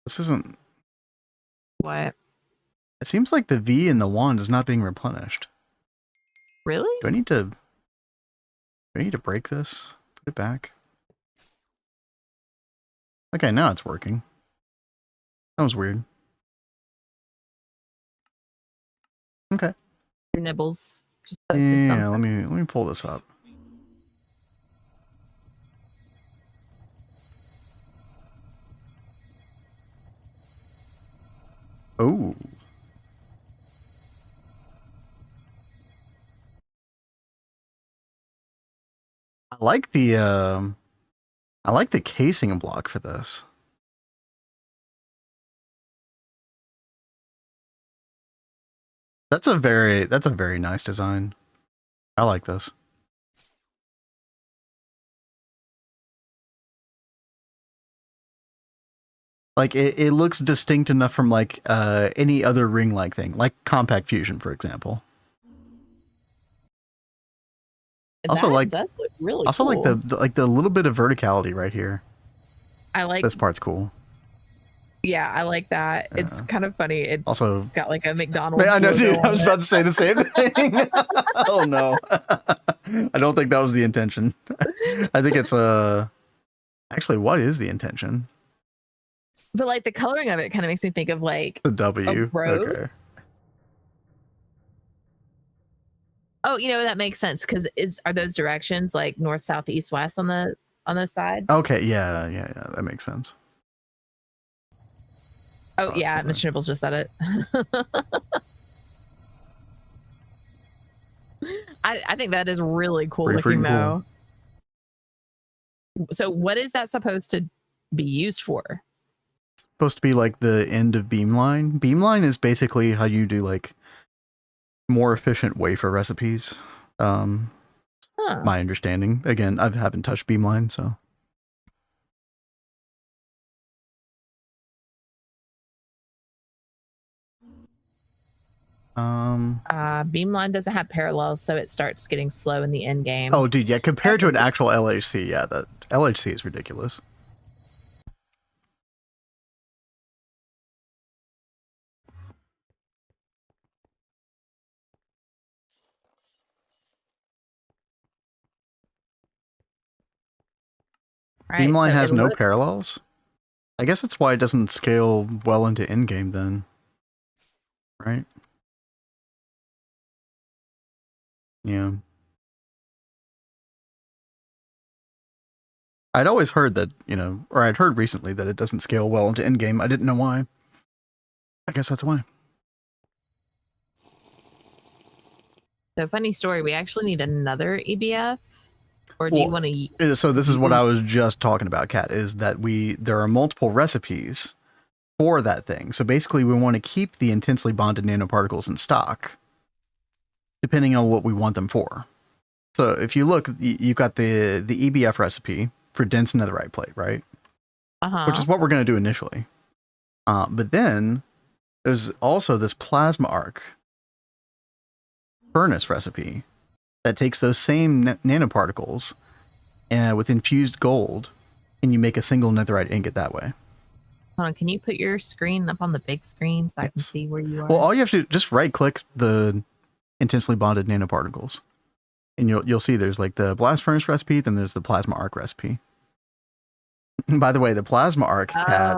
S1: this isn't...
S2: What?
S1: It seems like the V in the wand is not being replenished.
S2: Really?
S1: Do I need to break this? Put it back? Okay, now it's working. That was weird. Okay.
S2: Your nibbles just posted
S1: Yeah,
S2: something.
S1: let me pull this up. Oh. I like the casing block for this. That's a very nice design. I like this. Like it looks distinct enough from like any other ring-like thing, like compact fusion, for example. Also,
S2: that does look really
S1: also
S2: cool.
S1: like the little bit of verticality right here.
S2: I like
S1: this part's cool.
S2: Yeah, I like that. It's kind of funny. It's
S1: also
S2: got like a McDonald's.
S1: I know, dude. I was
S2: it.
S1: about to say the same thing. Oh no, I don't think that was the intention. I think it's actually, what is the intention?
S2: But like the coloring of it kind of makes me think of like
S1: the W.
S2: A road.
S1: Okay.
S2: Oh, you know, that makes sense because are those directions like north, south, east, west on those sides?
S1: Okay, yeah, that makes sense.
S2: Oh yeah, Mr. Nibbles just said it. I think that is really cool looking though. Cool. So what is that supposed to be used for?
S1: It's supposed to be like the end of Beamline. Beamline is basically how you do like more efficient wafer recipes. My understanding. Again, I haven't touched Beamline, so.
S2: Beamline doesn't have parallels, so it starts getting slow in the end game.
S1: Oh, dude, yeah. Compared to an actual LHC, yeah, that LHC is ridiculous. Right, Beamline has no parallels. I guess that's why it doesn't scale well into in-game then. Right? Yeah. I'd always heard that, you know, or I'd heard recently that it doesn't scale well into in-game. I didn't know why. I guess that's why.
S2: So funny story, we actually need another EBF. Or do you want
S1: to? So this is what I was just talking about, Kat, is that there are multiple recipes for that thing. So basically we want to keep the intensely bonded nanoparticles in stock, depending on what we want them for. So if you look, you've got the EBF recipe for dense netherite plate, right? Which is what we're going to do initially. But then there's also this plasma arc furnace recipe that takes those same nanoparticles with infused gold, and you make a single netherite ingot that way.
S2: Hold on, can you put your screen up on the big screen so I can see where you are?
S1: Well, all you have to do, just right click the intensely bonded nanoparticles, and you'll see there's like the blast furnace recipe, then there's the plasma arc recipe. And by the way, the plasma arc
S2: cat,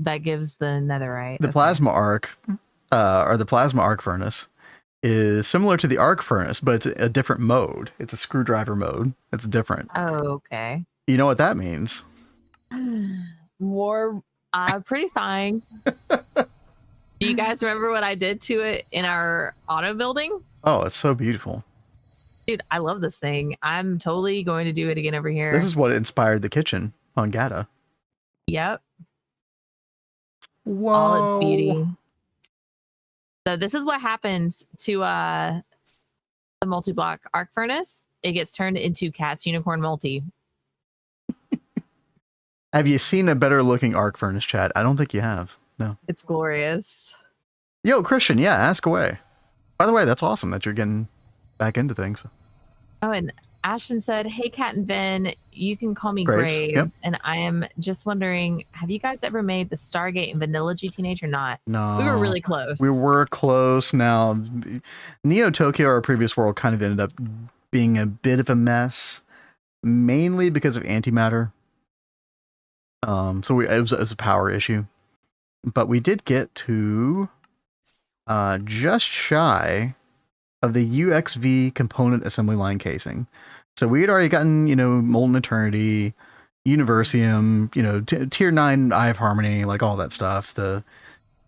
S2: that gives the netherite.
S1: The plasma arc, or the plasma arc furnace, is similar to the arc furnace, but it's a different mode. It's a screwdriver mode. It's different.
S2: Oh, okay.
S1: You know what that means?
S2: More pretty fine. Do you guys remember what I did to it in our auto building?
S1: Oh, it's so beautiful.
S2: Dude, I love this thing. I'm totally going to do it again over here.
S1: This is what inspired the kitchen on Gata.
S2: Yep.
S1: Whoa.
S2: All its beauty. So this is what happens to the multi-block arc furnace. It gets turned into Cat's Unicorn Multi.
S1: Have you seen a better looking arc furnace, Chad? I don't think you have. No.
S2: It's glorious.
S1: Yo, Christian, yeah, ask away. By the way, that's awesome that you're getting back into things.
S2: Oh, and Ashton said, "Hey, Kat and Ben, you can call me
S1: Graves.
S2: Graves."
S1: Yep.
S2: And I am just wondering, have you guys ever made the Stargate and Vanilla G Teenage or not?
S1: No.
S2: We were really close.
S1: We were close. Now, Neo Tokyo, our previous world, kind of ended up being a bit of a mess, mainly because of antimatter. So it was a power issue. But we did get to just shy of the UXV component assembly line casing. So we had already gotten, Molten Eternity, Universium, Tier 9 Eye of Harmony, like all that stuff. The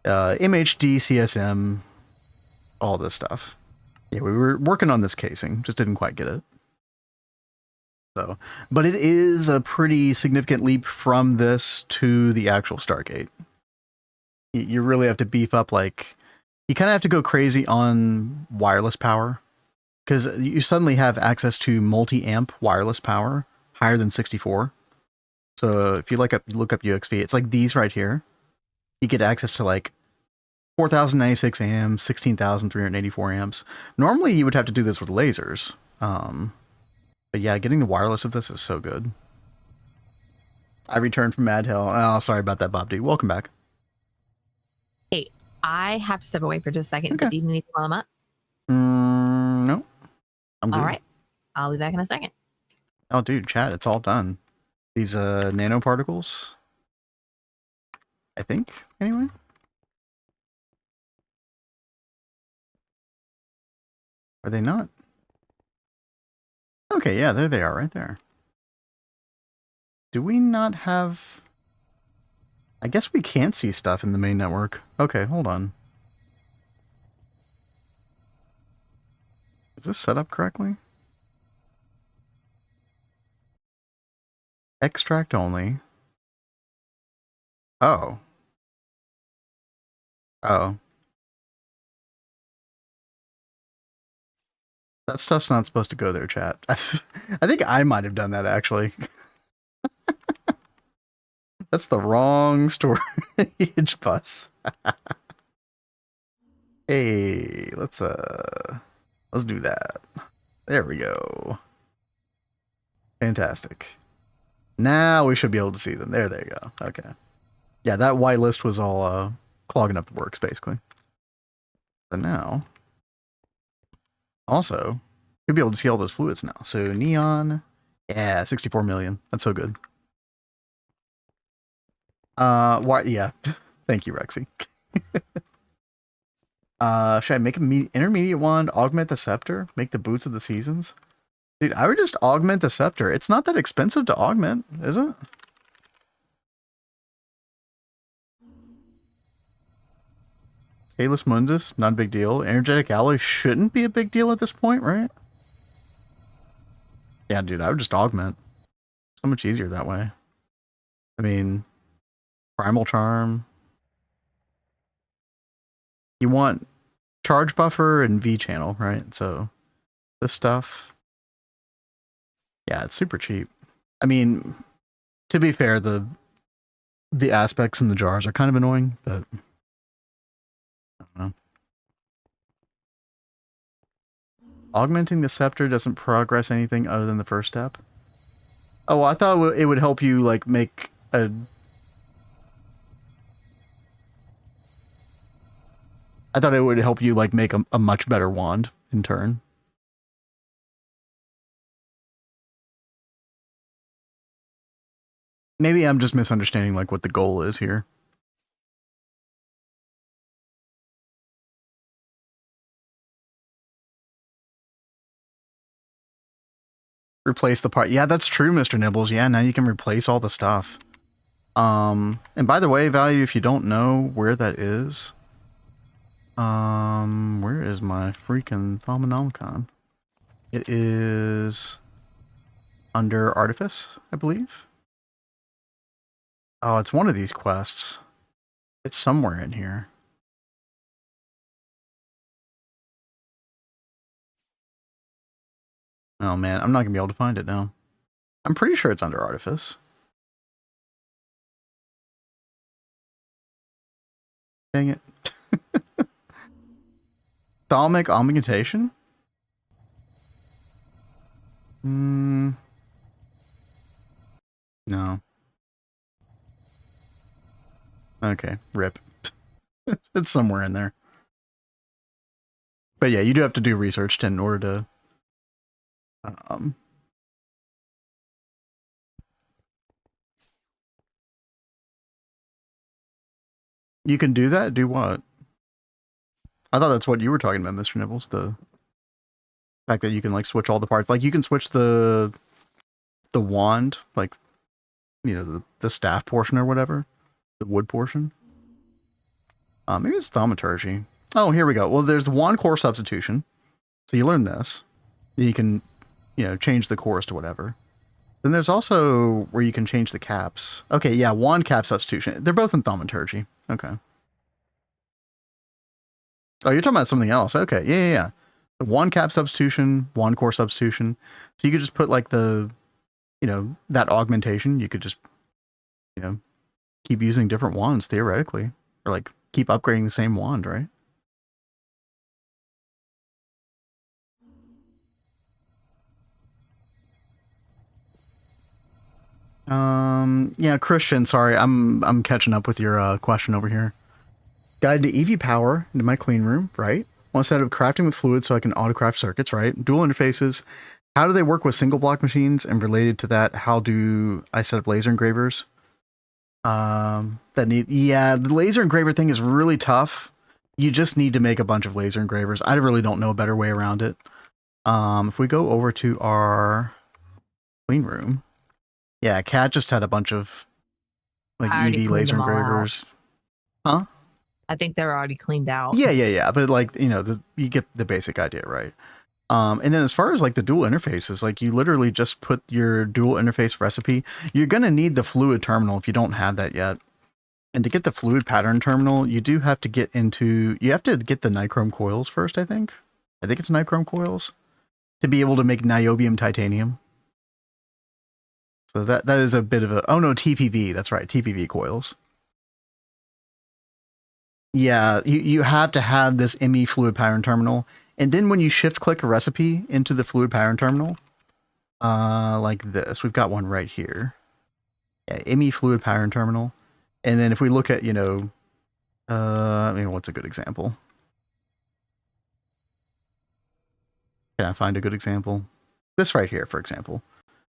S1: MHD, CSM, all this stuff. Yeah, we were working on this casing, just didn't quite get it. So, but it is a pretty significant leap from this to the actual Stargate. You really have to beef up, you kind of have to go crazy on wireless power, because you suddenly have access to multi-amp wireless power higher than 64. So if you look up UXV, it's like these right here. You get access to 4,096 amps, 16,384 amps. Normally you would have to do this with lasers. But yeah, getting the wireless of this is so good. I returned from Mad Hill. Oh, sorry about that, Bob D. Welcome back.
S2: Hey, I have to step away for just a second.
S1: Okay.
S2: But do you need to call them up?
S1: No. I'm good.
S2: All right. I'll be back in a second.
S1: Oh, dude, chat, it's all done. These nanoparticles, I think, anyway. Are they not? Okay, yeah, there they are, right there. Do we not have... I guess we can't see stuff in the main network. Okay, hold on. Is this set up correctly? Extract only. Oh. Oh. That stuff's not supposed to go there, chat. I think I might have done that, actually. That's the wrong storage bus. Hey, let's do that. There we go. Fantastic. Now we should be able to see them. There they go. Okay. Yeah, that white list was all clogging up the works, basically. But now, also, you'll be able to see all those fluids now. So neon, yeah, 64 million. That's so good. Why? Yeah. Thank you, Rexy. Should I make an intermediate wand, augment the scepter, make the boots of the seasons? Dude, I would just augment the scepter. It's not that expensive to augment, is it? Salus Mundus, not a big deal. Energetic alloy shouldn't be a big deal at this point, right? Yeah, dude, I would just augment. So much easier that way. I mean, primal charm. You want charge buffer and V channel, right? So this stuff. Yeah, it's super cheap. I mean, to be fair, the the aspects in the jars are kind of annoying, but I don't know. Augmenting the scepter doesn't progress anything other than the first step. Oh, I thought it would help you like make a. I thought it would help you like make a much better wand in turn. Maybe I'm just misunderstanding like what the goal is here. Replace the part. Yeah, that's true, Mr. Nibbles. Yeah, now you can replace all the stuff. And by the way, Value, if you don't know where that is, where is my freaking Thaumonomicon? It is under Artifice, I believe. Oh, it's one of these quests. It's somewhere in here. Oh man, I'm not gonna be able to find it now. I'm pretty sure it's under Artifice. Dang it. Thalmic augmentation? No. Okay, rip. It's somewhere in there. But yeah, you do have to do research in order to you can do that? Do what? I thought that's what you were talking about, Mr. Nibbles. The fact that you can like switch all the parts. Like you can switch the wand, like you know, the staff portion or whatever. The wood portion. Maybe it's thaumaturgy. Oh, here we go. Well, there's the wand core substitution. So you learn this. You can, you know, change the cores to whatever. Then there's also where you can change the caps. Okay, yeah, wand cap substitution. They're both in thaumaturgy. Okay. Oh, you're talking about something else. Okay, yeah. The wand cap substitution, wand core substitution. So you could just put like the, you know, that augmentation. You could just, you know, keep using different wands theoretically. Or like keep upgrading the same wand, right? Yeah, Christian, sorry, I'm catching up with your question over here. Guide to EV power into my clean room, right? Want to set up crafting with fluids so I can auto-craft circuits, right? Dual interfaces. How do they work with single block machines? And related to that, how do I set up laser engravers? Yeah, the laser engraver thing is really tough. You just need to make a bunch of laser engravers. I really don't know a better way around it. If we go over to our clean room, yeah, Cat just had a bunch of like EV laser engravers. Huh?
S2: I think they're already cleaned out.
S1: Yeah. But like, you know, you get the basic idea, right? And then as far as like the dual interfaces, like you literally just put your dual interface recipe. You're going to need the fluid terminal if you don't have that yet. And to get the fluid pattern terminal, you do have to get the nichrome coils first, I think. I think it's nichrome coils to be able to make niobium titanium. So that is a bit of a... Oh no, TPV. That's right, TPV coils. Yeah, you have to have this ME fluid pattern terminal. And then when you shift-click a recipe into the fluid pattern terminal, like this, we've got one right here. Yeah, ME fluid pattern terminal. And then if we look at, you know, I mean, what's a good example? Can I find a good example? This right here, for example.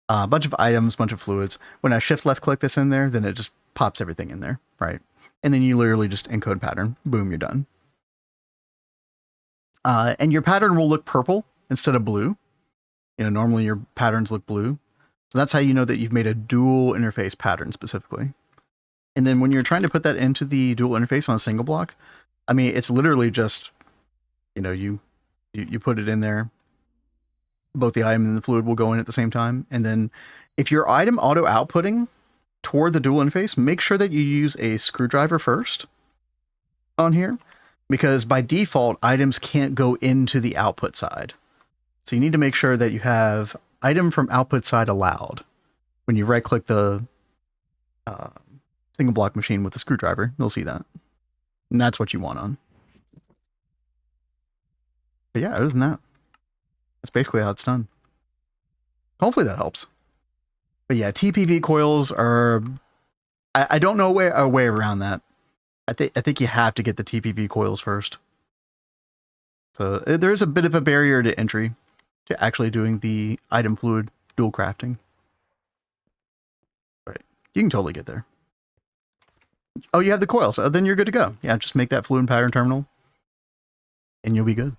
S1: A bunch of items, bunch of fluids. When I shift left click this in there, then it just pops everything in there, right? And then you literally just encode pattern. Boom, you're done. And your pattern will look purple instead of blue. You know, normally your patterns look blue. So that's how you know that you've made a dual interface pattern specifically. And then when you're trying to put that into the dual interface on a single block, I mean, it's literally just, you know, you put it in there. Both the item and the fluid will go in at the same time. And then if your item auto outputting toward the dual interface, make sure that you use a screwdriver first on here, because by default, items can't go into the output side. So you need to make sure that you have item from output side allowed when you right click the single block machine with a screwdriver. You'll see that. And that's what you want on. But yeah, other than that, that's basically how it's done. Hopefully that helps. But yeah, TPV coils are... I don't know a way around that. I think you have to get the TPV coils first. So there is a bit of a barrier to entry to actually doing the item fluid dual crafting. But you can totally get there. Oh, you have the coils. Then you're good to go. Yeah, just make that fluid pattern terminal and you'll be good.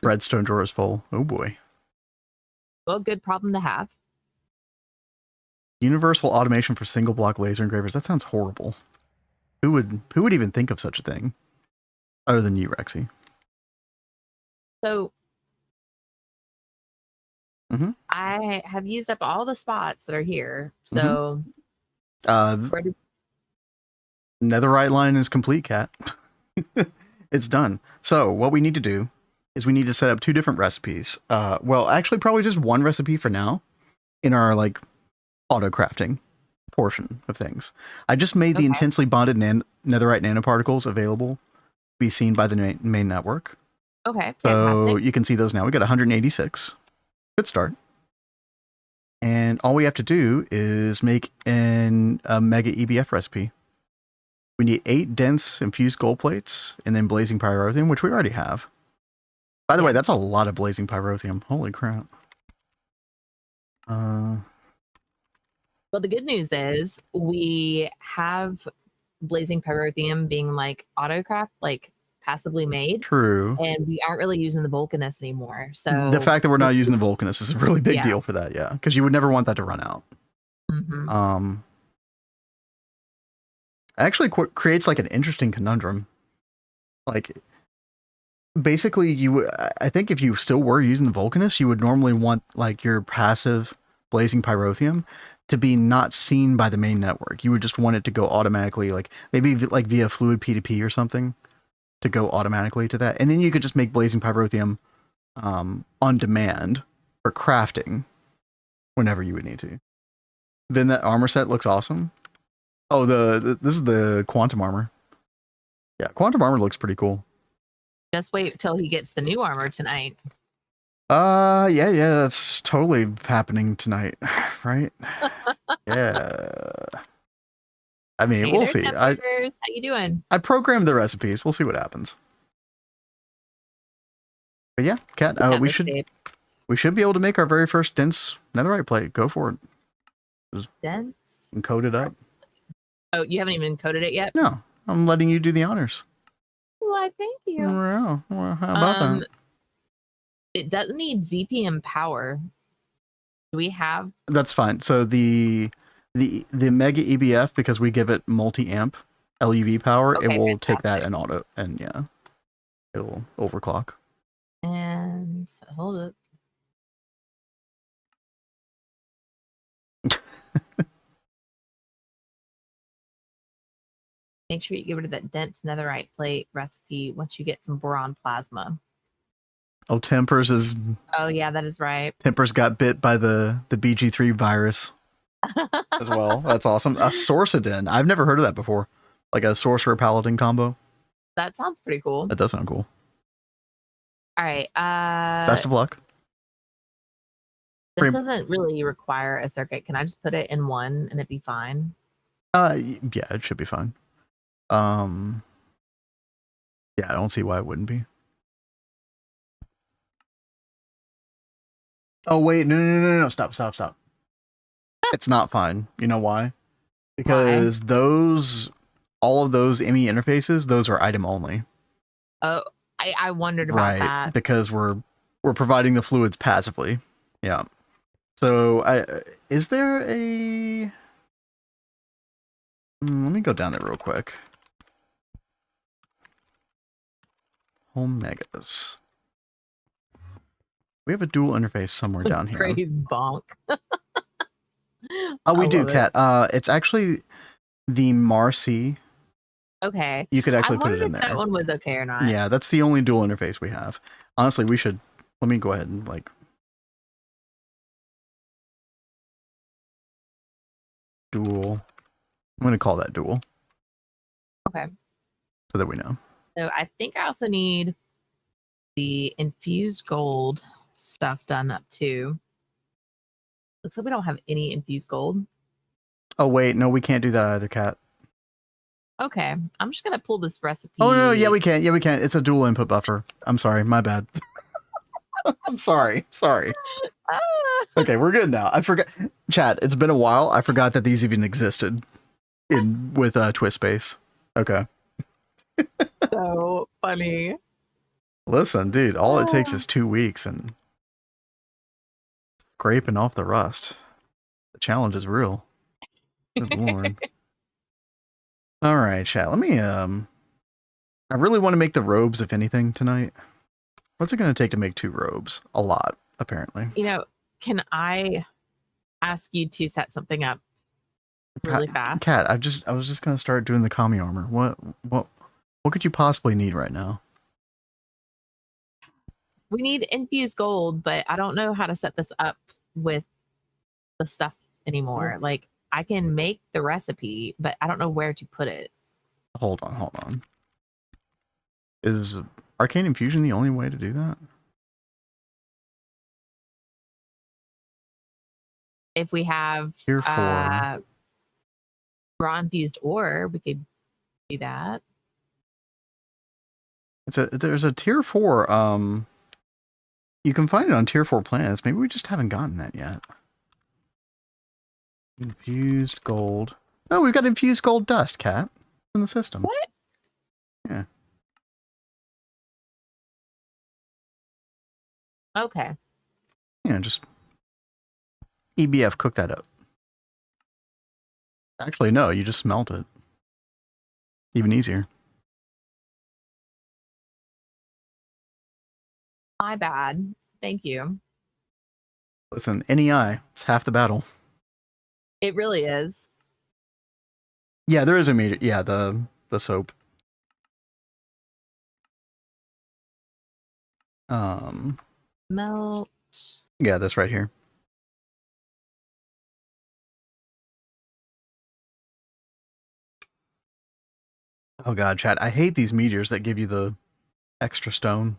S1: Redstone drawer is full. Oh boy.
S2: Well, good problem to have.
S1: Universal automation for single block laser engravers. That sounds horrible. Who would even think of such a thing? Other than you, Rexy.
S2: So I have used up all the spots that are here. So
S1: Netherite line is complete, Cat. It's done. So what we need to do is we need to set up 2 different recipes. Well, actually probably just 1 recipe for now in our like auto crafting portion of things. I just made the intensely bonded netherite nanoparticles available to be seen by the main network.
S2: Okay,
S1: so
S2: fantastic.
S1: You can see those now. We got 186. Good start. And all we have to do is make a mega EBF recipe. We need 8 dense infused gold plates and then blazing pyrotheum, which we already have. By the way, that's a lot of blazing pyrotheum. Holy crap.
S2: Well, the good news is we have blazing pyrotheum being like autocraft, like passively made.
S1: True.
S2: And we aren't really using the Vulcanus anymore. So
S1: the fact that we're not using the Vulcanus is a really big deal for that, yeah. Because you would never want that to run out. Actually creates like an interesting conundrum. Like, basically, I think if you still were using the Vulcanus, you would normally want like your passive blazing pyrotheum to be not seen by the main network. You would just want it to go automatically, like maybe like via fluid P2P or something, to go automatically to that. And then you could just make blazing pyrotheum on demand for crafting whenever you would need to. Then that armor set looks awesome. Oh, this is the quantum armor. Yeah, quantum armor looks pretty cool.
S2: Just wait till he gets the new armor tonight.
S1: Yeah, that's totally happening tonight, right? Yeah. I mean, we'll see. How
S2: you doing?
S1: I programmed the recipes. We'll see what happens. But yeah, Cat, we should be able to make our very first dense netherite plate. Go for it. Just
S2: dense?
S1: And code it up.
S2: Oh, you haven't even coded it yet?
S1: No, I'm letting you do the honors.
S2: Why, thank you.
S1: Well, how about that?
S2: It doesn't need ZPM power. Do we have?
S1: That's fine. So the mega EBF, because we give it multi-amp LUV power, it will take that and auto, and yeah, it'll overclock.
S2: And hold it. Make sure you get rid of that dense netherite plate recipe once you get some boron plasma.
S1: Oh, Tempers is...
S2: Oh, yeah, that is right.
S1: Tempers got bit by the BG3 virus as well. That's awesome. A Sorcidin. I've never heard of that before. Like a Sorcerer Paladin combo.
S2: That sounds pretty cool.
S1: That does sound cool.
S2: All right.
S1: Best of luck.
S2: This doesn't really require a circuit. Can I just put it in one and it'd be fine?
S1: Yeah, it should be fine. Yeah, I don't see why it wouldn't be. Oh wait, no! Stop! It's not fine. You know why? Because all of those ME interfaces, those are item only.
S2: Oh, I wondered about that.
S1: Because we're providing the fluids passively. Yeah. So is there a? Let me go down there real quick. Home megas. We have a dual interface somewhere down here.
S2: Praise bonk.
S1: Oh, we do, Cat. It's actually the Marcy.
S2: Okay.
S1: You could actually put it in there.
S2: That one was okay or not.
S1: Yeah, that's the only dual interface we have. Honestly, we should. Let me go ahead and like. dual. I'm going to call that dual.
S2: Okay.
S1: So that we know.
S2: So I think I also need the infused gold stuff done up too. Looks like we don't have any infused gold.
S1: Oh, wait. No, we can't do that either, Cat.
S2: Okay. I'm just going to pull this recipe.
S1: Oh, no, yeah, we can't. Yeah, we can't. It's a dual input buffer. I'm sorry. My bad. I'm sorry. Sorry.
S2: Ah.
S1: Okay, we're good now. I forgot. Chat, it's been a while. I forgot that these even existed with Twist Space. Okay.
S2: So funny.
S1: Listen, dude, all it takes is 2 weeks and scraping off the rust. The challenge is real. Good lord. All right, chat. Let me I really want to make the robes, if anything, tonight. What's it going to take to make 2 robes? A lot, apparently.
S2: You know, can I ask you to set something up really fast?
S1: Cat, I was just going to start doing the commie armor. What could you possibly need right now?
S2: We need infused gold, but I don't know how to set this up with the stuff anymore. Like, I can make the recipe, but I don't know where to put it.
S1: Hold on. Is Arcane Infusion the only way to do that?
S2: If we have
S1: Tier 4.
S2: raw infused ore, we could do that.
S1: There's a tier 4. You can find it on tier 4 planets. Maybe we just haven't gotten that yet. Infused gold. Oh, we've got infused gold dust, Cat, in the system.
S2: What?
S1: Yeah.
S2: Okay.
S1: Yeah, just EBF cook that up. Actually, no, you just smelt it. Even easier.
S2: My bad. Thank you.
S1: Listen, NEI, it's half the battle.
S2: It really is.
S1: Yeah, there is a meter. Yeah, the soap.
S2: Melt.
S1: Yeah, this right here. Oh god, chat, I hate these meteors that give you the extra stone.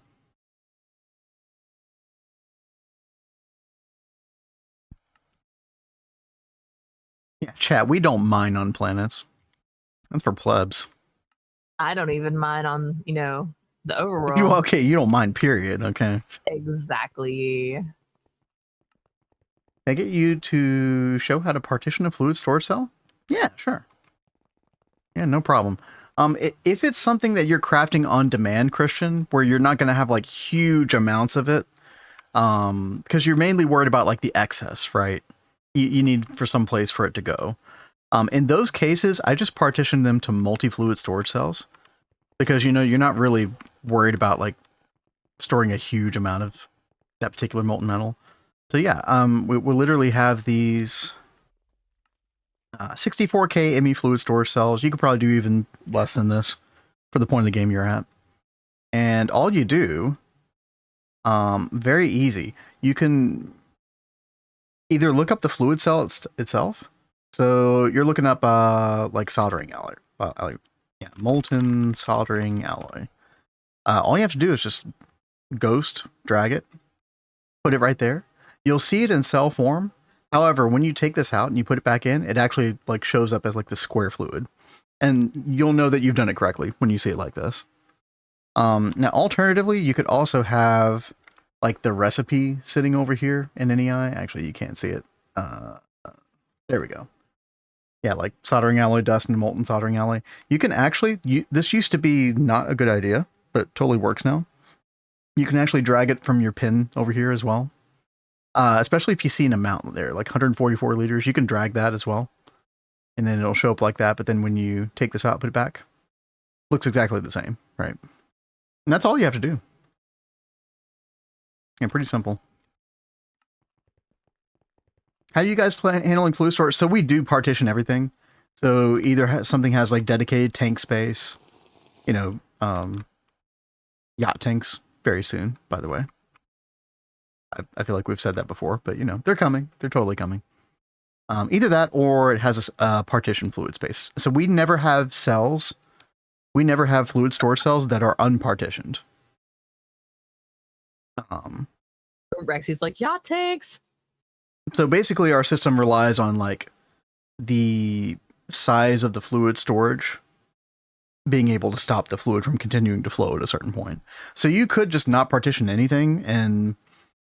S1: Yeah, chat, we don't mine on planets. That's for plebs.
S2: I don't even mind on, the overworld.
S1: Okay, you don't mind, period, okay.
S2: Exactly.
S1: Can I get you to show how to partition a fluid storage cell? Yeah, sure. Yeah, no problem. If it's something that you're crafting on demand, Christian, where you're not going to have like huge amounts of it, because you're mainly worried about like the excess, right? You need for some place for it to go. In those cases, I just partition them to multi-fluid storage cells because, you're not really worried about like storing a huge amount of that particular molten metal. So yeah, we'll literally have these 64K ME fluid storage cells. You could probably do even less than this for the point of the game you're at. And all you do, very easy. You can either look up the fluid cell itself. So you're looking up like soldering alloy. Yeah, molten soldering alloy. All you have to do is just ghost drag it, put it right there. You'll see it in cell form. However, when you take this out and you put it back in, it actually like shows up as like the square fluid. And you'll know that you've done it correctly when you see it like this. Now, alternatively, you could also have like the recipe sitting over here in NEI. Actually, you can't see it. There we go. Yeah, like soldering alloy dust and molten soldering alloy. You can actually, this used to be not a good idea, but it totally works now. You can actually drag it from your pin over here as well. Especially if you see an amount there, like 144 liters, you can drag that as well. And then it'll show up like that. But then when you take this out, put it back, looks exactly the same, right? And that's all you have to do. Yeah, pretty simple. How do you guys plan handling fluid storage? So we do partition everything. So either something has like dedicated tank space, yacht tanks very soon, by the way. I feel like we've said that before, but they're coming. They're totally coming. Either that or it has a partition fluid space. So we never have cells. We never have fluid storage cells that are unpartitioned.
S2: Rexy's like, yacht tanks.
S1: So basically our system relies on like the size of the fluid storage being able to stop the fluid from continuing to flow at a certain point. So you could just not partition anything,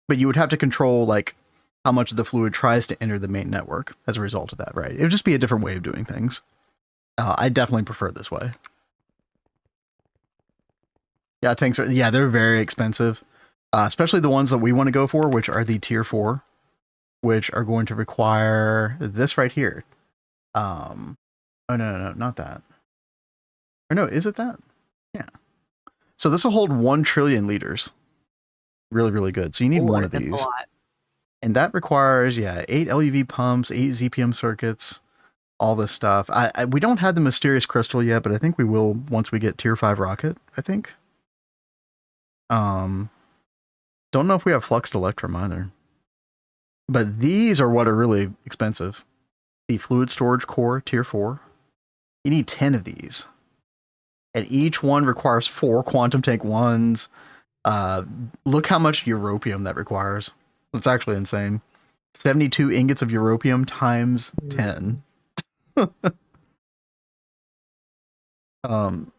S1: but you would have to control like how much of the fluid tries to enter the main network as a result of that, right? It would just be a different way of doing things. I definitely prefer it this way. Yeah, tanks are, they're very expensive, especially the ones that we want to go for, which are the tier 4, which are going to require this right here. Oh, no, not that. Or no, is it that? Yeah. So this will hold 1 trillion liters. Really, really good. So you need one of these. And that requires, 8 LUV pumps, 8 ZPM circuits, all this stuff. We don't have the mysterious crystal yet, but I think we will once we get tier 5 rocket, I think. Don't know if we have fluxed electrum either. But these are what are really expensive. The fluid storage core, tier 4. You need 10 of these. And each one requires 4 quantum tank 1s. Look how much europium that requires. It's actually insane. 72 ingots of europium times 10.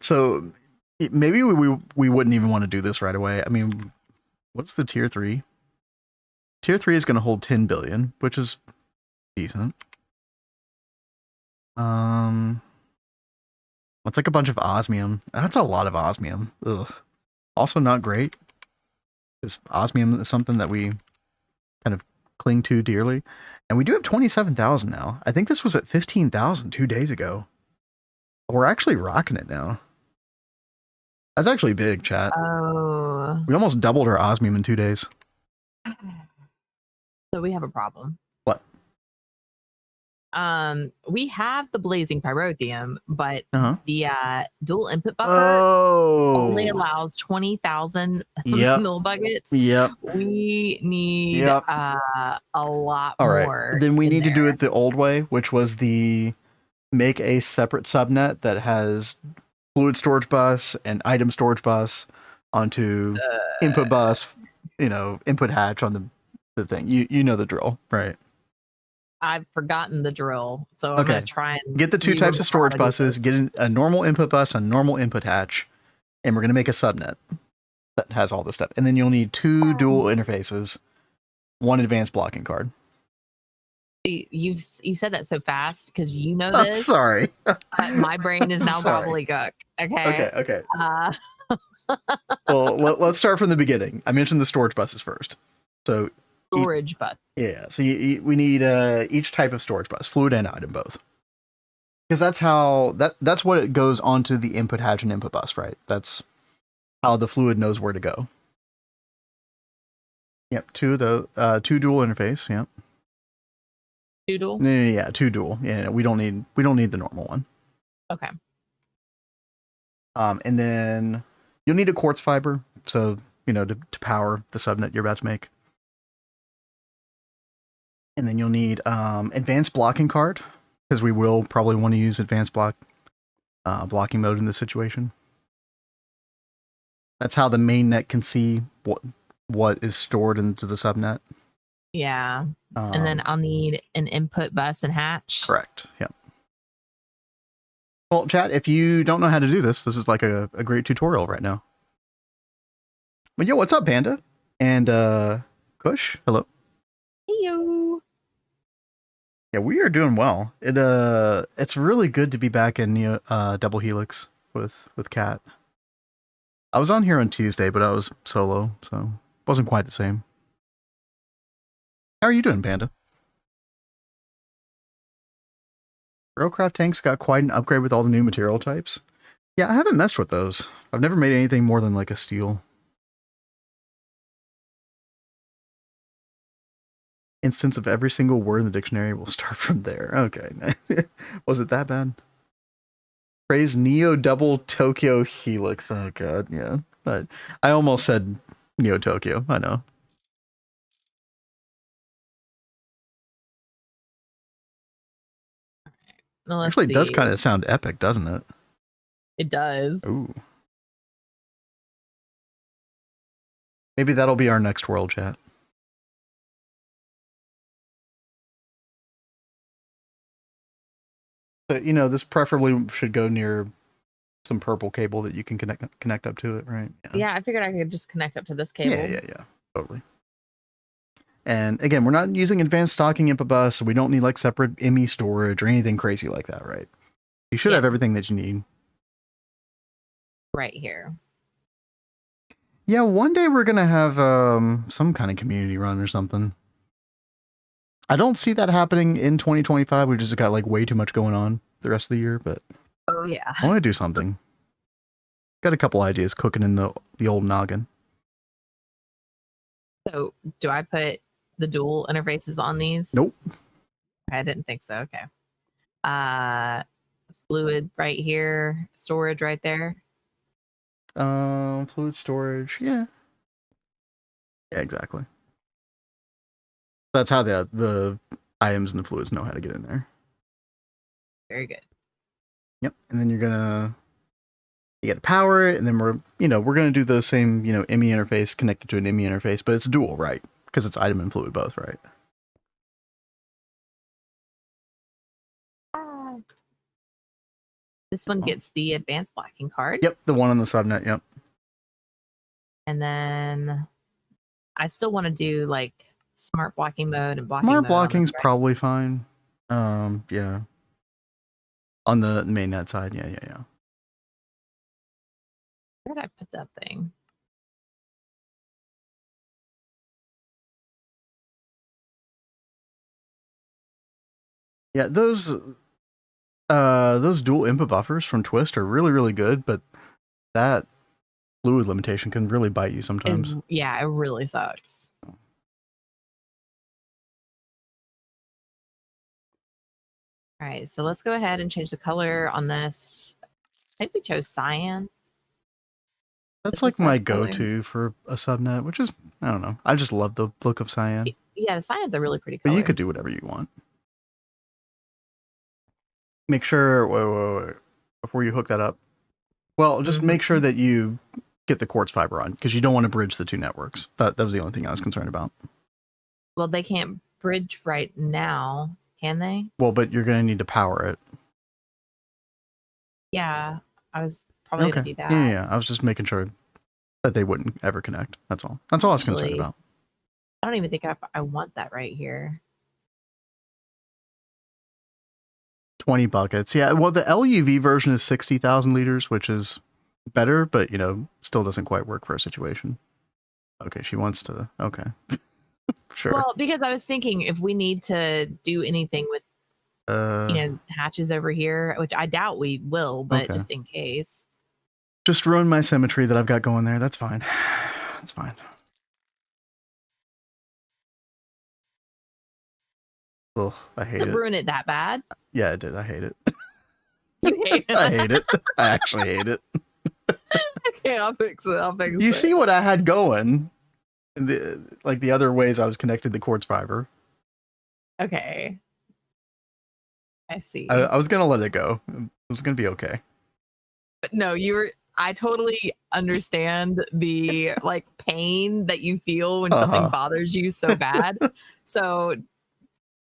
S1: So maybe we wouldn't even want to do this right away. I mean, what's the tier 3? Tier 3 is going to hold 10 billion, which is decent. It's like a bunch of osmium. That's a lot of osmium. Ugh. Also not great. Because osmium is something that we kind of cling to dearly. And we do have 27,000 now. I think this was at 15,000 2 days ago. We're actually rocking it now. That's actually big, chat.
S2: Oh.
S1: We almost doubled our osmium in 2 days.
S2: So we have a problem.
S1: What?
S2: We have the blazing pyrotheum, but the dual input buffer only allows 20,000 mil buckets.
S1: Yep.
S2: We need a lot more.
S1: Then we need to do it the old way, which was make a separate subnet that has fluid storage bus and item storage bus onto input bus, input hatch on the thing. You know the drill, right?
S2: I've forgotten the drill, so I'm gonna try and
S1: get the 2 types of storage buses, get a normal input bus, a normal input hatch, and we're gonna make a subnet that has all this stuff. And then you'll need 2 dual interfaces, 1 advanced blocking card.
S2: You said that so fast because you know
S1: I'm
S2: this.
S1: sorry.
S2: My brain is now gobbledygook. Okay.
S1: Well, let's start from the beginning. I mentioned the storage buses first. So
S2: storage bus. Yeah.
S1: So we need each type of storage bus, fluid and item both. Because that's what it goes onto the input hatch and input bus, right? That's how the fluid knows where to go. Yep, 2 dual interface, yep.
S2: 2 dual?
S1: Yeah, 2 dual. Yeah, we don't need the normal one.
S2: Okay.
S1: And then you'll need a quartz fiber, so to power the subnet you're about to make. And then you'll need advanced blocking card, because we will probably want to use advanced blocking mode in this situation. That's how the main net can see what is stored into the subnet.
S2: Yeah. And then I'll need an input bus and hatch.
S1: Correct. Yep. Well, chat, if you don't know how to do this is like a great tutorial right now. But yo, what's up, Panda? And Kush, hello.
S2: Heyo.
S1: Yeah, we are doing well. It's really good to be back in DoubleHelix with Kat. I was on here on Tuesday, but I was solo, so it wasn't quite the same. How are you doing, Panda? Railcraft tanks got quite an upgrade with all the new material types. Yeah, I haven't messed with those. I've never made anything more than like a steel. Instance of every single word in the dictionary will start from there. Okay. Was it that bad? Praise Neo Double Tokyo Helix. Oh god, yeah. But I almost said Neo Tokyo. I know.
S2: Let's
S1: Actually, it does
S2: see.
S1: kind of sound epic, doesn't it?
S2: It does.
S1: Ooh. Maybe that'll be our next world chat. But, you know, this preferably should go near some purple cable that you can connect up to it, right?
S2: Yeah, I figured I could just connect up to this cable.
S1: Yeah. Totally. And again, we're not using advanced stocking InputBus, so we don't need like separate ME storage or anything crazy like that, right? You should have everything that you need.
S2: Right here.
S1: Yeah, one day we're going to have some kind of community run or something. I don't see that happening in 2025. We just got like way too much going on the rest of the year, but
S2: oh yeah,
S1: I want to do something. Got a couple ideas cooking in the old noggin.
S2: So do I put the dual interfaces on these?
S1: Nope.
S2: I didn't think so. Okay. Fluid right here, storage right there.
S1: Fluid storage. Yeah, exactly. That's how the items and the fluids know how to get in there.
S2: Very good.
S1: Yep. And then you got to power it, and then we're gonna do the same, ME interface connected to an ME interface, but it's dual, right? Because it's item and fluid both, right?
S2: This one gets the advanced blocking card.
S1: Yep, the one on the subnet. Yep.
S2: And then I still want to do like smart blocking mode and blocking.
S1: Smart blocking's probably fine. Yeah. On the mainnet side, yeah.
S2: Where did I put that thing?
S1: Yeah, those dual input buffers from Twist are really, really good, but that fluid limitation can really bite you sometimes.
S2: It really sucks. All right, so let's go ahead and change the color on this. I think we chose cyan.
S1: That's like my go-to for a subnet, which is, I don't know. I just love the look of cyan.
S2: Yeah, the cyan's a really pretty color.
S1: But you could do whatever you want. Make sure, wait, before you hook that up. Well, just make sure that you get the quartz fiber on, because you don't want to bridge the two networks. That was the only thing I was concerned about.
S2: Well, they can't bridge right now, can they?
S1: Well, but you're going to need to power it.
S2: Yeah, I was probably going to do that.
S1: Yeah. I was just making sure that they wouldn't ever connect. That's all. That's all I was concerned about.
S2: I don't even think I want that right here.
S1: 20 buckets. Yeah, well, the LuV version is 60,000 liters, which is better, but, still doesn't quite work for a situation. Okay, she wants to... Okay. Sure.
S2: Well, because I was thinking if we need to do anything with, hatches over here, which I doubt we will, but just in case.
S1: Just ruin my symmetry that I've got going there. That's fine. That's fine. Ugh, I hate it.
S2: Ruin it that bad?
S1: Yeah, I did. I hate it.
S2: You hate it?
S1: I hate it. I actually hate it.
S2: Okay, I'll fix it.
S1: You see what I had going? The other ways I was connected the quartz fiber.
S2: Okay. I see.
S1: I was gonna let it go. It was gonna be okay.
S2: But no, I totally understand the pain that you feel when something bothers you so bad. So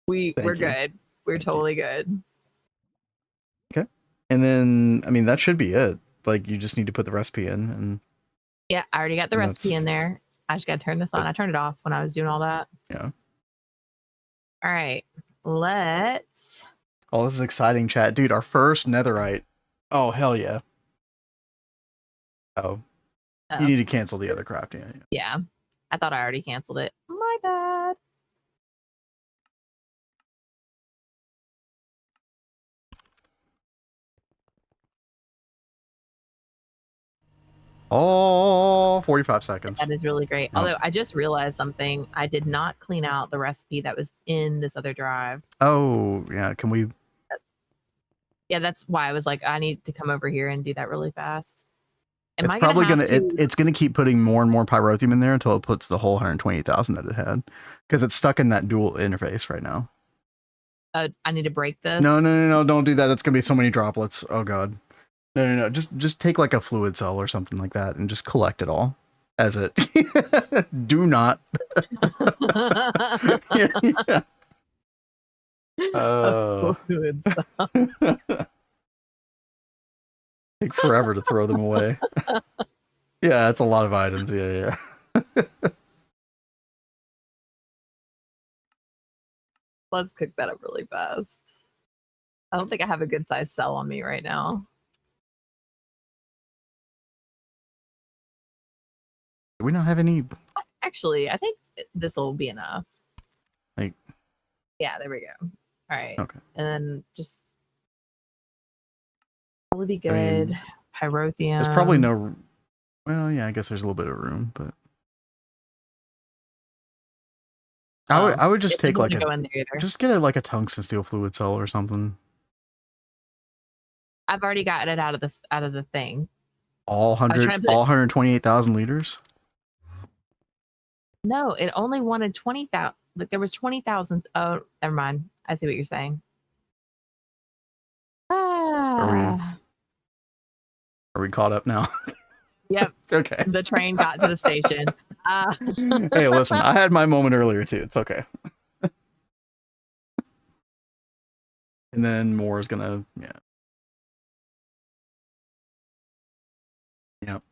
S2: we're good. We're totally good.
S1: Okay. And then, that should be it. You just need to put the recipe in. And
S2: yeah, I already got the recipe in there. I just got to turn this on. I turned it off when I was doing all that.
S1: Yeah.
S2: All right. Let's...
S1: Oh, this is exciting, chat. Dude, our first netherite. Oh, hell yeah. Oh. You need to cancel the other craft.
S2: Yeah. I thought I already canceled it. My bad.
S1: Oh, 45 seconds.
S2: That is really great.
S1: Yep.
S2: Although I just realized something. I did not clean out the recipe that was in this other drive.
S1: Oh, yeah. Can we...
S2: Yeah, that's why I was like, I need to come over here and do that really fast.
S1: It's probably it's gonna keep putting more and more pyrotheum in there until it puts the whole 128,000 that it had, because it's stuck in that dual interface right now.
S2: I need to break this.
S1: No, don't do that. That's gonna be so many droplets. Oh god. No. Just take like a fluid cell or something like that and just collect it all as it. Do not. Yeah. Take forever to throw them away. Yeah, it's a lot of items. Yeah.
S2: Let's cook that up really fast. I don't think I have a good size cell on me right now.
S1: Do we not have any?
S2: Actually, I think this will be enough.
S1: Like,
S2: yeah, there we go. All right.
S1: Okay.
S2: And then just probably be good.
S1: I mean,
S2: Pyrotheum.
S1: there's probably no. Well, yeah, I guess there's a little bit of room, but I would just take like just get it like a tungsten steel fluid cell or something.
S2: I've already gotten it out of the thing.
S1: All 128,000 liters.
S2: No, it only wanted 20,000. Like there was 20,000. Oh, never mind. I see what you're saying.
S1: Are we caught up now?
S2: Yep.
S1: Okay.
S2: The train got to the station.
S1: Hey, listen, I had my moment earlier too. It's okay. And then more is gonna, yeah. Yep.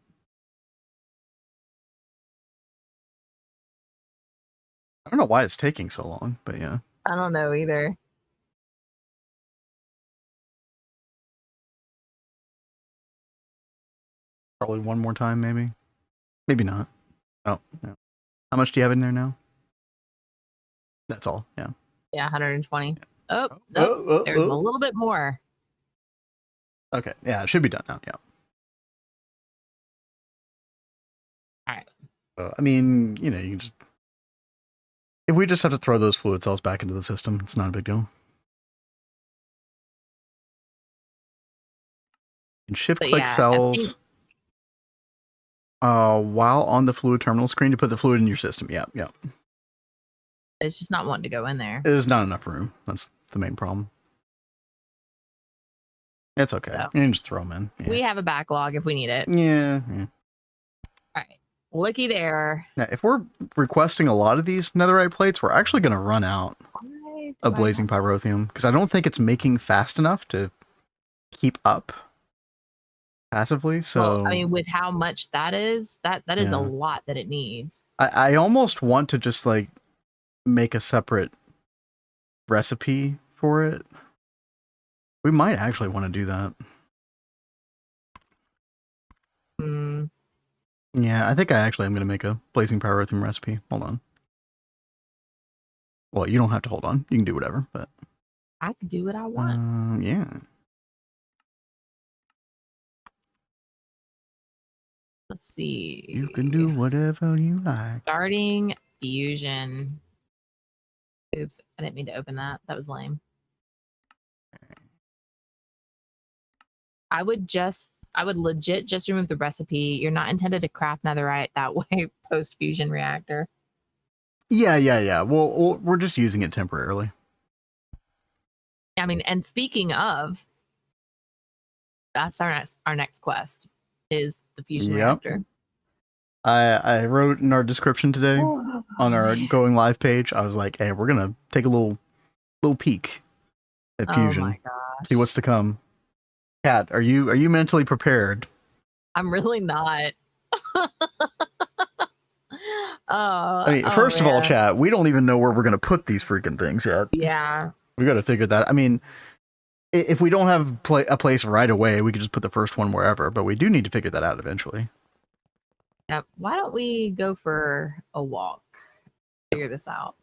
S1: I don't know why it's taking so long, but yeah.
S2: I don't know either.
S1: Probably one more time, maybe. Maybe not. Oh, no. How much do you have in there now? That's all, yeah.
S2: Yeah, 120. Oh, no, there's a little bit more.
S1: Okay, yeah, it should be done now, yeah.
S2: All right.
S1: I mean, you know, you can just... If we just have to throw those fluid cells back into the system, it's not a big deal. And shift-click cells while on the fluid terminal screen to put the fluid in your system. Yeah.
S2: It's just not wanting to go in there.
S1: There's not enough room. That's the main problem. It's okay.
S2: So,
S1: you can just throw them in. Yeah.
S2: We have a backlog if we need it.
S1: Yeah.
S2: All right. Looky there.
S1: Now, if we're requesting a lot of these netherite plates, we're actually going to run out of blazing pyrotheum because I don't think it's making fast enough to keep up passively. So
S2: well, I mean, with how much that is a lot that it needs.
S1: I almost want to just like make a separate recipe for it. We might actually want to do that. Yeah, I think I actually am going to make a blazing pyrotheum recipe. Hold on. Well, you don't have to hold on. You can do whatever, but
S2: I can do what I want.
S1: Yeah.
S2: Let's see.
S1: You can do whatever you like.
S2: Starting fusion. Oops, I didn't mean to open that. That was lame. I would legit just remove the recipe. You're not intended to craft netherite that way post fusion reactor.
S1: Yeah. Well, we're just using it temporarily.
S2: I mean, and speaking of, that's our next quest is the fusion reactor.
S1: I wrote in our description today on our going live page. I was like, "Hey, we're gonna take a little peek at fusion.
S2: Oh my gosh.
S1: See what's to come." Kat, are you mentally prepared?
S2: I'm really not.
S1: I mean, first of all, chat, we don't even know where we're gonna put these freaking things yet.
S2: Yeah,
S1: we got to figure that. I mean, if we don't have a place right away, we could just put the first one wherever. But we do need to figure that out eventually.
S2: Yeah. Why don't we go for a walk? Figure this out.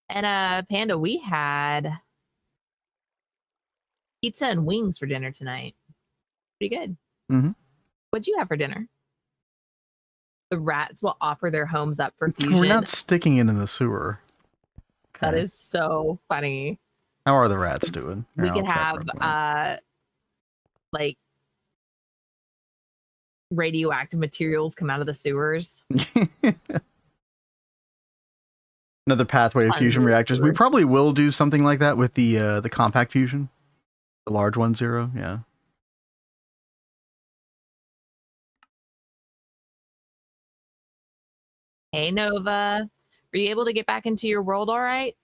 S2: And Panda, we had pizza and wings for dinner tonight. Pretty good.
S1: Mm-hmm.
S2: What'd you have for dinner? The rats will offer their homes up for fusion.
S1: We're not sticking it in the sewer. Okay.
S2: That is so funny.
S1: How are the rats doing?
S2: We could have like radioactive materials come out of the sewers.
S1: Another pathway of fusion reactors. We
S2: Sure.
S1: probably will do something like that with the compact fusion. The large 1-0, yeah.
S2: Hey, Nova. Were you able to get back into your world all right?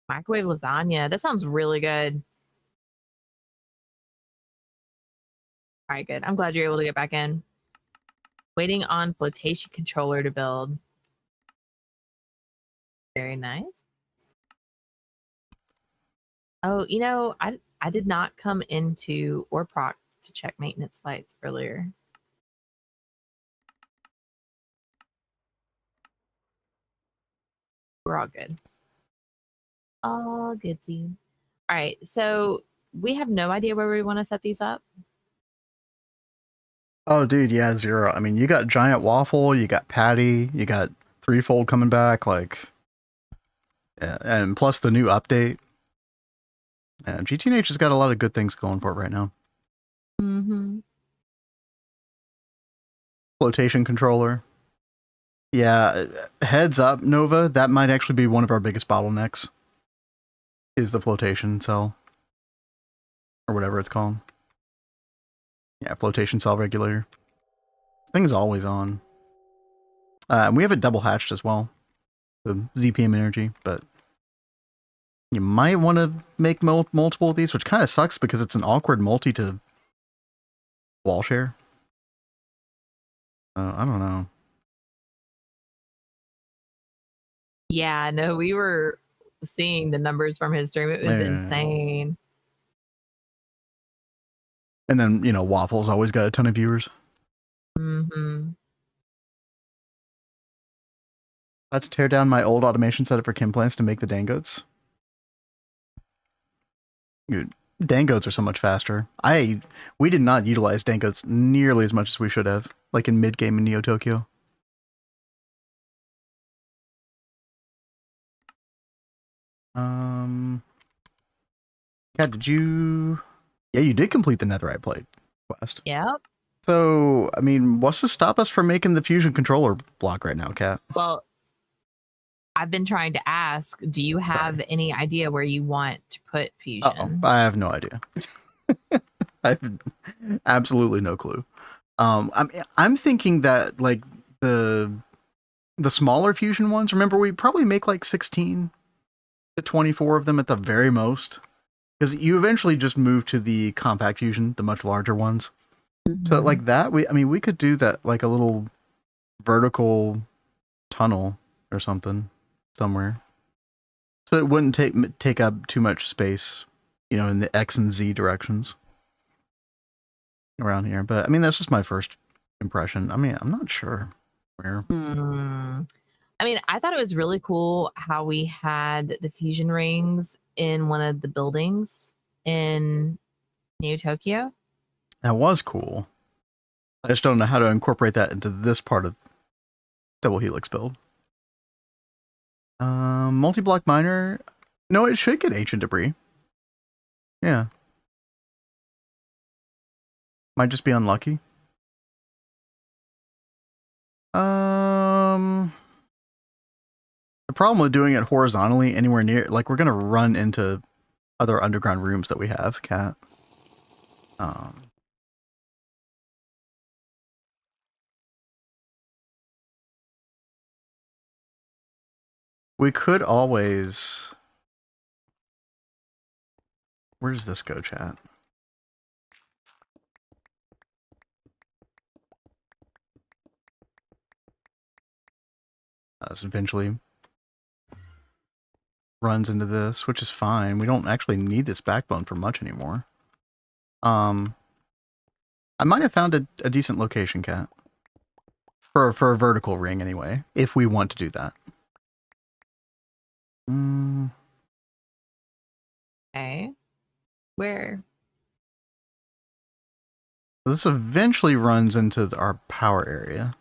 S2: Microwave lasagna. That sounds really good. All right, good. I'm glad you're able to get back in. Waiting on flotation controller to build. Very nice. Oh, you know, I did not come into or proc to check maintenance lights earlier. We're all good. All goodsy. All right, so we have no idea where we want to set these up.
S1: Oh, dude, yeah, 0. I mean, you got Giant Waffle, you got Patty, you got Threefold coming back, like, yeah, and plus the new update. Yeah, GTNH has got a lot of good things going for it right now.
S2: Mm-hmm.
S1: Flotation controller. Yeah, heads up, Nova, that might actually be one of our biggest bottlenecks. Is the flotation cell. Or whatever it's called. Yeah, flotation cell regulator. This thing's always on. And we have it double hatched as well. The ZPM energy, but you might want to make multiple of these, which kind of sucks because it's an awkward multi to wall share. I don't know.
S2: Yeah, no, we were seeing the numbers from his stream. It was
S1: Yeah.
S2: insane.
S1: And then, you know, Waffle's always got a ton of viewers.
S2: Mm-hmm.
S1: I had to tear down my old automation setup for Kim plants to make the dangotes. Dude, dangotes are so much faster. We did not utilize dangotes nearly as much as we should have, like in mid game in Neo Tokyo. Yeah, did you? Yeah, you did complete the Netherite plate quest.
S2: Yep.
S1: So, I mean, what's to stop us from making the fusion controller block right now, Kat?
S2: Well, I've been trying to ask, do you have any idea where you want to put fusion?
S1: I have no idea. I have absolutely no clue. I'm thinking that like the smaller fusion ones. Remember, we probably make like 16 to 24 of them at the very most, because you eventually just move to the compact fusion, the much larger ones. So like that, we could do that like a little vertical tunnel or something somewhere, so it wouldn't take up too much space, you know, in the X and Z directions around here. But I mean, that's just my first impression. I mean, I'm not sure where.
S2: I mean, I thought it was really cool how we had the fusion rings in one of the buildings in Neo Tokyo.
S1: That was cool. I just don't know how to incorporate that into this part of DoubleHelix build. Multi-block miner. No, it should get ancient debris. Yeah. Might just be unlucky. The problem with doing it horizontally anywhere near, like, we're gonna run into other underground rooms that we have, Cat. We could always... Where does this go, chat? This eventually runs into this, which is fine. We don't actually need this backbone for much anymore. I might have found a decent location, Cat. For a vertical ring, anyway, if we want to do that.
S2: Okay. Where?
S1: This eventually runs into our power area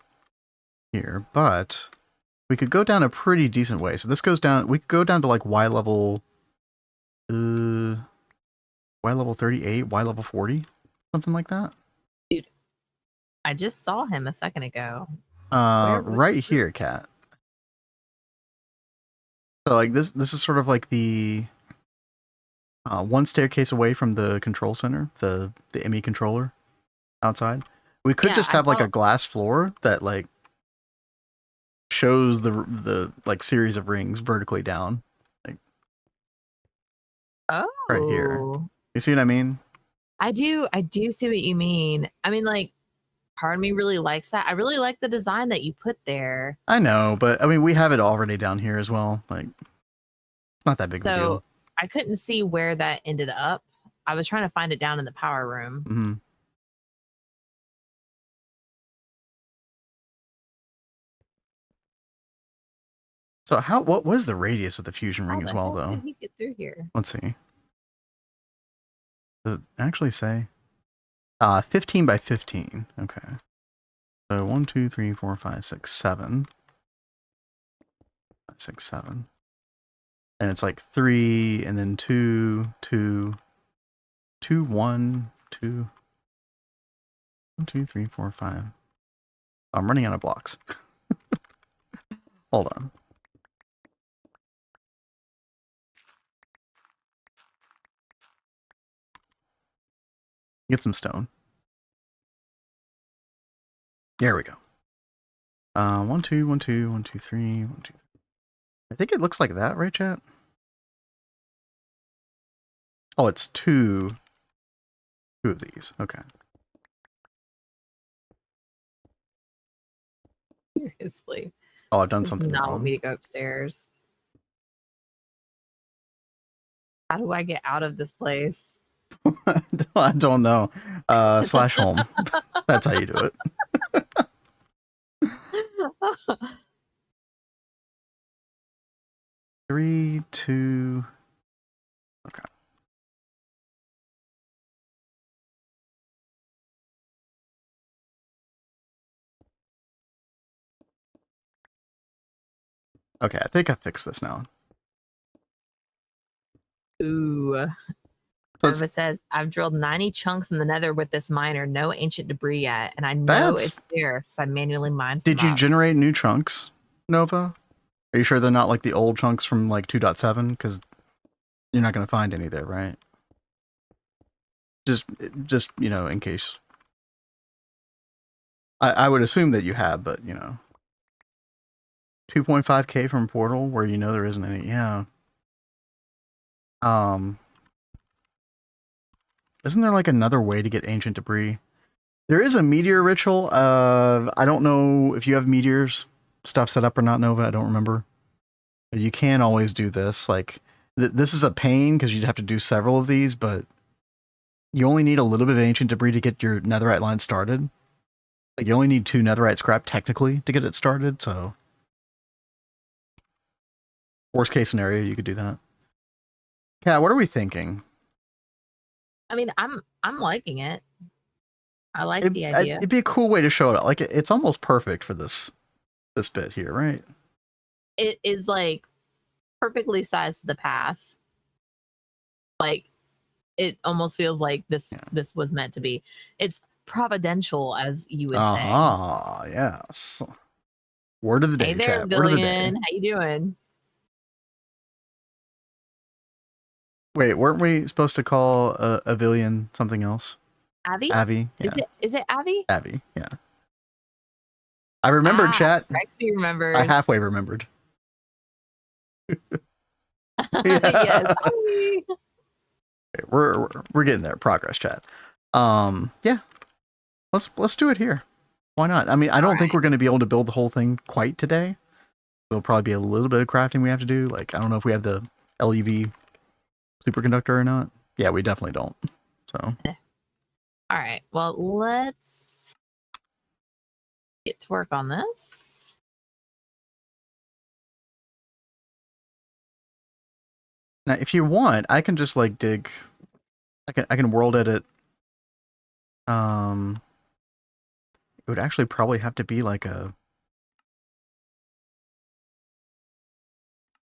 S1: here, but we could go down a pretty decent way. So this goes down, we could go down to like Y level 38, Y level 40, something like that.
S2: Dude, I just saw him a second ago.
S1: Right here, Cat. I So like this is sort of like the one staircase away from the control center, the ME controller outside. We could
S2: Yeah,
S1: just
S2: I
S1: have like a
S2: thought.
S1: glass floor that like shows the like series of rings vertically down, like right here.
S2: Oh,
S1: You see what I mean?
S2: I do. I do see what you mean. I mean, like, part of me really likes that. I really like the design that you put there.
S1: I know, but I mean we have it already down here as well. Like it's not that big of a
S2: So
S1: deal.
S2: I couldn't see where that ended up. I was trying to find it down in the power room.
S1: Hmm. So what was the radius of the fusion ring
S2: How
S1: as
S2: the
S1: well
S2: heck
S1: though?
S2: did he get through here?
S1: Let's see. Does it actually say? 15 by 15. Okay. So 1, 2, 3, 4, 5, 6, 7. 6, 7. And it's like 3, and then 2, 2, 2, 1, 2, 1, 2, 3, 4, 5. I'm running out of blocks. Hold on. Get some stone. There we go. 1, 2, 1, 2, 1, 2, 3, 1, 2. I think it looks like that, right, chat? Oh, it's two of these. Okay.
S2: Seriously.
S1: Oh, I've done
S2: This does
S1: something
S2: not want me
S1: wrong.
S2: to go upstairs. How do I get out of this place?
S1: I don't know. Slash home. That's how you do it. 3, 2. Okay. Okay, I think I fixed this now.
S2: Ooh.
S1: So
S2: Nova says, I've drilled 90 chunks in the nether with this miner, no ancient debris yet, and I know
S1: that's.
S2: it's there since I manually mined some
S1: Did you
S2: up.
S1: generate new chunks, Nova? Are you sure they're not like the old chunks from like 2.7? Because you're not going to find any there, right? Just in case. I would assume that you have, but 2.5k from Portal where there isn't any. Yeah. Isn't there like another way to get ancient debris? There is a meteor ritual. I don't know if you have meteors stuff set up or not, Nova. I don't remember. You can always do this. Like this is a pain because you'd have to do several of these, but you only need a little bit of ancient debris to get your netherite line started. Like you only need 2 netherite scrap technically to get it started. So worst case scenario, you could do that. Kat, what are we thinking?
S2: I mean, I'm liking it. I like the idea.
S1: It'd be a cool way to show it. Like it's almost perfect for this bit here, right?
S2: It is like perfectly sized to the path. Like it almost feels like this was meant to be. It's providential, as you would say.
S1: Yes. Word of the day,
S2: Hey there,
S1: chat. Word of the day.
S2: Villian. How you doing?
S1: Wait, weren't we supposed to call a Villian something else?
S2: Avi?
S1: Avi, yeah.
S2: Is it Avi?
S1: Avi, yeah. I remembered, chat.
S2: Rexy remembers.
S1: I halfway remembered.
S2: Yes. Avi.
S1: Okay, we're getting there. Progress, chat. Yeah. Let's do it here. Why not? I mean, I don't think we're going to be able to build the whole thing quite today. There'll probably be a little bit of crafting we have to do. Like, I don't know if we have the LUV superconductor or not. Yeah, we definitely don't. So.
S2: All right. Well, let's get to work on this.
S1: Now, if you want, I can just like dig. I can world edit. It would actually probably have to be like a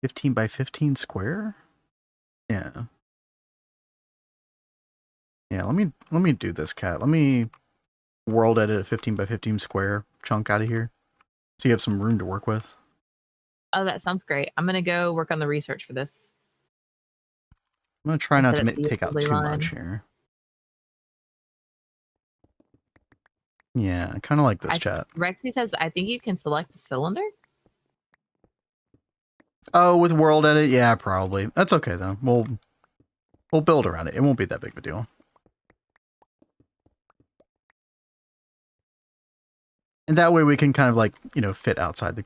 S1: 15 by 15 square. Yeah. Yeah. Let me do this, Cat. Let me world edit a 15 by 15 square chunk out of here, so you have some room to work with.
S2: Oh, that sounds great. I'm gonna go work on the research for this.
S1: I'm gonna try not
S2: Set
S1: to
S2: up the
S1: take out
S2: assembly
S1: too
S2: line.
S1: much here. Yeah, kind of like this, chat.
S2: Rexy says, I think you can select the cylinder.
S1: Oh, with world edit, yeah, probably. That's okay though. We'll build around it. It won't be that big of a deal. And that way we can kind of like, you know, fit outside the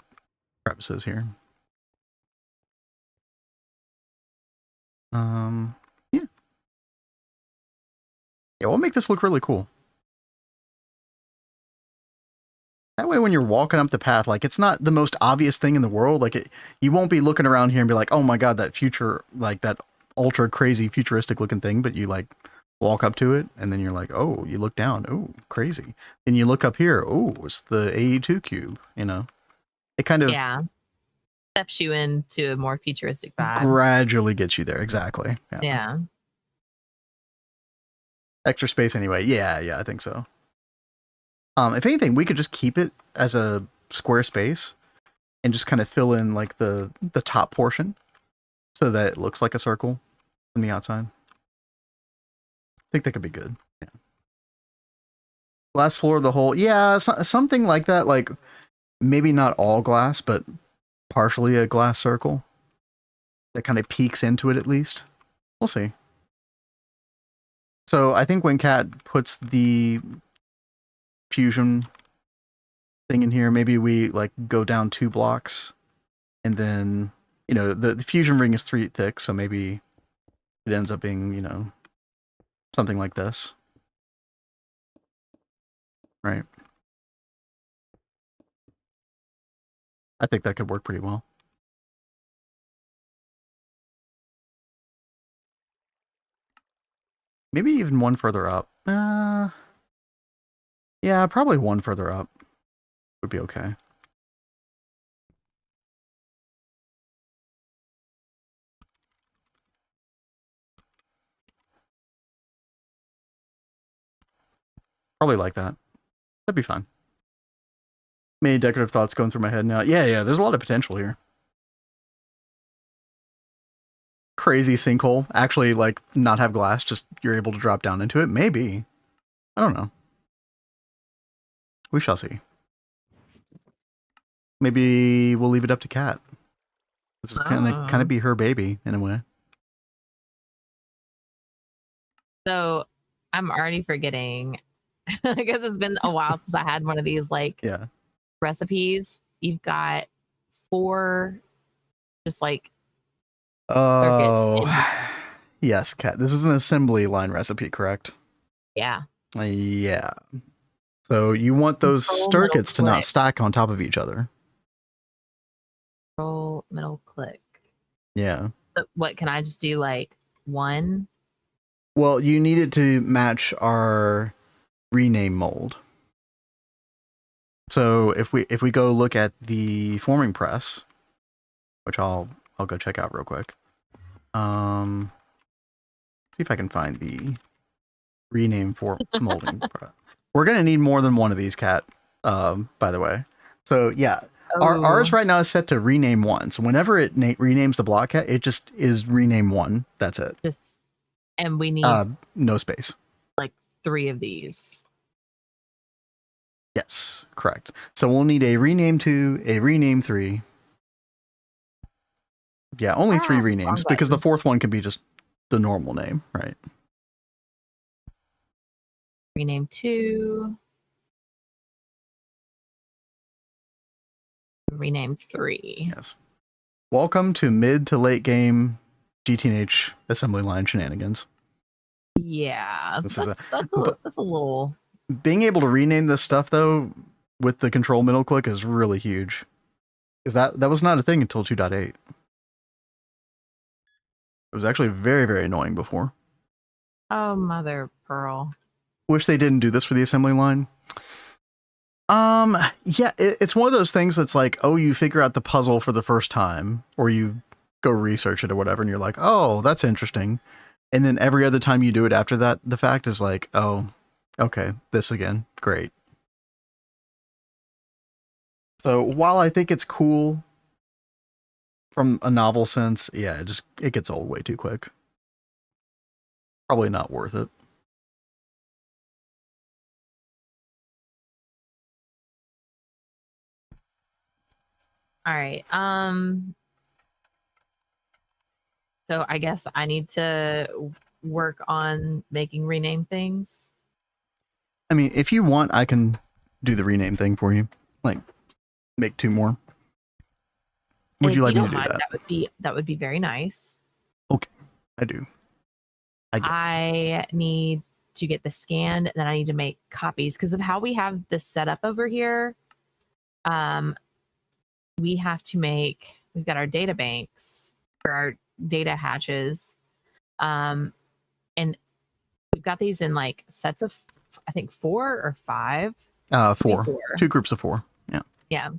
S1: crevices here. Yeah. Yeah, we'll make this look really cool. That way when you're walking up the path, like it's not the most obvious thing in the world. Like you won't be looking around here and be like, oh my god, that future, like that ultra crazy futuristic looking thing, but you like walk up to it and then you're like, oh, you look down, oh, crazy. Then you look up here, oh, it's the AE2 cube, you know. It kind of
S2: steps you into a more futuristic vibe.
S1: Gradually gets you there, exactly.
S2: Yeah.
S1: Extra space anyway. Yeah, I think so. If anything, we could just keep it as a square space and just kind of fill in like the top portion so that it looks like a circle from the outside. I think that could be good. Yeah. Glass floor of the whole. Yeah, something like that. Like maybe not all glass, but partially a glass circle that kind of peeks into it at least. We'll see. So I think when Kat puts the fusion thing in here, maybe we like go down 2 blocks and then, you know, the fusion ring is 3 thick, so maybe it ends up being, you know, something like this. Right. I think that could work pretty well. Maybe even one further up. Yeah, probably one further up would be okay. Probably like that. That'd be fine. Many decorative thoughts going through my head now. Yeah, there's a lot of potential here. Crazy sinkhole. Actually, like, not have glass, just you're able to drop down into it. Maybe. I don't know. We shall see. Maybe we'll leave it up to Kat. This is kind of be her baby in a way.
S2: So I'm already forgetting because it's been a while since I had one of these like recipes. You've got 4 just like
S1: circuits. Yes, Kat. This is an assembly line recipe, correct?
S2: Yeah.
S1: Yeah. So you want those circuits to not stack on top of each other.
S2: Control middle click.
S1: Yeah.
S2: But what can I just do? Like 1?
S1: Well, you need it to match our rename mold. So if we go look at the forming press, which I'll go check out real quick. See if I can find the rename for molding press. We're gonna need more than one of these, Kat. By the way. So yeah. Ours right now is set to rename 1. So whenever it renames the block, Kat, it just is rename 1. That's it.
S2: And we need
S1: no space.
S2: Like 3 of these.
S1: Yes, correct. So we'll need a rename 2, a rename 3. Yeah, only 3 renames because the 4th one can be just the normal name, right?
S2: Rename 2. Rename 3.
S1: Yes. Welcome to mid to late game GTH assembly line shenanigans.
S2: Yeah, that's a little.
S1: Being able to rename this stuff though with the control middle click is really huge, because that was not a thing until 2.8. It was actually very, very annoying before.
S2: Oh, mother pearl.
S1: Wish they didn't do this for the assembly line. Yeah, it's one of those things that's like, oh, you figure out the puzzle for the first time, or you go research it or whatever, and you're like, oh, that's interesting. And then every other time you do it after that, the fact is like, oh, okay, this again. Great. So while I think it's cool from a novel sense, yeah, it gets old way too quick. Probably not worth it.
S2: All right. So I guess I need to work on making rename things.
S1: I mean, if you want, I can do the rename thing for you. Like, make 2 more. Would
S2: If
S1: you like me to
S2: don't
S1: do
S2: mind,
S1: that?
S2: that would be very nice.
S1: Okay, I do.
S2: I need to get the scanned, and then I need to make copies because of how we have this set up over here. We have to make. We've got our data banks for our data hatches, and we've got these in like sets of I think 4 or 5.
S1: 4. 2 groups of 4. Yeah.
S2: Yeah.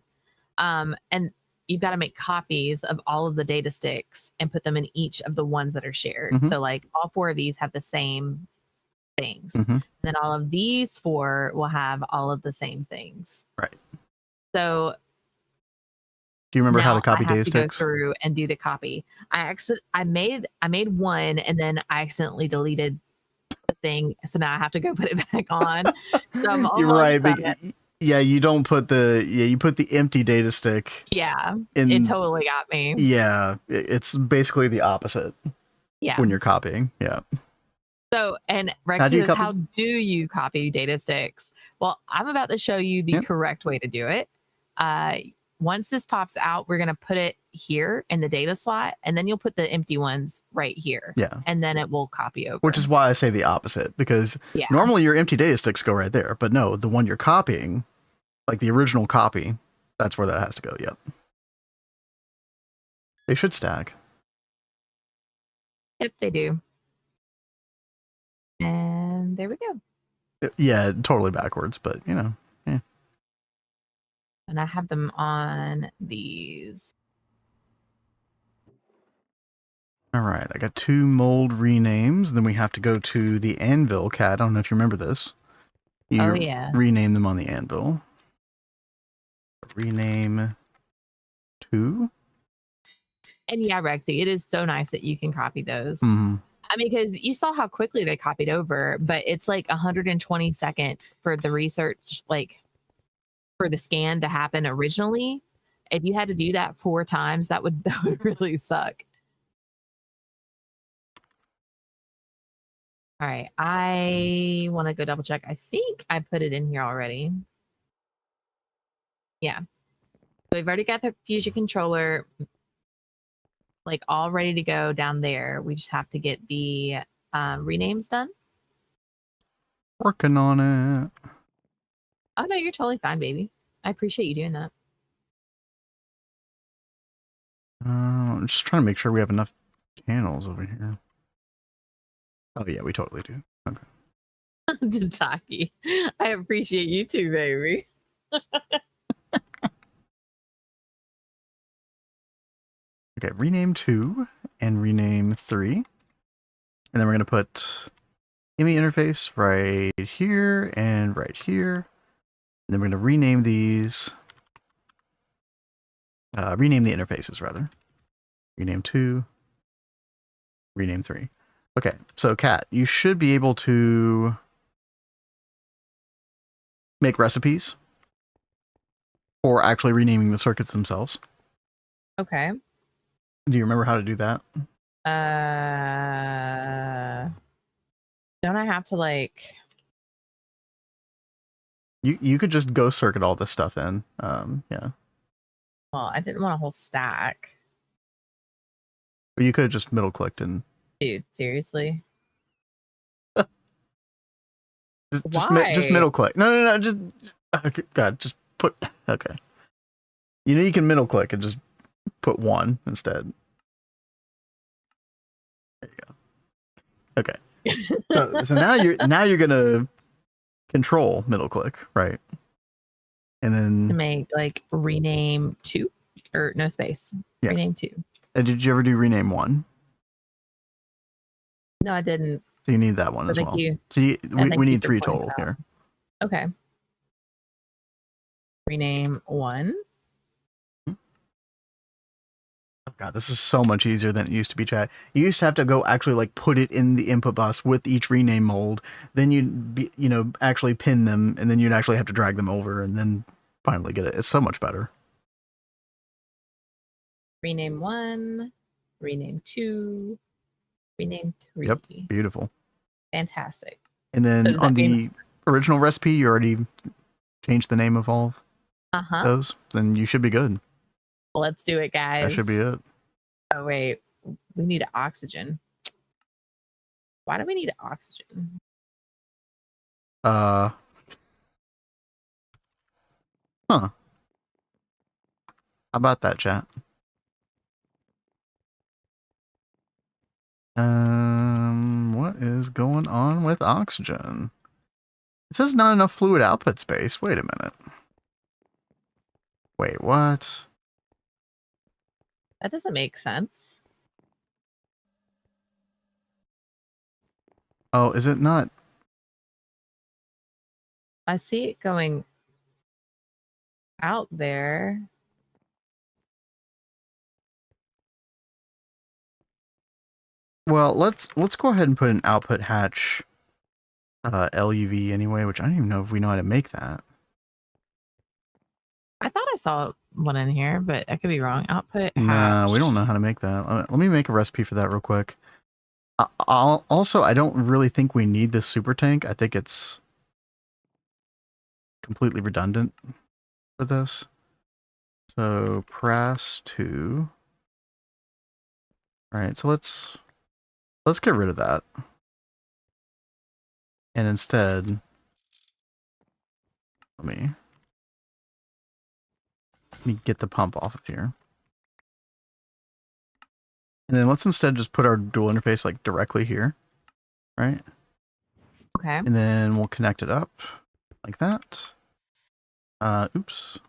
S2: And you've got to make copies of all of the data sticks and put them in each of the ones that are shared.
S1: Mhm.
S2: So like all 4 of these have the same things.
S1: Mhm.
S2: And then all of these 4 will have all of the same things.
S1: Right.
S2: So
S1: do you remember how to copy
S2: I have
S1: data
S2: to go
S1: sticks?
S2: through and do the copy. I made one and then I accidentally deleted the thing, so now I have to go put it back on. So I'm
S1: You're
S2: almost
S1: right.
S2: done.
S1: Yeah, you don't put you put the empty data stick.
S2: Yeah,
S1: in,
S2: it totally got me.
S1: Yeah, it's basically the opposite.
S2: Yeah.
S1: When you're copying. Yeah.
S2: So, and Rex
S1: How do you
S2: says,
S1: copy?
S2: how do you copy data sticks? Well, I'm about to show you the correct way to do it. Once this pops out, we're going to put it here in the data slot, and then you'll put the empty ones right here.
S1: Yeah.
S2: And then it will copy over.
S1: Which is why I say the opposite, because normally your empty data sticks go right there, but no, the one you're copying, like the original copy, that's where that has to go. Yep. They should stack.
S2: Yep, they do. And there we go.
S1: Yeah, totally backwards, but you know, yeah.
S2: And I have them on these.
S1: All right, I got 2 mold renames. Then we have to go to the anvil, Cat. I don't know if you remember this. You rename them on the anvil. Rename 2.
S2: And yeah, Rexy, it is so nice that you can copy those.
S1: Mm-hmm.
S2: I mean, because you saw how quickly they copied over, but it's like 120 seconds for the research, like for the scan to happen originally. If you had to do that 4 times, that would really suck. All right, I want to go double check. I think I put it in here already. Yeah. So we've already got the Fusion controller like all ready to go down there. We just have to get the renames done.
S1: Working on it.
S2: Oh no, you're totally fine, baby. I appreciate you doing that.
S1: I'm just trying to make sure we have enough channels over here. Oh yeah, we totally do. Okay.
S2: Tataki, I appreciate you too, baby.
S1: Okay, rename 2 and rename 3. And then we're going to put IMI interface right here and right here. And then we're going to rename these. Rename the interfaces, rather. Rename 2. Rename 3. Okay, so Kat, you should be able to make recipes for actually renaming the circuits themselves.
S2: Okay.
S1: Do you remember how to do that?
S2: Don't I have to like...
S1: You could just go circuit all this stuff in. Yeah.
S2: Well, I didn't want a whole stack.
S1: But you could have just middle clicked and...
S2: Dude, seriously?
S1: just middle click. No, just... Okay, God, just put... Okay. You know you can middle click and just put 1 instead. There you go. Okay. So now you're gonna control middle click, right? And then
S2: to make like rename 2 or no space.
S1: Yeah.
S2: Rename 2.
S1: Did you ever do rename 1?
S2: No, I didn't.
S1: So you need that one as
S2: Thank
S1: well.
S2: you.
S1: So we need 3 total here.
S2: Okay. Rename 1.
S1: God, this is so much easier than it used to be, chat. You used to have to go actually like put it in the input bus with each rename mold. Then you'd be, actually pin them, and then you'd actually have to drag them over, and then finally get it. It's so much better.
S2: Rename 1, rename 2, rename 3.
S1: Yep, beautiful.
S2: Fantastic.
S1: And then
S2: So
S1: on the original recipe, you already changed the name of all those. Then you should be good.
S2: Let's do it, guys.
S1: That should be it.
S2: Oh, wait. We need oxygen. Why do we need oxygen?
S1: Huh. How about that, chat? What is going on with oxygen? It says not enough fluid output space. Wait a minute. Wait, what?
S2: That doesn't make sense.
S1: Oh, is it not?
S2: I see it going out there.
S1: Well, let's go ahead and put an output hatch LUV anyway, which I don't even know if we know how to make that.
S2: I thought I saw one in here, but I could be wrong. Output hatch.
S1: No, we don't know how to make that. Let me make a recipe for that real quick. Also, I don't really think we need this super tank. I think it's completely redundant for this. So press 2. All right, so let's get rid of that. And instead, let me get the pump off of here. And then let's instead just put our dual interface like directly here, right?
S2: Okay.
S1: And then we'll connect it up like that. Oops.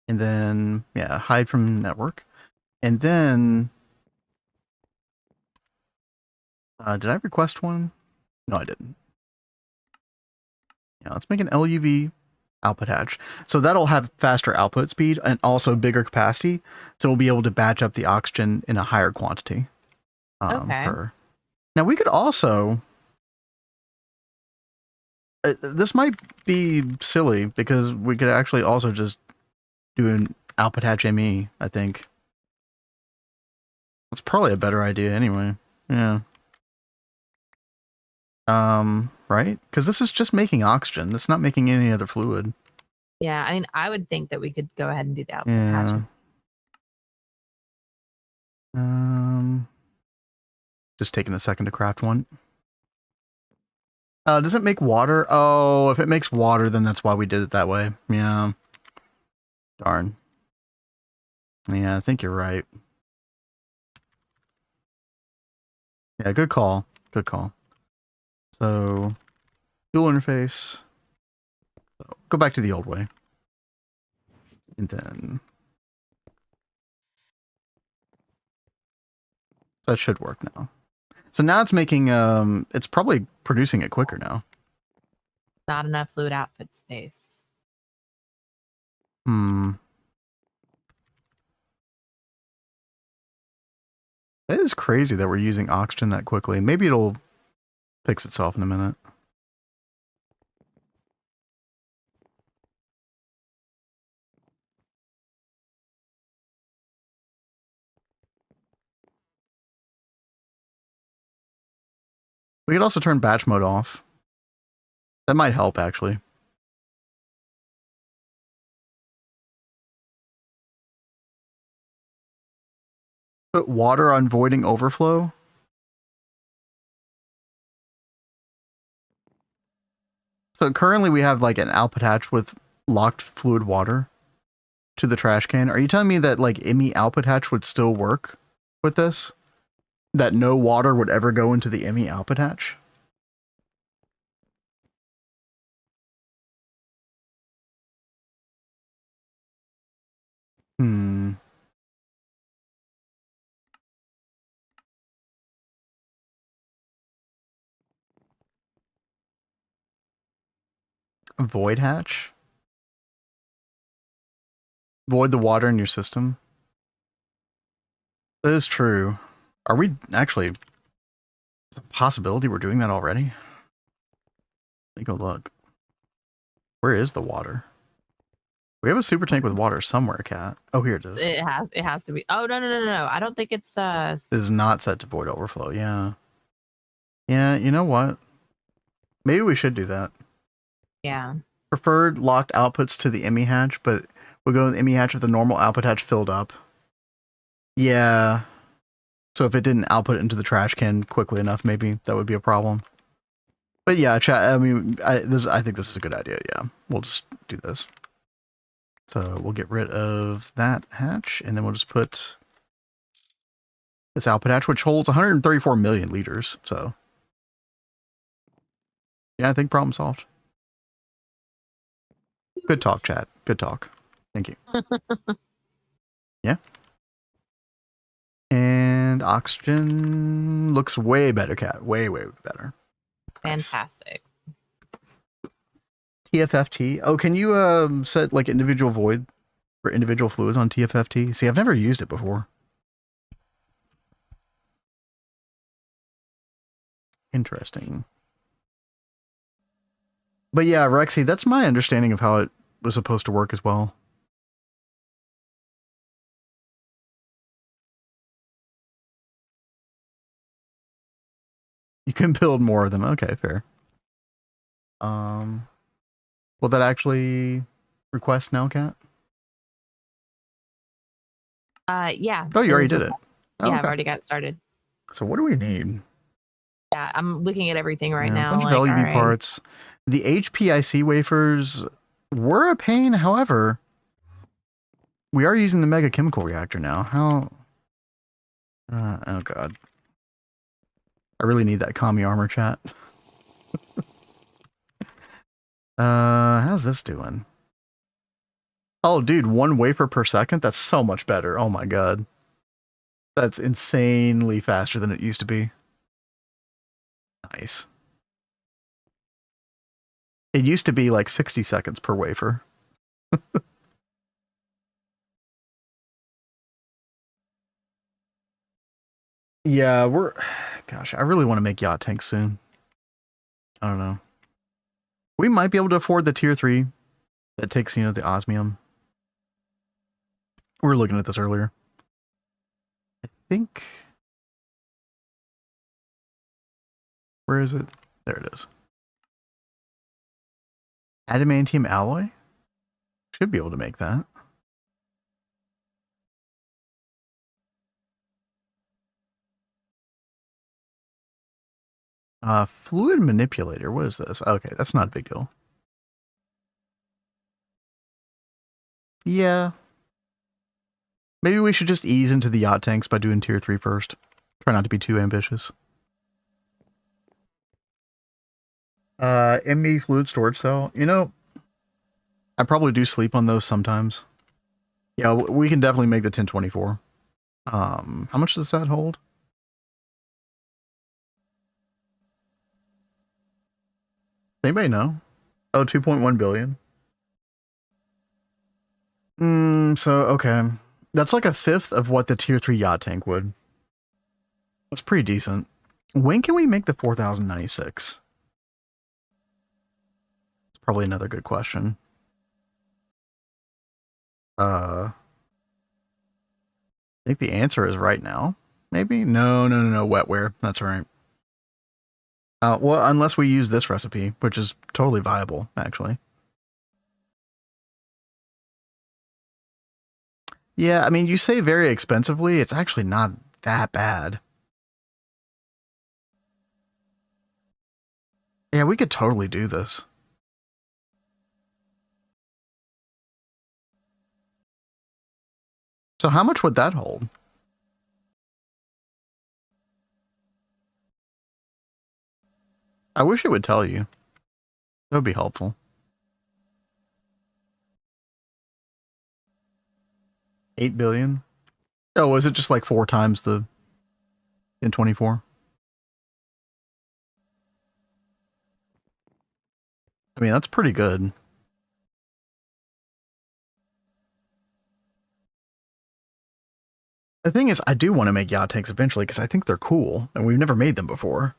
S1: And then, yeah, hide from network. And then, did I request one? No, I didn't. Yeah, let's make an LUV output hatch. So that'll have faster output speed and also bigger capacity. So we'll be able to batch up the oxygen in a higher quantity.
S2: Okay.
S1: Now we could also, this might be silly because we could actually also just do an output hatch ME, I think. That's probably a better idea anyway. Yeah. Right? Because this is just making oxygen. It's not making any other fluid.
S2: Yeah, I mean, I would think that we could go ahead and do the output
S1: Yeah.
S2: hatch.
S1: Just taking a second to craft one. Does it make water? Oh, if it makes water, then that's why we did it that way. Yeah. Darn. Yeah, I think you're right. Yeah, good call. Good call. So, dual interface. So, go back to the old way. And then... So that should work now. So now it's making, it's probably producing it quicker now.
S2: Not enough fluid output space.
S1: That is crazy that we're using oxygen that quickly. Maybe it'll fix itself in a minute. We could also turn batch mode off. That might help, actually. Put water on voiding overflow. So currently we have like an output hatch with locked fluid water to the trash can. Are you telling me that like ME output hatch would still work with this? That no water would ever go into the ME output hatch? Void hatch? Void the water in your system? That is true. Are we actually? Is a possibility we're doing that already? Take a look. Where is the water? We have a super tank with water somewhere, Cat. Oh, here it is.
S2: It has to be. Oh no. I don't think it's
S1: It is not set to void overflow. Yeah. Yeah, you know what? Maybe we should do that.
S2: Yeah.
S1: Preferred locked outputs to the ME hatch, but we'll go with the ME hatch with the normal output hatch filled up. Yeah. So if it didn't output into the trash can quickly enough, maybe that would be a problem. But yeah, chat. I mean, I think this is a good idea. Yeah, we'll just do this. So we'll get rid of that hatch, and then we'll just put this output hatch, which holds 134 million liters. So yeah, I think problem solved. Good talk, chat. Good talk. Thank you. Yeah. And oxygen looks way better, Cat. Way better. Nice.
S2: Fantastic.
S1: TFFT. Oh, can you set like individual void for individual fluids on TFFT? See, I've never used it before. Interesting. But yeah, Rexy, that's my understanding of how it was supposed to work as well. You can build more of them. Okay, fair. Will that actually request now, Cat?
S2: Yeah.
S1: Oh, you already did it. Oh,
S2: Yeah,
S1: okay.
S2: I've already got it started.
S1: So what do we need?
S2: Yeah, I'm looking at everything right now.
S1: A bunch of
S2: like,
S1: LUV
S2: all right.
S1: parts. The HPIC wafers were a pain. However, we are using the mega chemical reactor now. How? Oh god. I really need that commie armor, chat. How's this doing? Oh, dude, 1 wafer per second? That's so much better. Oh my god. That's insanely faster than it used to be. Nice. It used to be like 60 seconds per wafer. Yeah, gosh, I really want to make yacht tanks soon. I don't know. We might be able to afford the tier 3 that takes, the osmium. We were looking at this earlier. I think... Where is it? There it is. Adamantium alloy? Should be able to make that. Fluid manipulator. What is this? Okay, that's not a big deal. Yeah. Maybe we should just ease into the yacht tanks by doing tier 3 first. Try not to be too ambitious. ME fluid storage cell. I probably do sleep on those sometimes. Yeah, we can definitely make the 1024. How much does that hold? Anybody know? Oh, 2.1 billion. So, okay. That's like a fifth of what the tier 3 yacht tank would. That's pretty decent. When can we make the 4096? It's probably another good question. I think the answer is right now. Maybe? No, wetware. That's right. Well, unless we use this recipe, which is totally viable, actually. Yeah, I mean, you say very expensively. It's actually not that bad. Yeah, we could totally do this. So how much would that hold? I wish it would tell you. That would be helpful. $8 billion? Oh, is it just like 4 times the in 24? I mean, that's pretty good. The thing is, I do want to make yacht tanks eventually because I think they're cool and we've never made them before.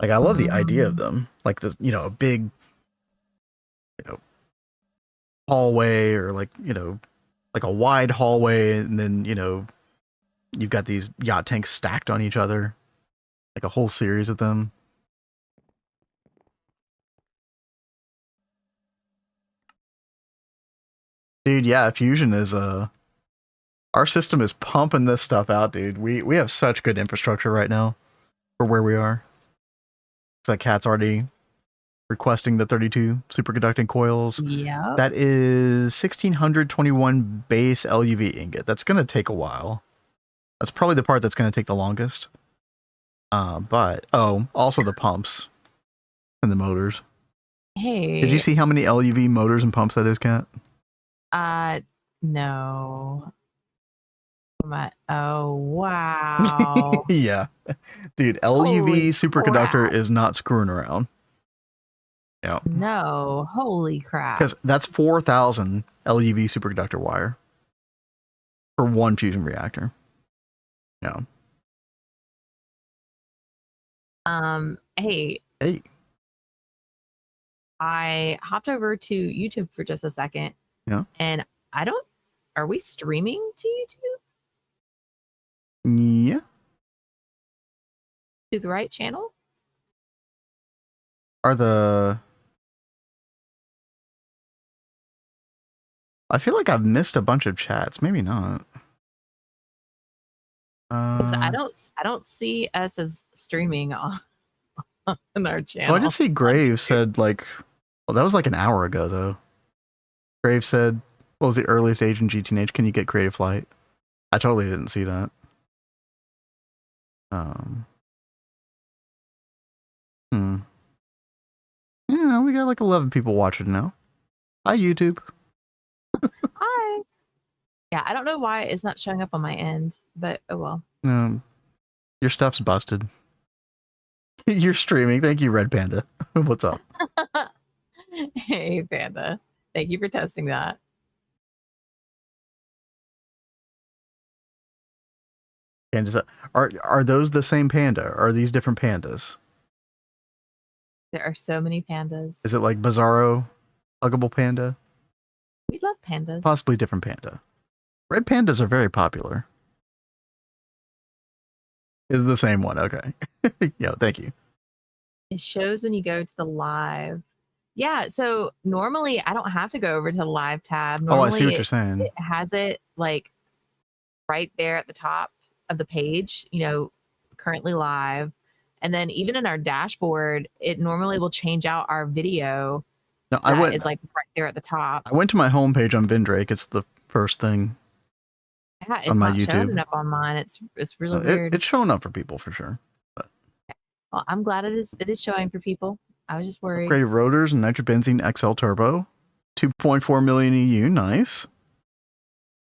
S1: Like, I love the idea of them. Like, this, you know, a big, you know, hallway or like, you know, like a wide hallway. And then, you know, you've got these yacht tanks stacked on each other. Like a whole series of them. Dude, yeah, Fusion is, our system is pumping this stuff out, dude. We have such good infrastructure right now for where we are. So that Cat's already requesting the 32 superconducting coils.
S2: Yeah.
S1: That is 1621 base LuV ingot. That's going to take a while. That's probably the part that's going to take the longest. But, oh, also the pumps and the motors.
S2: Hey.
S1: Did you see how many LuV motors and pumps that is, Cat?
S2: No. Oh, wow.
S1: Yeah. Dude, LuV
S2: Holy
S1: superconductor
S2: crap.
S1: is not screwing around. Yeah.
S2: No, holy crap.
S1: Because that's 4,000 LuV superconductor wire for one fusion reactor. Yeah.
S2: Hey, I hopped over to YouTube for just a second.
S1: Yeah.
S2: And are we streaming to YouTube?
S1: Yeah.
S2: To the right channel?
S1: I feel like I've missed a bunch of chats. Maybe not.
S2: I don't see us as streaming on our channel.
S1: Well, I just see Graves said like, well, that was like an hour ago though. Graves said, what was the earliest age in GTH? Can you get creative flight? I totally didn't see that. Yeah, we got like 11 people watching now. Hi, YouTube.
S2: Hi. Yeah, I don't know why it's not showing up on my end, but oh well.
S1: Your stuff's busted. You're streaming. Thank you, Red Panda. What's up?
S2: Hey, Panda. Thank you for testing that.
S1: Pandas. Are those the same panda? Or are these different pandas?
S2: There are so many pandas.
S1: Is it like Bizarro, Huggable Panda?
S2: We love pandas.
S1: Possibly different panda. Red pandas are very popular. Is the same one. Okay. Yeah, thank you.
S2: It shows when you go to the live. Yeah, so normally I don't have to go over to the live tab. Normally,
S1: I see what you're saying.
S2: It has it like right there at the top of the page, you know, currently live. And then even in our dashboard, it normally will change out our video.
S1: No,
S2: is like right there at the top.
S1: I went to my homepage on Vindrake. It's the first thing.
S2: Yeah, it's
S1: on my
S2: not
S1: YouTube.
S2: showing up on mine. It's really weird.
S1: It's showing up for people for sure. But.
S2: Well, I'm glad it is showing for people. I was just worried.
S1: Upgraded rotors and nitrobenzene XL turbo. 2.4 million EU. Nice.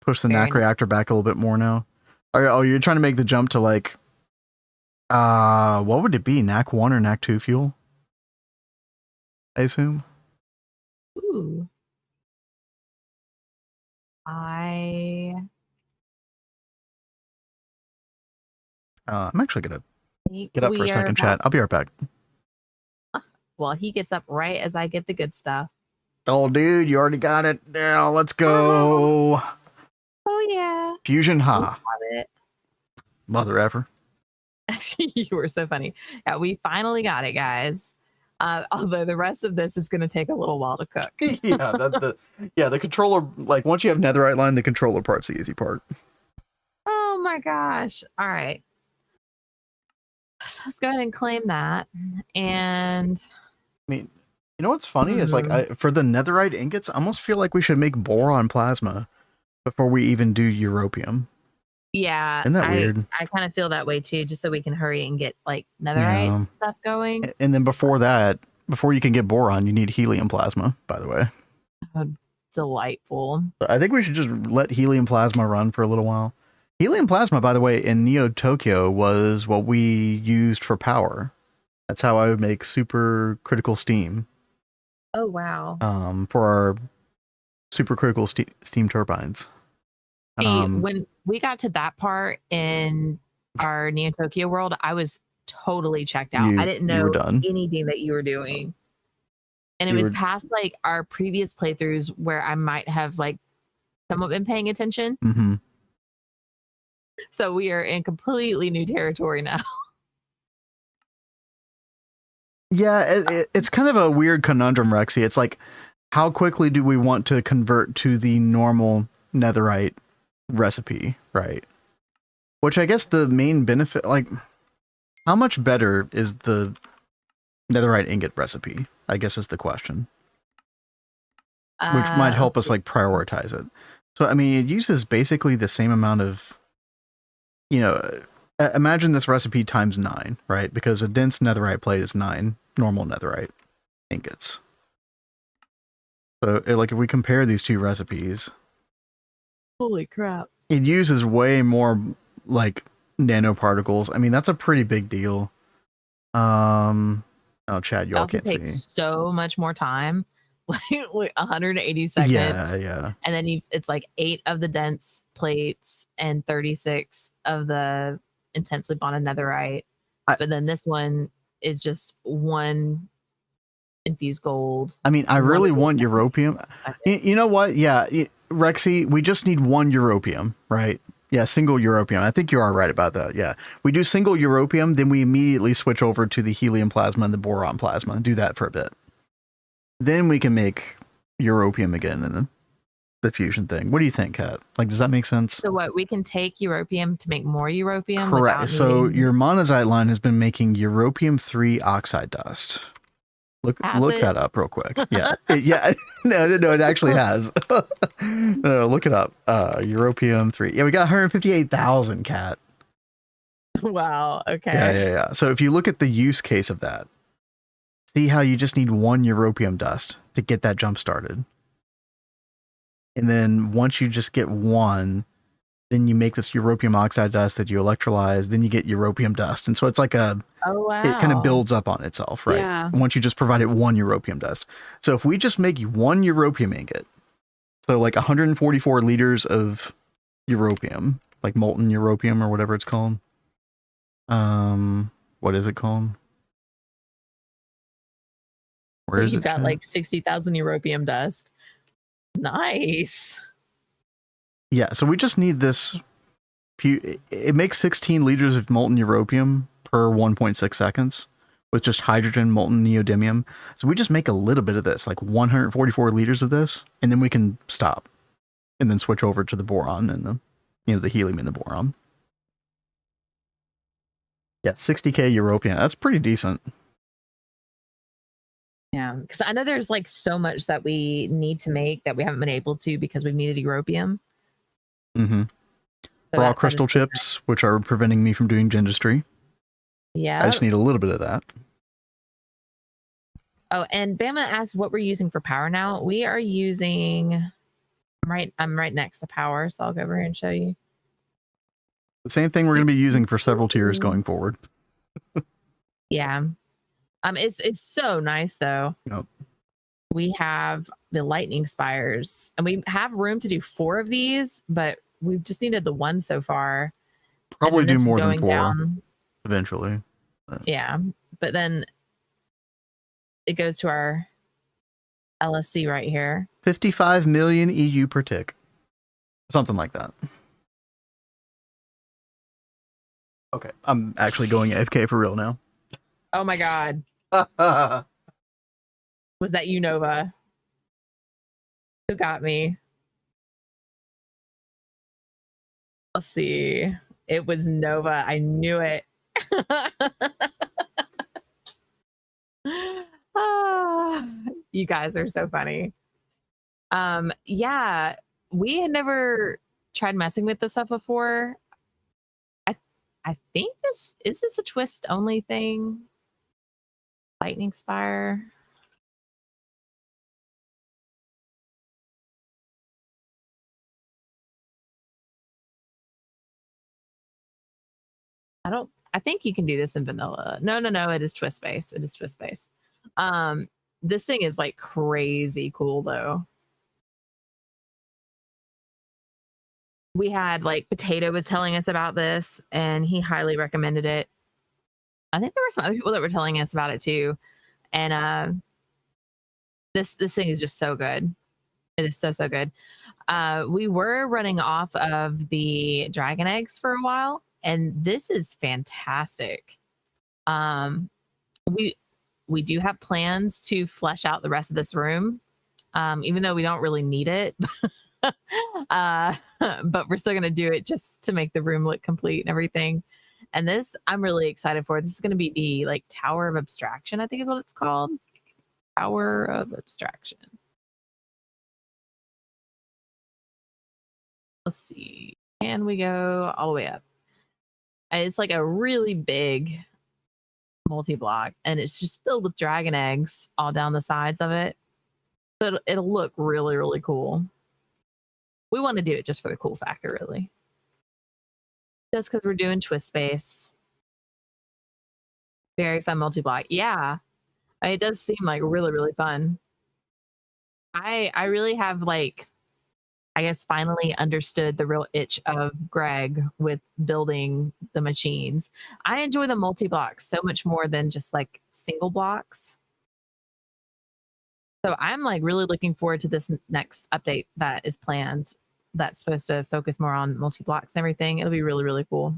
S1: Push the NAC reactor back a little bit more now. Oh, you're trying to make the jump to like, what would it be? NAC 1 or NAC 2 fuel? I assume.
S2: Ooh. I'm
S1: actually going to get up for a second, chat. I'll be right back.
S2: Well, he gets up right as I get the good stuff.
S1: Oh, dude, you already got it. Now let's go.
S2: Oh, yeah.
S1: Fusion Ha. Mother ever.
S2: You were so funny. Yeah, we finally got it, guys. Although the rest of this is going to take a little while to cook.
S1: Yeah, the controller, like once you have netherite line, the controller part's the easy part.
S2: Oh my gosh. All right. So let's go ahead and claim that. And
S1: I mean, you know what's funny is like for the netherite ingots, I almost feel like we should make boron plasma before we even do europium.
S2: Yeah,
S1: isn't that weird?
S2: I kind of feel that way too, just so we can hurry and get like netherite stuff going.
S1: And then before that, before you can get boron, you need helium plasma, by the way.
S2: Oh, delightful.
S1: I think we should just let helium plasma run for a little while. Helium plasma, by the way, in Neo Tokyo was what we used for power. That's how I would make super critical steam.
S2: Oh, wow.
S1: For our super critical steam turbines.
S2: See, when we got to that part in our Neo Tokyo world, I was totally checked out. I didn't
S1: you were
S2: know
S1: done.
S2: anything that you were doing. And it
S1: You
S2: was
S1: were-
S2: past like our previous playthroughs where I might have like somewhat been paying attention.
S1: Mhm.
S2: So we are in completely new territory now.
S1: Yeah, it's kind of a weird conundrum, Rexy. It's like, how quickly do we want to convert to the normal netherite recipe, right? Which I guess the main benefit, like, how much better is the netherite ingot recipe, I guess is the question. Which might help us like prioritize it. So, I mean, it uses basically the same amount of, imagine this recipe times 9, right? Because a dense netherite plate is 9 normal netherite ingots. So, like, if we compare these two recipes,
S2: holy crap,
S1: it uses way more like nanoparticles. I mean, that's a pretty big deal. Oh, Chad, you all can't see.
S2: It also takes so much more time, like 180 seconds.
S1: Yeah.
S2: And then it's like 8 of the dense plates and 36 of the intensely bonded netherite. But then this one is just 1 infused gold.
S1: I mean, I really want europium. You know what? Yeah, Rexy, we just need 1 europium, right? Yeah, single europium. I think you are right about that. Yeah, we do single europium, then we immediately switch over to the helium plasma and the boron plasma and do that for a bit. Then we can make europium again in the fusion thing. What do you think, Kat? Like, does that make sense?
S2: So what, we can take europium to make more europium?
S1: Correct. So your monazite line has been making europium-3 oxide dust. Look that up real quick. Yeah. No, it actually has. No, look it up. Europium-3. Yeah, we got 158,000, Kat.
S2: Wow. Okay.
S1: Yeah. So if you look at the use case of that, see how you just need 1 europium dust to get that jump started. And then once you just get 1, then you make this europium oxide dust that you electrolyze, then you get europium dust. And so it's like it kind of builds up on itself, right?
S2: Yeah.
S1: Once you just provide it 1 europium dust. So if we just make 1 europium ingot, so like 144 liters of europium, like molten europium or whatever it's called. What is it called? Where is it?
S2: You've got like 60,000 europium dust. Nice.
S1: Yeah, so we just need this it makes 16 liters of molten europium per 1.6 seconds with just hydrogen, molten neodymium. So we just make a little bit of this, like 144 liters of this, and then we can stop and then switch over to the boron and the helium in the boron. Yeah, 60k europium. That's pretty decent.
S2: Yeah, because I know there's like so much that we need to make that we haven't been able to because we've needed europium.
S1: Mm-hmm.
S2: So
S1: raw crystal chips, which are preventing me from doing gendistry.
S2: Yeah.
S1: I just need a little bit of that.
S2: Oh, and Bama asked what we're using for power now. We are using, I'm right next to power, so I'll go over here and show you.
S1: The same thing we're going to be using for several tiers going forward.
S2: Yeah. It's so nice though.
S1: Yep.
S2: We have the lightning spires, and we have room to do 4 of these, but we've just needed the 1 so far.
S1: Probably do more than 4 eventually.
S2: Yeah, but then it goes to our LSC right here.
S1: 55 million EU per tick. Something like that. Okay, I'm actually going AFK for real now.
S2: Oh my god. Was that you, Nova? Who got me? Let's see. It was Nova. I knew it. You guys are so funny. Yeah, we had never tried messing with this stuff before. I think this is a twist only thing. Lightning Spire. I think you can do this in vanilla. No, it is twist based. It is twist based. This thing is like crazy cool though. we had like Potato was telling us about this, and he highly recommended it. I think there were some other people that were telling us about it too, and this thing is just so good. It is so good. We were running off of the dragon eggs for a while, and this is fantastic. We do have plans to flesh out the rest of this room, even though we don't really need it. But we're still going to do it just to make the room look complete and everything. And this I'm really excited for. This is going to be the like Tower of Abstraction, I think is what it's called. Tower of Abstraction. Let's see. Can we go all the way up? It's like a really big multi-block, and it's just filled with dragon eggs all down the sides of it. So it'll look really, really cool. We want to do it just for the cool factor, really. Just because we're doing Twist Space. Very fun multi-block. Yeah. It does seem like really, really fun. I really have like, I guess, finally understood the real itch of Greg with building the machines. I enjoy the multi-blocks so much more than just like single blocks. So I'm like really looking forward to this next update that is planned. That's supposed to focus more on multi-blocks and everything. It'll be really, really cool.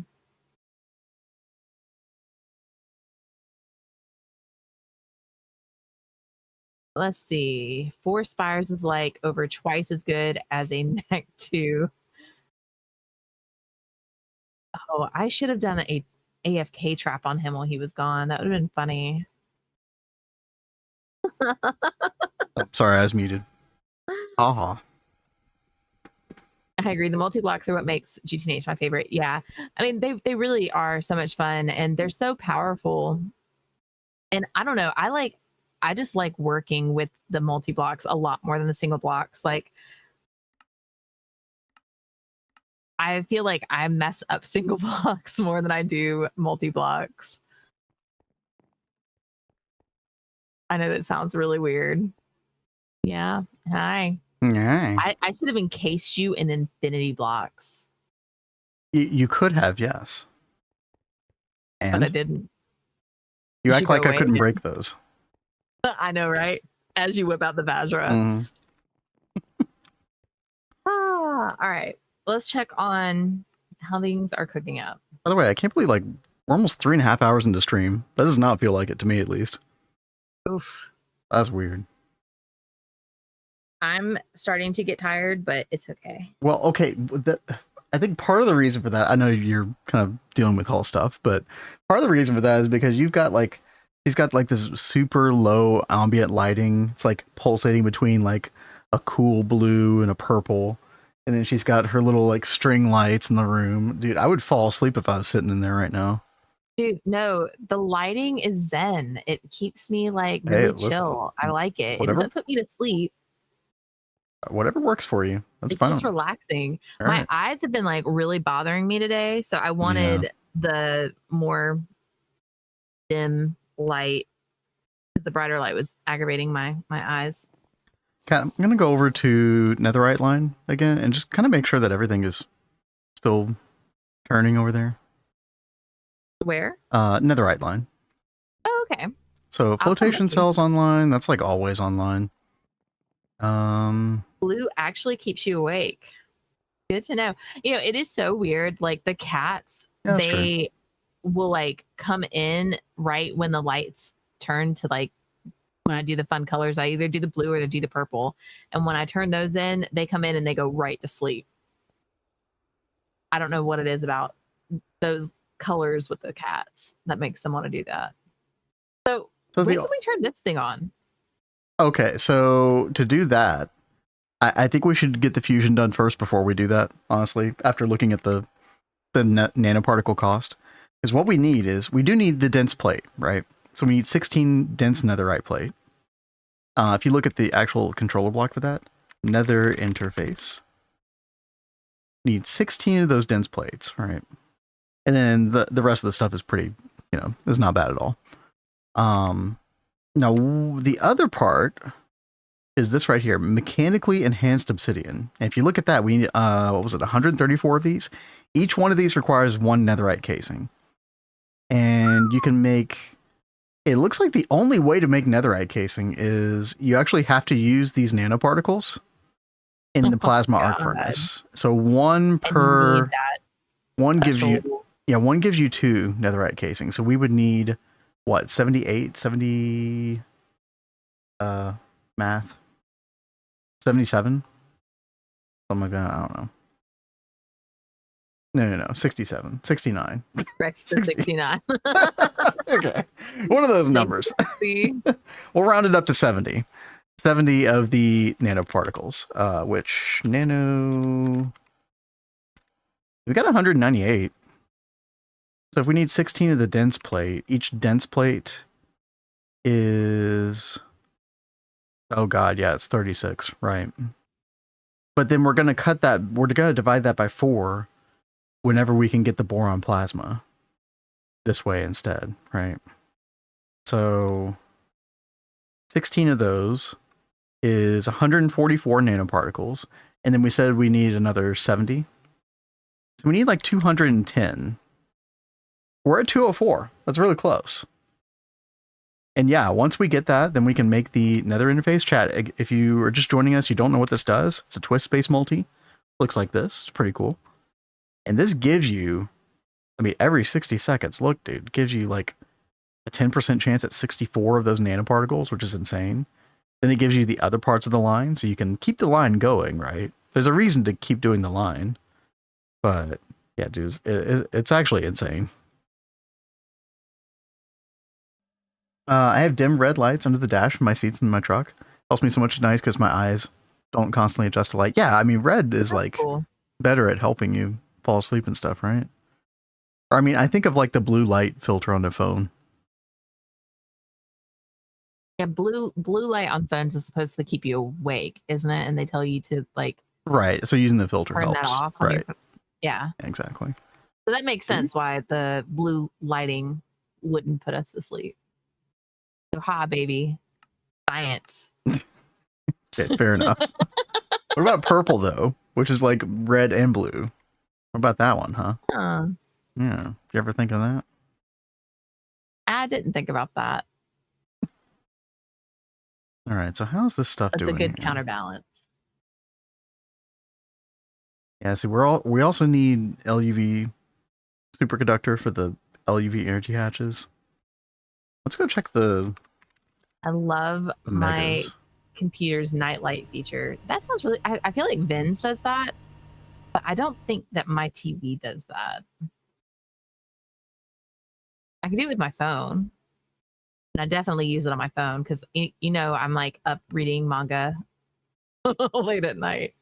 S2: Let's see. 4 spires is like over twice as good as a neck 2. Oh, I should have done a AFK trap on him while he was gone. That would have been funny.
S1: Oh, sorry, I was muted. I
S2: agree. The multi-blocks are what makes GTH my favorite. Yeah. I mean, they really are so much fun, and they're so powerful. And I don't know, I just like working with the multi-blocks a lot more than the single blocks. Like, I feel like I mess up single blocks more than I do multi-blocks. I know that sounds really weird. Yeah. Hi.
S1: Yeah.
S2: I should have encased you in infinity blocks.
S1: You could have, yes. And
S2: but I didn't.
S1: You act like I couldn't break those.
S2: I know, right? As you whip out the Vajra.
S1: Mm.
S2: All right. Let's check on how things are cooking up.
S1: By the way, I can't believe like we're almost 3.5 hours into stream. That does not feel like it to me, at least.
S2: Oof.
S1: That's weird.
S2: I'm starting to get tired, but it's okay.
S1: Well, okay. I think part of the reason for that, I know you're kind of dealing with whole stuff, but part of the reason for that is because she's got like this super low ambient lighting. It's like pulsating between like a cool blue and a purple. And then she's got her little like string lights in the room. Dude, I would fall asleep if I was sitting in there right now.
S2: Dude, no, the lighting is zen. It keeps me like really chill. I like it. It doesn't put me to sleep.
S1: Whatever works for you. That's
S2: fine. It's just relaxing. All My eyes have been like really bothering me today. So I wanted the more dim light because the brighter light was aggravating my eyes.
S1: Okay, I'm going to go over to Netherite line again and just kind of make sure that everything is still turning over there.
S2: Where?
S1: Netherite line.
S2: Oh, okay.
S1: So flotation cells online. That's like always online.
S2: Blue actually keeps you awake. Good to know. You know, it is so weird. Like the cats, they will like come in right when the lights turn to like when I do the fun colors. I either do the blue or I do the purple. And when I turn those in, they come in and they go right to sleep. I don't know what it is about those colors with the cats that makes them want to do that. So when can we turn this thing on?
S1: Okay, so to do that, I think we should get the fusion done first before we do that, honestly, after looking at the nanoparticle cost. Because what we need is, we do need the dense plate, right? So we need 16 dense netherite plate. If you look at the actual controller block for that, nether interface, need 16 of those dense plates, right? And then the rest of the stuff is pretty, is not bad at all. Now, the other part is this right here, mechanically enhanced obsidian. And if you look at that, we need, what was it, 134 of these? Each one of these requires 1 netherite casing. And you can make, it looks like the only way to make netherite casing is you actually have to use these nanoparticles in the plasma arc furnace. So 1 per, one gives you, yeah, 1 gives you 2 netherite casing. So we would need, what, 78, 70, math, 77? Something like that, I don't know. No, 67, 69.
S2: Rex to 69.
S1: Okay, one of those numbers. We'll round it up to 70. 70 of the nanoparticles, which we got 198. So if we need 16 of the dense plate, each dense plate is, oh god, yeah, it's 36, right? But then we're going to cut that, we're going to divide that by 4 whenever we can get the boron plasma this way instead, right? So 16 of those is 144 nanoparticles. And then we said we need another 70. So we need like 210. We're at 204. That's really close. And yeah, once we get that, then we can make the nether interface. Chat, if you are just joining us, you don't know what this does. It's a twist space multi. Looks like this. It's pretty cool. And this gives you, I mean, every 60 seconds, look, dude, gives you like a 10% chance at 64 of those nanoparticles, which is insane. Then it gives you the other parts of the line, so you can keep the line going, right? There's a reason to keep doing the line. But yeah, dude, it's actually insane. I have dim red lights under the dash for my seats in my truck. Helps me so much at night because my eyes don't constantly adjust to light. Yeah, I mean, red is like better at helping you fall asleep and stuff, right? Or I mean, I think of like the blue light filter on the phone.
S2: Yeah, blue light on phones is supposed to keep you awake, isn't it? And they tell you to like
S1: right. So using the filter
S2: turn
S1: helps.
S2: That off.
S1: Right.
S2: Yeah.
S1: Exactly.
S2: So that makes sense why the blue lighting wouldn't put us to sleep. So ha, baby, science.
S1: Okay, fair enough. What about purple though, which is like red and blue? What about that one, huh? Yeah. Did you ever think of that?
S2: I didn't think about that.
S1: All right. So how's this stuff doing?
S2: That's a good
S1: here?
S2: counterbalance.
S1: Yeah. See, we also need LUV superconductor for the LUV energy hatches. Let's go check the.
S2: I love my computer's nightlight feature. That sounds really. I feel like Vin's does that, but I don't think that my TV does that. I can do it with my phone, and I definitely use it on my phone because you know I'm like up reading manga late at night.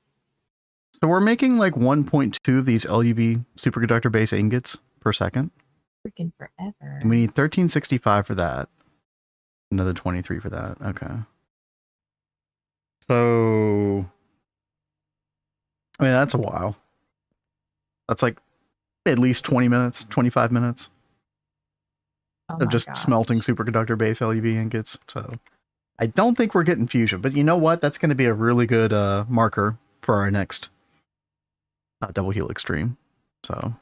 S1: So we're making like 1.2 of these LUV superconductor base ingots per second.
S2: Freaking forever.
S1: And we need 1365 for that. Another 23 for that. Okay. So, I mean, that's a while. That's like at least 20 minutes, 25 minutes of just smelting superconductor base LUV ingots. So I don't think we're getting fusion, but you know what? That's going to be a really good marker for our next DoubleHelix stream. So,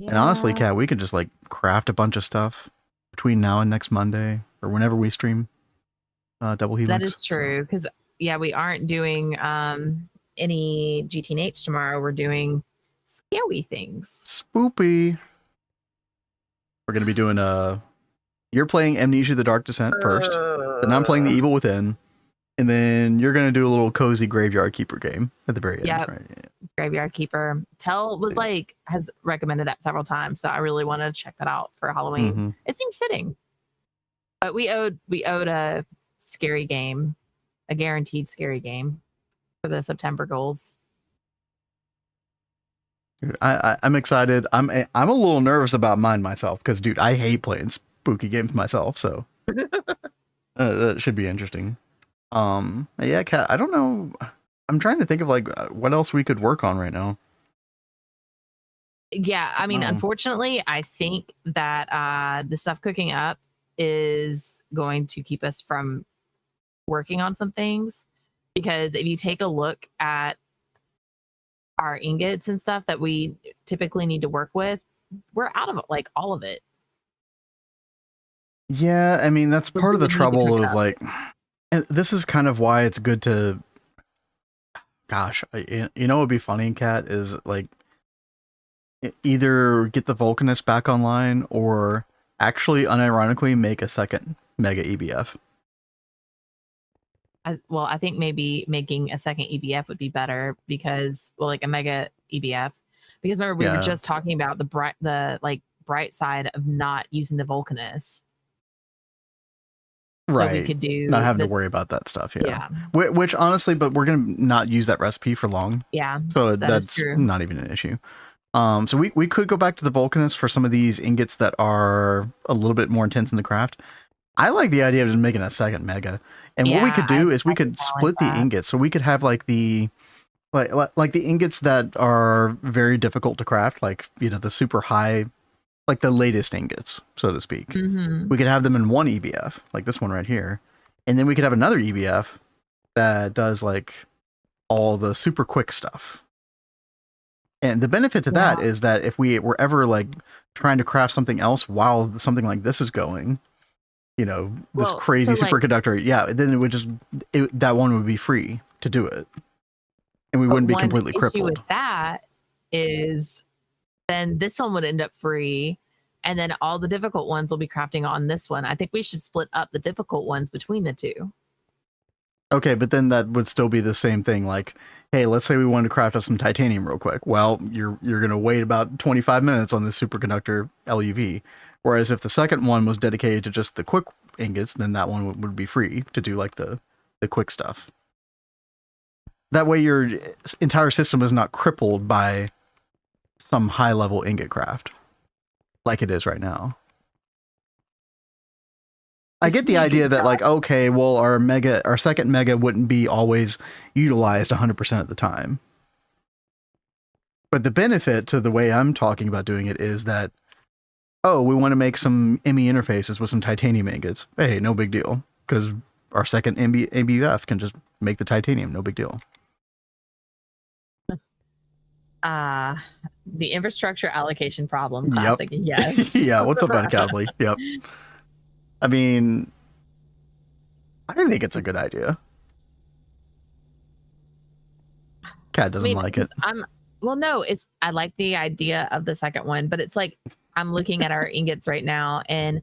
S1: yeah. And honestly, Kat, we could just like craft a bunch of stuff between now and next Monday or whenever we stream DoubleHelix.
S2: That is true because yeah, we aren't doing any GTH tomorrow. We're doing scary things.
S1: Spoopy. We're going to be doing you're playing Amnesia: The Dark Descent first, then I'm playing The Evil Within, and then you're going to do a little cozy Graveyard Keeper game at the very end.
S2: Yep.
S1: Right? Yeah.
S2: Graveyard Keeper. Tell was like has recommended that several times, so I really wanted to check that out for Halloween. Mm-hmm. It seemed fitting, but we owed a scary game, a guaranteed scary game for the September goals.
S1: I'm excited. I'm a little nervous about mine myself because, dude, I hate playing spooky games myself. So that should be interesting. Yeah, Kat, I don't know. I'm trying to think of like what else we could work on right now.
S2: Yeah, I mean, unfortunately, I think that the stuff cooking up is going to keep us from working on some things, because if you take a look at our ingots and stuff that we typically need to work with, we're out of like all of it.
S1: Yeah, I mean, that's
S2: So
S1: part of
S2: we
S1: the
S2: would need to
S1: trouble
S2: pick it
S1: of
S2: up.
S1: like, and this is kind of why it's good to, gosh, you know what would be funny, Kat, is like either get the Vulcanist back online or actually unironically make a second Mega EBF.
S2: I think maybe making a second EBF would be better because, well, like a mega EBF, because remember we were
S1: Yeah.
S2: just talking about the bright side of not using the Vulcanist.
S1: Right.
S2: So we could do
S1: not having to worry about that stuff. Yeah.
S2: Yeah.
S1: Which honestly, but we're going to not use that recipe for long.
S2: Yeah.
S1: So
S2: that is
S1: that's
S2: true.
S1: not even an issue. So we could go back to the Vulcanist for some of these ingots that are a little bit more intense in the craft. I like the idea of just making a second mega. And what we could do is we could split the ingots. So we could have like the like the ingots that are very difficult to craft, like, you know, the super high, like the latest ingots, so to speak.
S2: Mm-hmm.
S1: We could have them in one EBF, like this one right here. And then we could have another EBF that does like all the super quick stuff. And the benefit to that is that if we were ever like trying to craft something else while something like this is going, you know, this crazy superconductor, then it would just, that one would be free to do it. And we wouldn't be completely crippled.
S2: The issue with that is then this one would end up free, and then all the difficult ones will be crafting on this one. I think we should split up the difficult ones between the two.
S1: Okay, but then that would still be the same thing. Like, hey, let's say we wanted to craft up some titanium real quick. Well, you're going to wait about 25 minutes on this superconductor LuV. Whereas if the second one was dedicated to just the quick ingots, then that one would be free to do like the quick stuff. That way your entire system is not crippled by some high level ingot craft like it is right now. I get the idea that like, okay, well, our second mega wouldn't be always utilized 100% of the time. But the benefit to the way I'm talking about doing it is that, oh, we want to make some ME interfaces with some titanium ingots. Hey, no big deal. Because our second ABF can just make the titanium. No big deal.
S2: The infrastructure allocation problem. Classic. Yep. Yes.
S1: Yeah. What's up, Unaccountably? Yep. I mean, I think it's a good idea. Cat doesn't like it.
S2: I like the idea of the second one, but it's like I'm looking at our ingots right now, and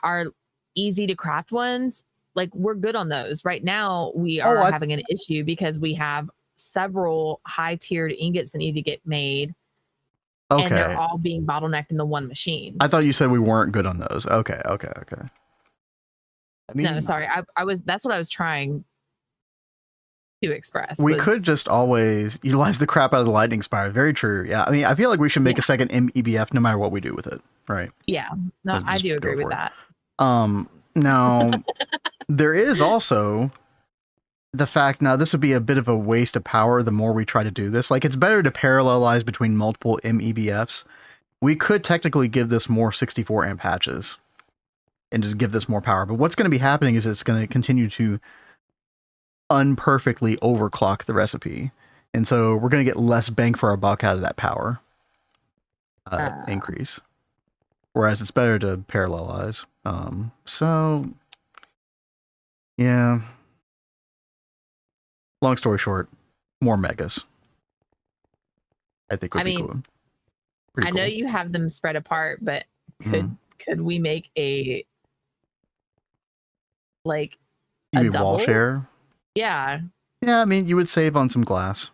S2: our easy to craft ones, like we're good on those. Right now, we are having an issue because we have several high tiered ingots that need to get made. Okay. And they're all being bottlenecked in the one machine.
S1: I thought you said we weren't good on those. Okay.
S2: I mean, no, sorry. That's what I was trying to express.
S1: We could just always utilize the crap out of the lightning spire. Very true. Yeah. I mean, I feel like we should make a second EBF no matter what we do with it. Right.
S2: Yeah. No, I do agree with that.
S1: Now there is also the fact, now this would be a bit of a waste of power the more we try to do this. Like, it's better to parallelize between multiple MEBFs. We could technically give this more 64 amp hatches and just give this more power. But what's going to be happening is it's going to continue to unperfectly overclock the recipe. And so we're going to get less bang for our buck out of that power increase. Whereas it's better to parallelize. So, yeah. Long story short, more megas. I think would be cool.
S2: I know you have them spread apart, but could we make a
S1: wall share?
S2: Yeah.
S1: Yeah, I mean, you would save on some glass.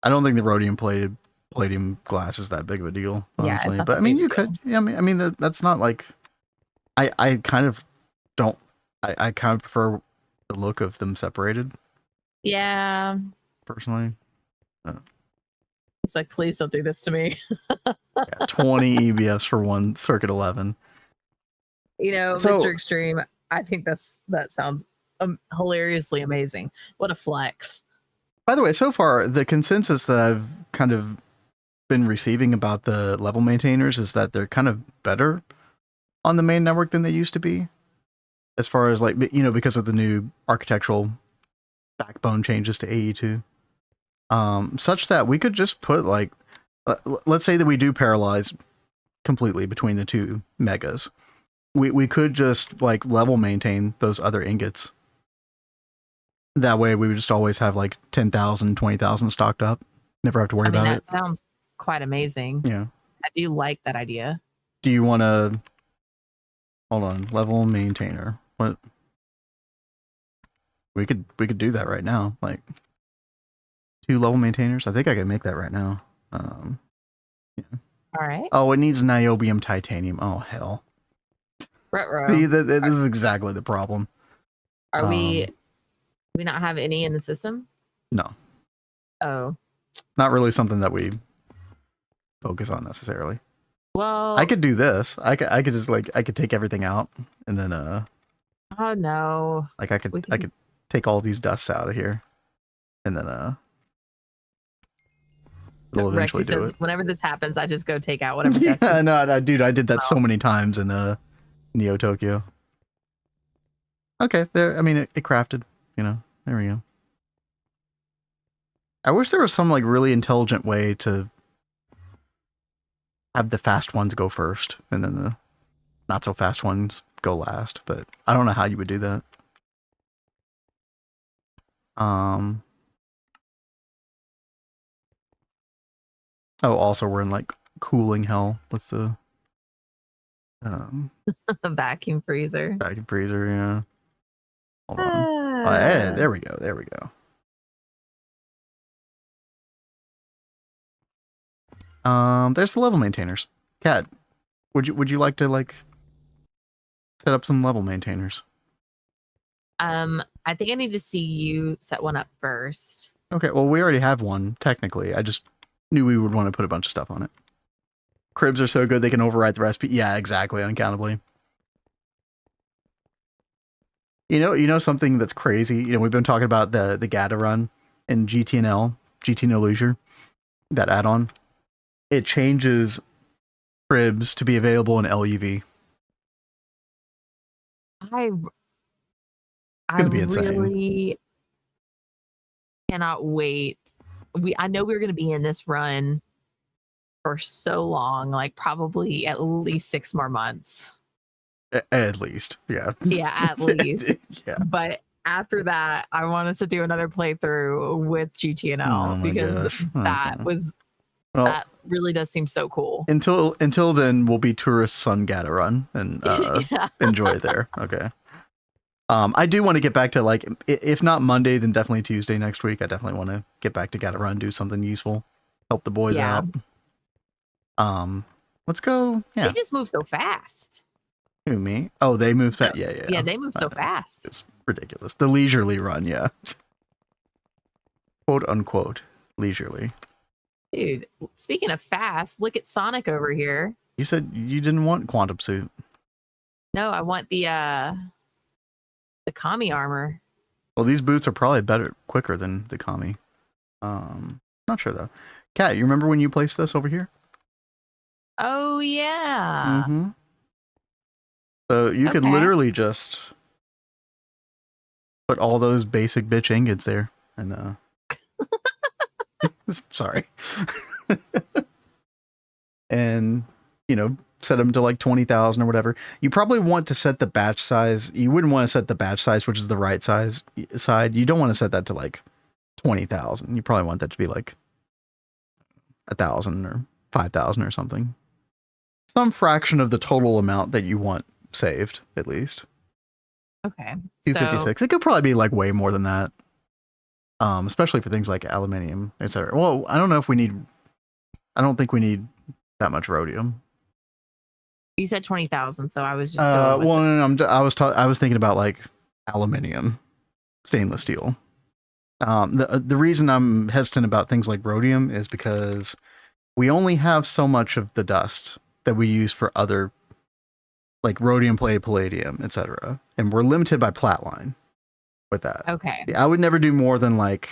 S1: I don't think the rhodium palladium glass is that big of a deal, honestly. Yeah, but I mean, you could. Yeah, I mean that's not like. I kind of don't. I kind of prefer the look of them separated.
S2: Yeah.
S1: Personally.
S2: It's like, please don't do this to me.
S1: 20 EBFs for one Circuit 11.
S2: You know, Mr. Extreme, I think that sounds hilariously amazing. What a flex.
S1: By the way, so far, the consensus that I've kind of been receiving about the level maintainers is that they're kind of better on the main network than they used to be. as far as like, because of the new architectural backbone changes to AE2, such that we could just put like, let's say that we do paralyze completely between the two megas. We could just like level maintain those other ingots. That way we would just always have like 10,000, 20,000 stocked up. Never have to worry about
S2: that
S1: it.
S2: sounds quite amazing.
S1: Yeah.
S2: I do like that idea.
S1: Do you want to, hold on, level maintainer? What? We could do that right now. Like 2 level maintainers. I think I can make that right now. Yeah.
S2: All right.
S1: Oh, it needs niobium titanium. Oh hell.
S2: Ruh-roh.
S1: See, this is exactly the problem.
S2: Are we? Do we not have any in the system?
S1: No.
S2: Oh.
S1: Not really something that we focus on necessarily.
S2: Well,
S1: I could do this. I could just like I could take everything out and then
S2: oh no.
S1: like I could take all these dusts out of here and then it'll eventually
S2: Rexy
S1: do
S2: says,
S1: it.
S2: whenever this happens, I just go take out whatever.
S1: Yeah, no, dude, I did that so many times in Neo Tokyo. Okay, there. I mean, it crafted. There we go. I wish there was some like really intelligent way to have the fast ones go first and then the not so fast ones go last, but I don't know how you would do that. Oh, also we're in like cooling hell with the
S2: Vacuum freezer.
S1: vacuum freezer, yeah. Hold on. Oh, hey, there we go. There we go. There's the level maintainers. Kat, would you like to like set up some level maintainers?
S2: I think I need to see you set one up first.
S1: Okay, well we already have one technically. I just knew we would want to put a bunch of stuff on it. Cribs are so good they can override the recipe. Yeah, exactly, uncountably. You know something that's crazy. We've been talking about the GATA run in GTNL Leisure, that add-on. It changes cribs to be available in LUV. It's gonna be insane.
S2: Really cannot wait. I know we're gonna be in this run for so long, like probably at least 6 more months.
S1: At least, yeah.
S2: Yeah, at least.
S1: Yeah.
S2: But after that, I want us to do another playthrough with GTNL because that was that really does seem so cool.
S1: Until then, we'll be tourists on GATA run and enjoy it there. Okay. I do want to get back to like, if not Monday, then definitely Tuesday next week. I definitely want to get back to GATA run, do something useful, help the boys out. Let's go. Yeah.
S2: They just move so fast.
S1: Who, me? Oh, they move fast. Yeah.
S2: Yeah, they move so fast.
S1: It's ridiculous. The leisurely run, yeah. Quote unquote leisurely.
S2: Dude, speaking of fast, look at Sonic over here.
S1: You said you didn't want quantum suit.
S2: No, I want the Kami armor.
S1: Well, these boots are probably quicker than the Kami. Not sure though. Kat, you remember when you placed this over here?
S2: Oh yeah.
S1: Mm-hmm. So you could literally just put all those basic bitch ingots there and sorry. And set them to like 20,000 or whatever. You probably want to set the batch size. You wouldn't want to set the batch size, which is the right size side. You don't want to set that to like 20,000. You probably want that to be like 1,000 or 5,000 or something. Some fraction of the total amount that you want saved, at least.
S2: Okay.
S1: 256.
S2: So,
S1: it could probably be like way more than that. Especially for things like aluminium, etc. Well, I don't think we need that much rhodium.
S2: You said 20,000, so I was just
S1: I was thinking about like aluminium, stainless steel. The reason I'm hesitant about things like rhodium is because we only have so much of the dust that we use for other like rhodium plated palladium, etc. And we're limited by platline with that.
S2: Okay.
S1: I would never do more than like,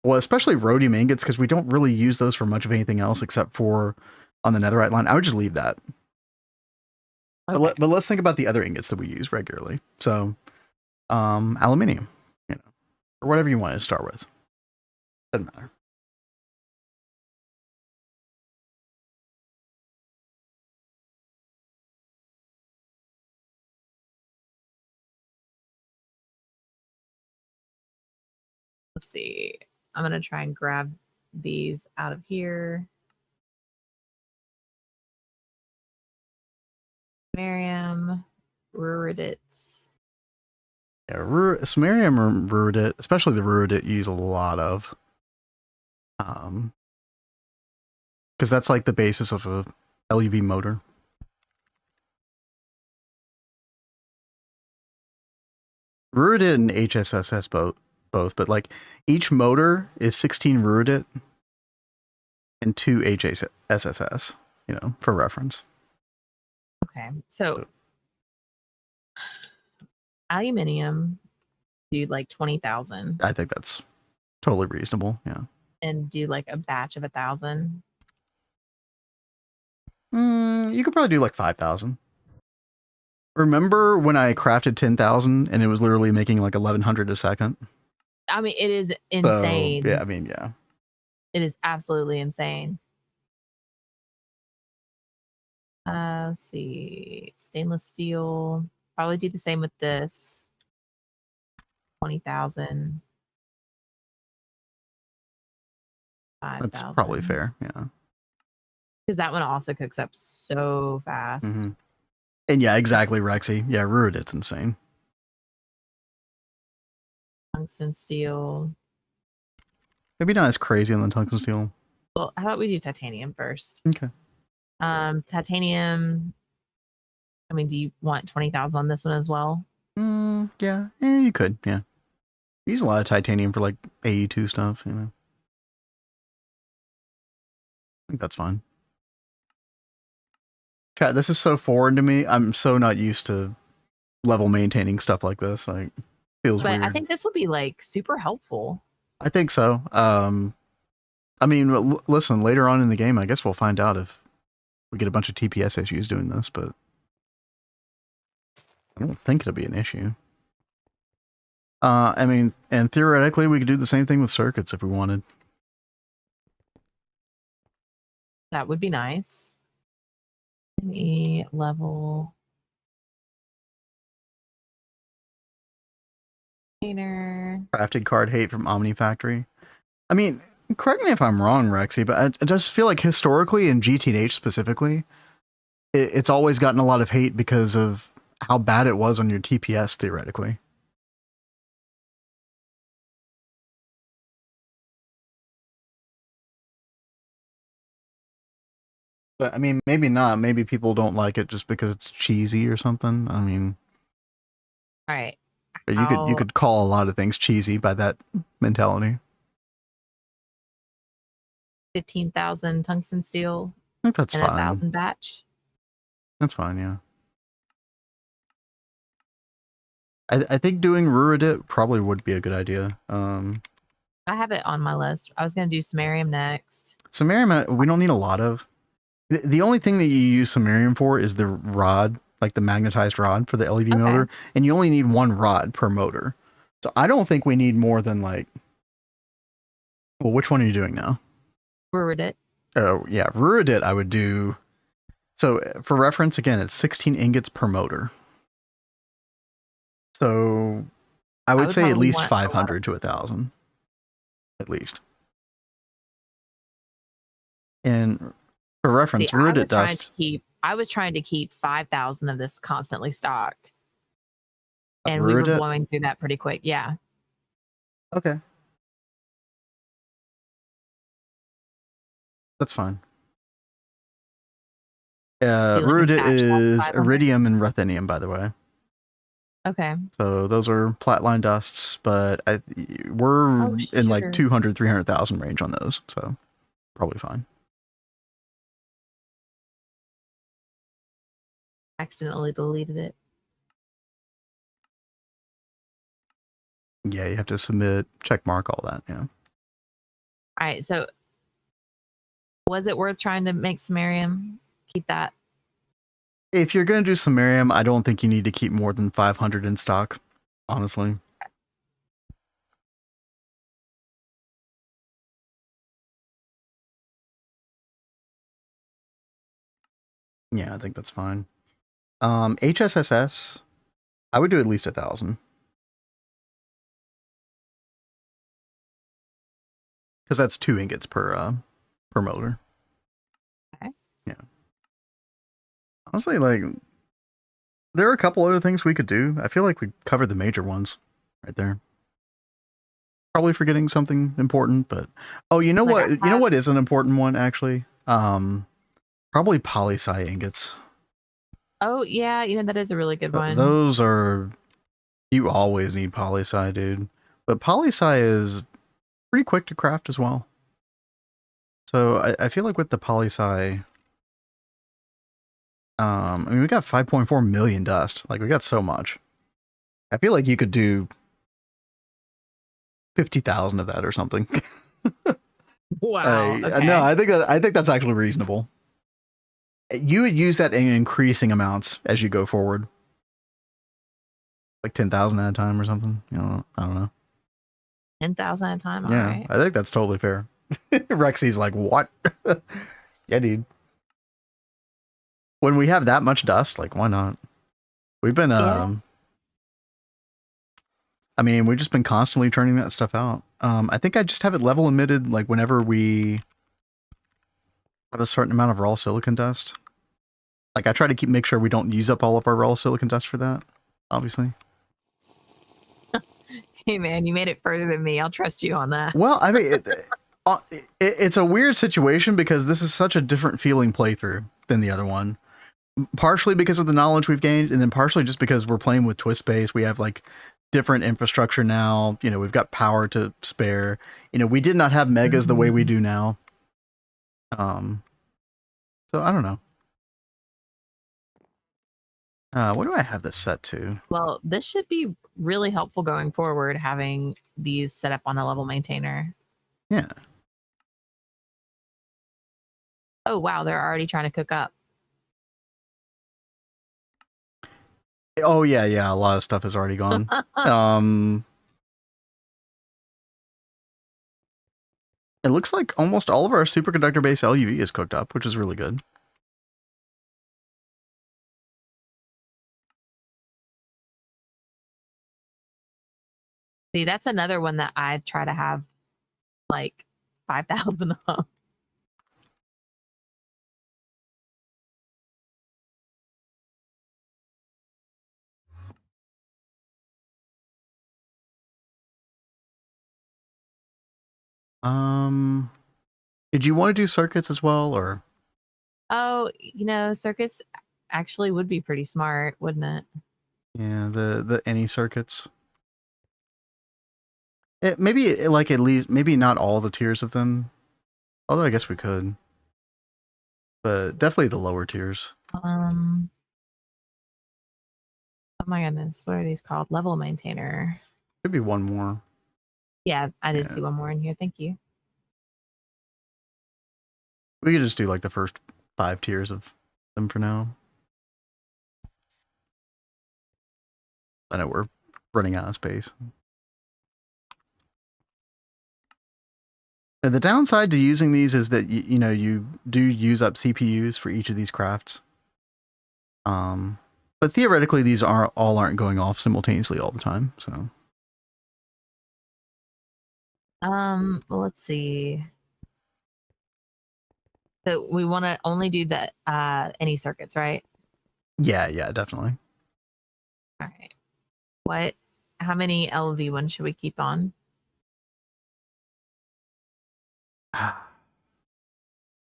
S1: well, especially rhodium ingots, because we don't really use those for much of anything else except for on the netherite line. I would just leave that.
S2: Okay.
S1: But let's think about the other ingots that we use regularly. So, aluminium, or whatever you want to start with. Doesn't matter.
S2: Let's see. I'm going to try and grab these out of here. Samarium, ruridite.
S1: Yeah, samarium or ruridite, especially the ruridite, you use a lot of. Because that's like the basis of a LUV motor. Ruridite and HSSS both, but like each motor is 16 ruridite and 2 HSSS, for reference.
S2: Okay. So aluminium, do like 20,000.
S1: I think that's totally reasonable. Yeah.
S2: And do like a batch of 1,000.
S1: You could probably do like 5,000. Remember when I crafted 10,000 and it was literally making like 1,100 a second?
S2: I mean, it is insane.
S1: So, yeah, I mean, yeah.
S2: It is absolutely insane. Let's see. Stainless steel. Probably do the same with this. 20,000.
S1: That's probably fair. Yeah.
S2: Because that one also cooks up so fast.
S1: Mm-hmm. And yeah, exactly, Rexy. Yeah, ruridite's insane.
S2: Tungsten steel.
S1: Maybe not as crazy on the tungsten steel.
S2: Well, how about we do titanium first?
S1: Okay.
S2: Titanium. I mean, do you want 20,000 on this one as well?
S1: Yeah. You could. Yeah. Use a lot of titanium for like AE2 stuff. I think that's fine. Chat, this is so foreign to me. I'm so not used to level maintaining stuff like this. Like, feels weird.
S2: But I think this will be like super helpful.
S1: I think so. I mean, listen, later on in the game, I guess we'll find out if we get a bunch of TPS issues doing this, but I don't think it'll be an issue. I mean, and theoretically, we could do the same thing with circuits if we wanted.
S2: That would be nice. ME level.
S1: Crafted card hate from Omni Factory. I mean, correct me if I'm wrong, Rexy, but I just feel like historically in GT&H specifically, it's always gotten a lot of hate because of how bad it was on your TPS theoretically. But I mean, maybe not. Maybe people don't like it just because it's cheesy or something. I mean,
S2: all right.
S1: But you could call a lot of things cheesy by that mentality.
S2: 15,000 tungsten steel.
S1: I think that's
S2: and
S1: fine.
S2: 1,000 batch.
S1: That's fine, yeah. I think doing ruridite probably would be a good idea.
S2: I have it on my list. I was going to do samarium next.
S1: Samarium, we don't need a lot of. The only thing that you use samarium for is the rod, like the magnetized rod for the LEV motor, and you only need 1 rod per motor. So I don't think we need more than like. Well, which one are you doing now?
S2: Ruridite.
S1: Oh yeah, ruridite. I would do. So for reference, again, it's 16 ingots per motor. So I would say at least 500 to 1,000, at least. And for reference, ruridite dust.
S2: I was trying to keep 5,000 of this constantly stocked, and
S1: ruridite?
S2: we were blowing through that pretty quick. Yeah.
S1: Okay. That's fine. Ruridite is iridium and ruthenium, by the way.
S2: Okay.
S1: So those are platline dusts, but we're in like 200, 300,000 range on those, so probably fine.
S2: Accidentally deleted it.
S1: Yeah, you have to submit, check mark, all that, yeah.
S2: All right, so was it worth trying to make samarium? Keep that?
S1: if you're going to do samarium, I don't think you need to keep more than 500 in stock, honestly. Yeah, I think that's fine. HSSS, I would do at least 1,000. Because that's 2 ingots per motor.
S2: Okay.
S1: Yeah. Honestly, like, there are a couple other things we could do. I feel like we covered the major ones right there. Probably forgetting something important, but oh, you know
S2: Like
S1: what? You know what is an important one actually? Probably poly-sci ingots.
S2: Oh yeah, you know that is a really good one.
S1: Those are, you always need poly-sci, dude. But poly-sci is pretty quick to craft as well. So I feel like with the poly-sci, I mean, we got 5.4 million dust. Like, we got so much. I feel like you could do 50,000 of that or something.
S2: Wow. Okay.
S1: No, I think that's actually reasonable. You would use that in increasing amounts as you go forward, like 10,000 at a time or something. You know, I don't know.
S2: 10,000 at a time.
S1: Yeah,
S2: All right.
S1: I think that's totally fair. Rexy's like, what? Yeah, dude. When we have that much dust, like, why not? We've been,
S2: Yeah.
S1: I mean, we've just been constantly turning that stuff out. I think I just have it level emitted, like, whenever we have a certain amount of raw silicon dust. Like, I try to make sure we don't use up all of our raw silicon dust for that, obviously.
S2: Hey man, you made it further than me. I'll trust you on that.
S1: Well, I mean, it's a weird situation because this is such a different feeling playthrough than the other one. Partially because of the knowledge we've gained, and then partially just because we're playing with twist space. We have like different infrastructure now. You know, we've got power to spare. You know, we did not have megas the way we do now. So I don't know. What do I have this set to?
S2: Well, this should be really helpful going forward, having these set up on a level maintainer.
S1: Yeah.
S2: Oh wow, they're already trying to cook up.
S1: Oh yeah, yeah. A lot of stuff has already gone. It looks like almost all of our superconductor based LUV is cooked up, which is really good.
S2: See, that's another one that I try to have like 5,000 of.
S1: Did you want to do circuits as well, or?
S2: Oh, you know, circuits actually would be pretty smart, wouldn't it?
S1: Yeah, the any circuits. Maybe like at least maybe not all the tiers of them. Although I guess we could. But definitely the lower tiers.
S2: Oh my goodness, what are these called? Level maintainer.
S1: Could be one more.
S2: Yeah, I did
S1: Yeah.
S2: see one more in here. Thank you.
S1: We could just do like the first 5 tiers of them for now. I know we're running out of space. Now, the downside to using these is that you know you do use up CPUs for each of these crafts. But theoretically, these aren't going off simultaneously all the time. So,
S2: Well, let's see. So we want to only do the any circuits, right?
S1: yeah, definitely.
S2: All right. How many LV ones should we keep on?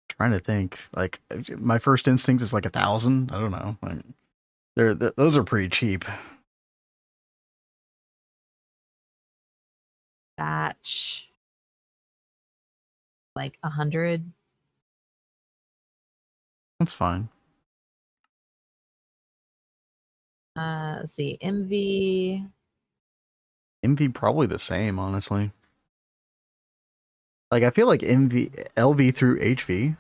S1: Trying to think. Like, my first instinct is like 1,000. I don't know. Like, those are pretty cheap.
S2: Batch like 100.
S1: That's fine.
S2: Let's see, MV.
S1: MV probably the same, honestly. Like, I feel like LV through HV,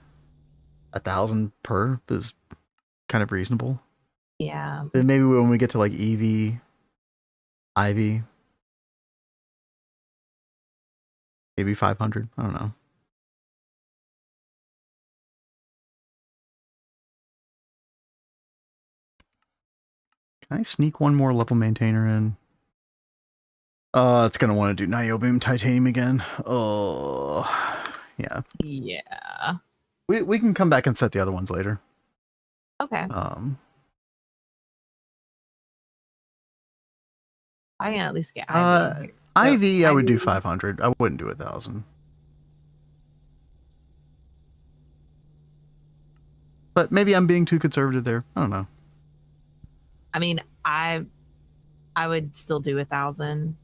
S1: 1,000 per is kind of reasonable.
S2: Yeah.
S1: Then maybe when we get to like Eevee, Ivy, maybe 500. I don't know. Can I sneak one more level maintainer in? It's gonna want to do Niobium Titanium again. Oh, yeah.
S2: Yeah.
S1: We can come back and set the other ones later.
S2: Okay. I can at least get Ivy in here. So,
S1: Ivy, I would do
S2: Ivy-
S1: 500. I wouldn't do 1,000. But maybe I'm being too conservative there. I don't know.
S2: I mean, I would still do 1,000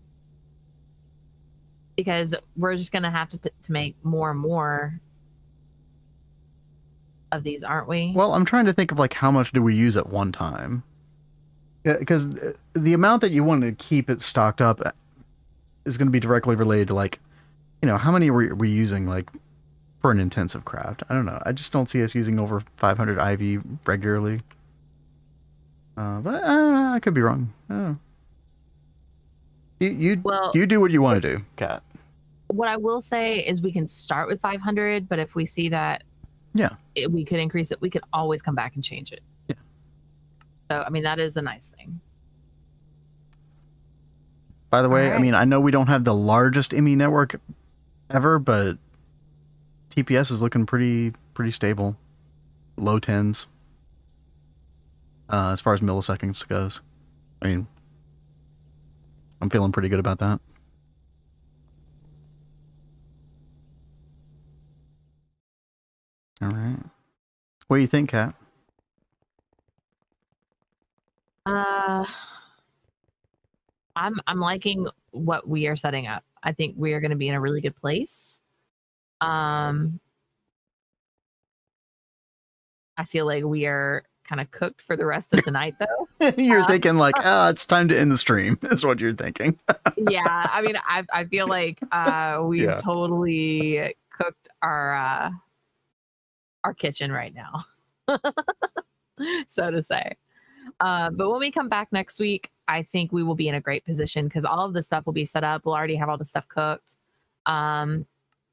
S2: because we're just gonna have to make more and more of these, aren't we?
S1: Well, I'm trying to think of like how much do we use at one time? Yeah, because the amount that you want to keep it stocked up is going to be directly related to like, you know, how many are we using like for an intensive craft? I don't know. I just don't see us using over 500 IV regularly. But I could be wrong. I don't know. You do what you want to do, Kat.
S2: What I will say is we can start with 500, but if we see that we could increase it, we could always come back and change it.
S1: Yeah.
S2: So, I mean, that is a nice thing.
S1: By the way,
S2: All
S1: I mean, I know we don't have the largest ME network ever, but TPS is looking pretty stable. Low tens. As far as milliseconds goes. I mean, I'm feeling pretty good about that. All right. What do you think, Kat?
S2: I'm liking what we are setting up. I think we are going to be in a really good place. I feel like we are kind of cooked for the rest of tonight, though.
S1: You're thinking like, it's time to end the stream. Is what you're thinking.
S2: Yeah, I mean, I feel like we've totally cooked our kitchen right now, so to say. But when we come back next week, I think we will be in a great position because all of the stuff will be set up. We'll already have all the stuff cooked, and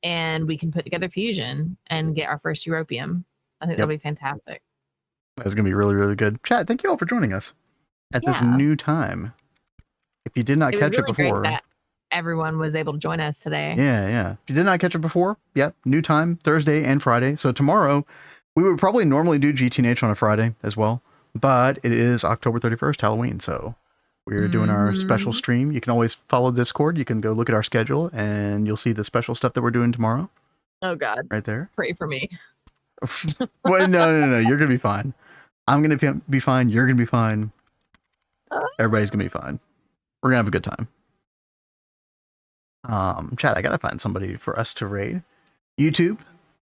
S2: we can put together fusion and get our first Europium. I think that'll be fantastic.
S1: That's gonna be really, really good. Chat, thank you all for joining us at this new time. If you did not catch it before,
S2: great that everyone was able to join us today.
S1: Yeah. If you did not catch it before, new time, Thursday and Friday. So tomorrow, we would probably normally do GTH on a Friday as well, but it is October 31st, Halloween. So we're doing our special stream. You can always follow Discord. You can go look at our schedule and you'll see the special stuff that we're doing tomorrow.
S2: Oh God.
S1: Right there.
S2: Pray for me.
S1: Well, no. You're going to be fine. I'm going to be fine. You're going to be fine. Everybody's going to be fine. We're going to have a good time. Chat, I got to find somebody for us to raid. YouTube,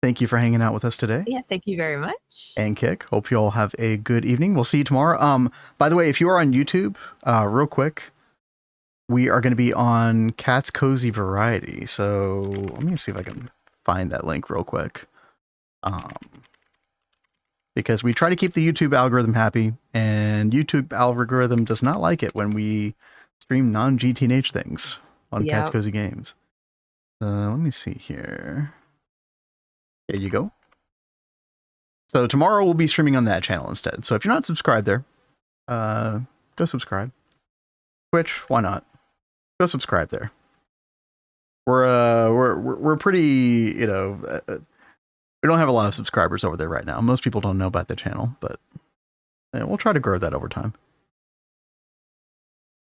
S1: thank you for hanging out with us today.
S2: Yeah, thank you very much.
S1: And Kick, hope you all have a good evening. We'll see you tomorrow. By the way, if you are on YouTube, real quick, we are going to be on Cat's Cozy Variety. So let me see if I can find that link real quick. Because we try to keep the YouTube algorithm happy, and YouTube algorithm does not like it when we stream non-GTH things on Cat's Cozy Games. Let me see here. There you go. So tomorrow we'll be streaming on that channel instead. So if you're not subscribed there, go subscribe. Twitch, why not? Go subscribe there. We're pretty, you know, we don't have a lot of subscribers over there right now. Most people don't know about the channel, but we'll try to grow that over time.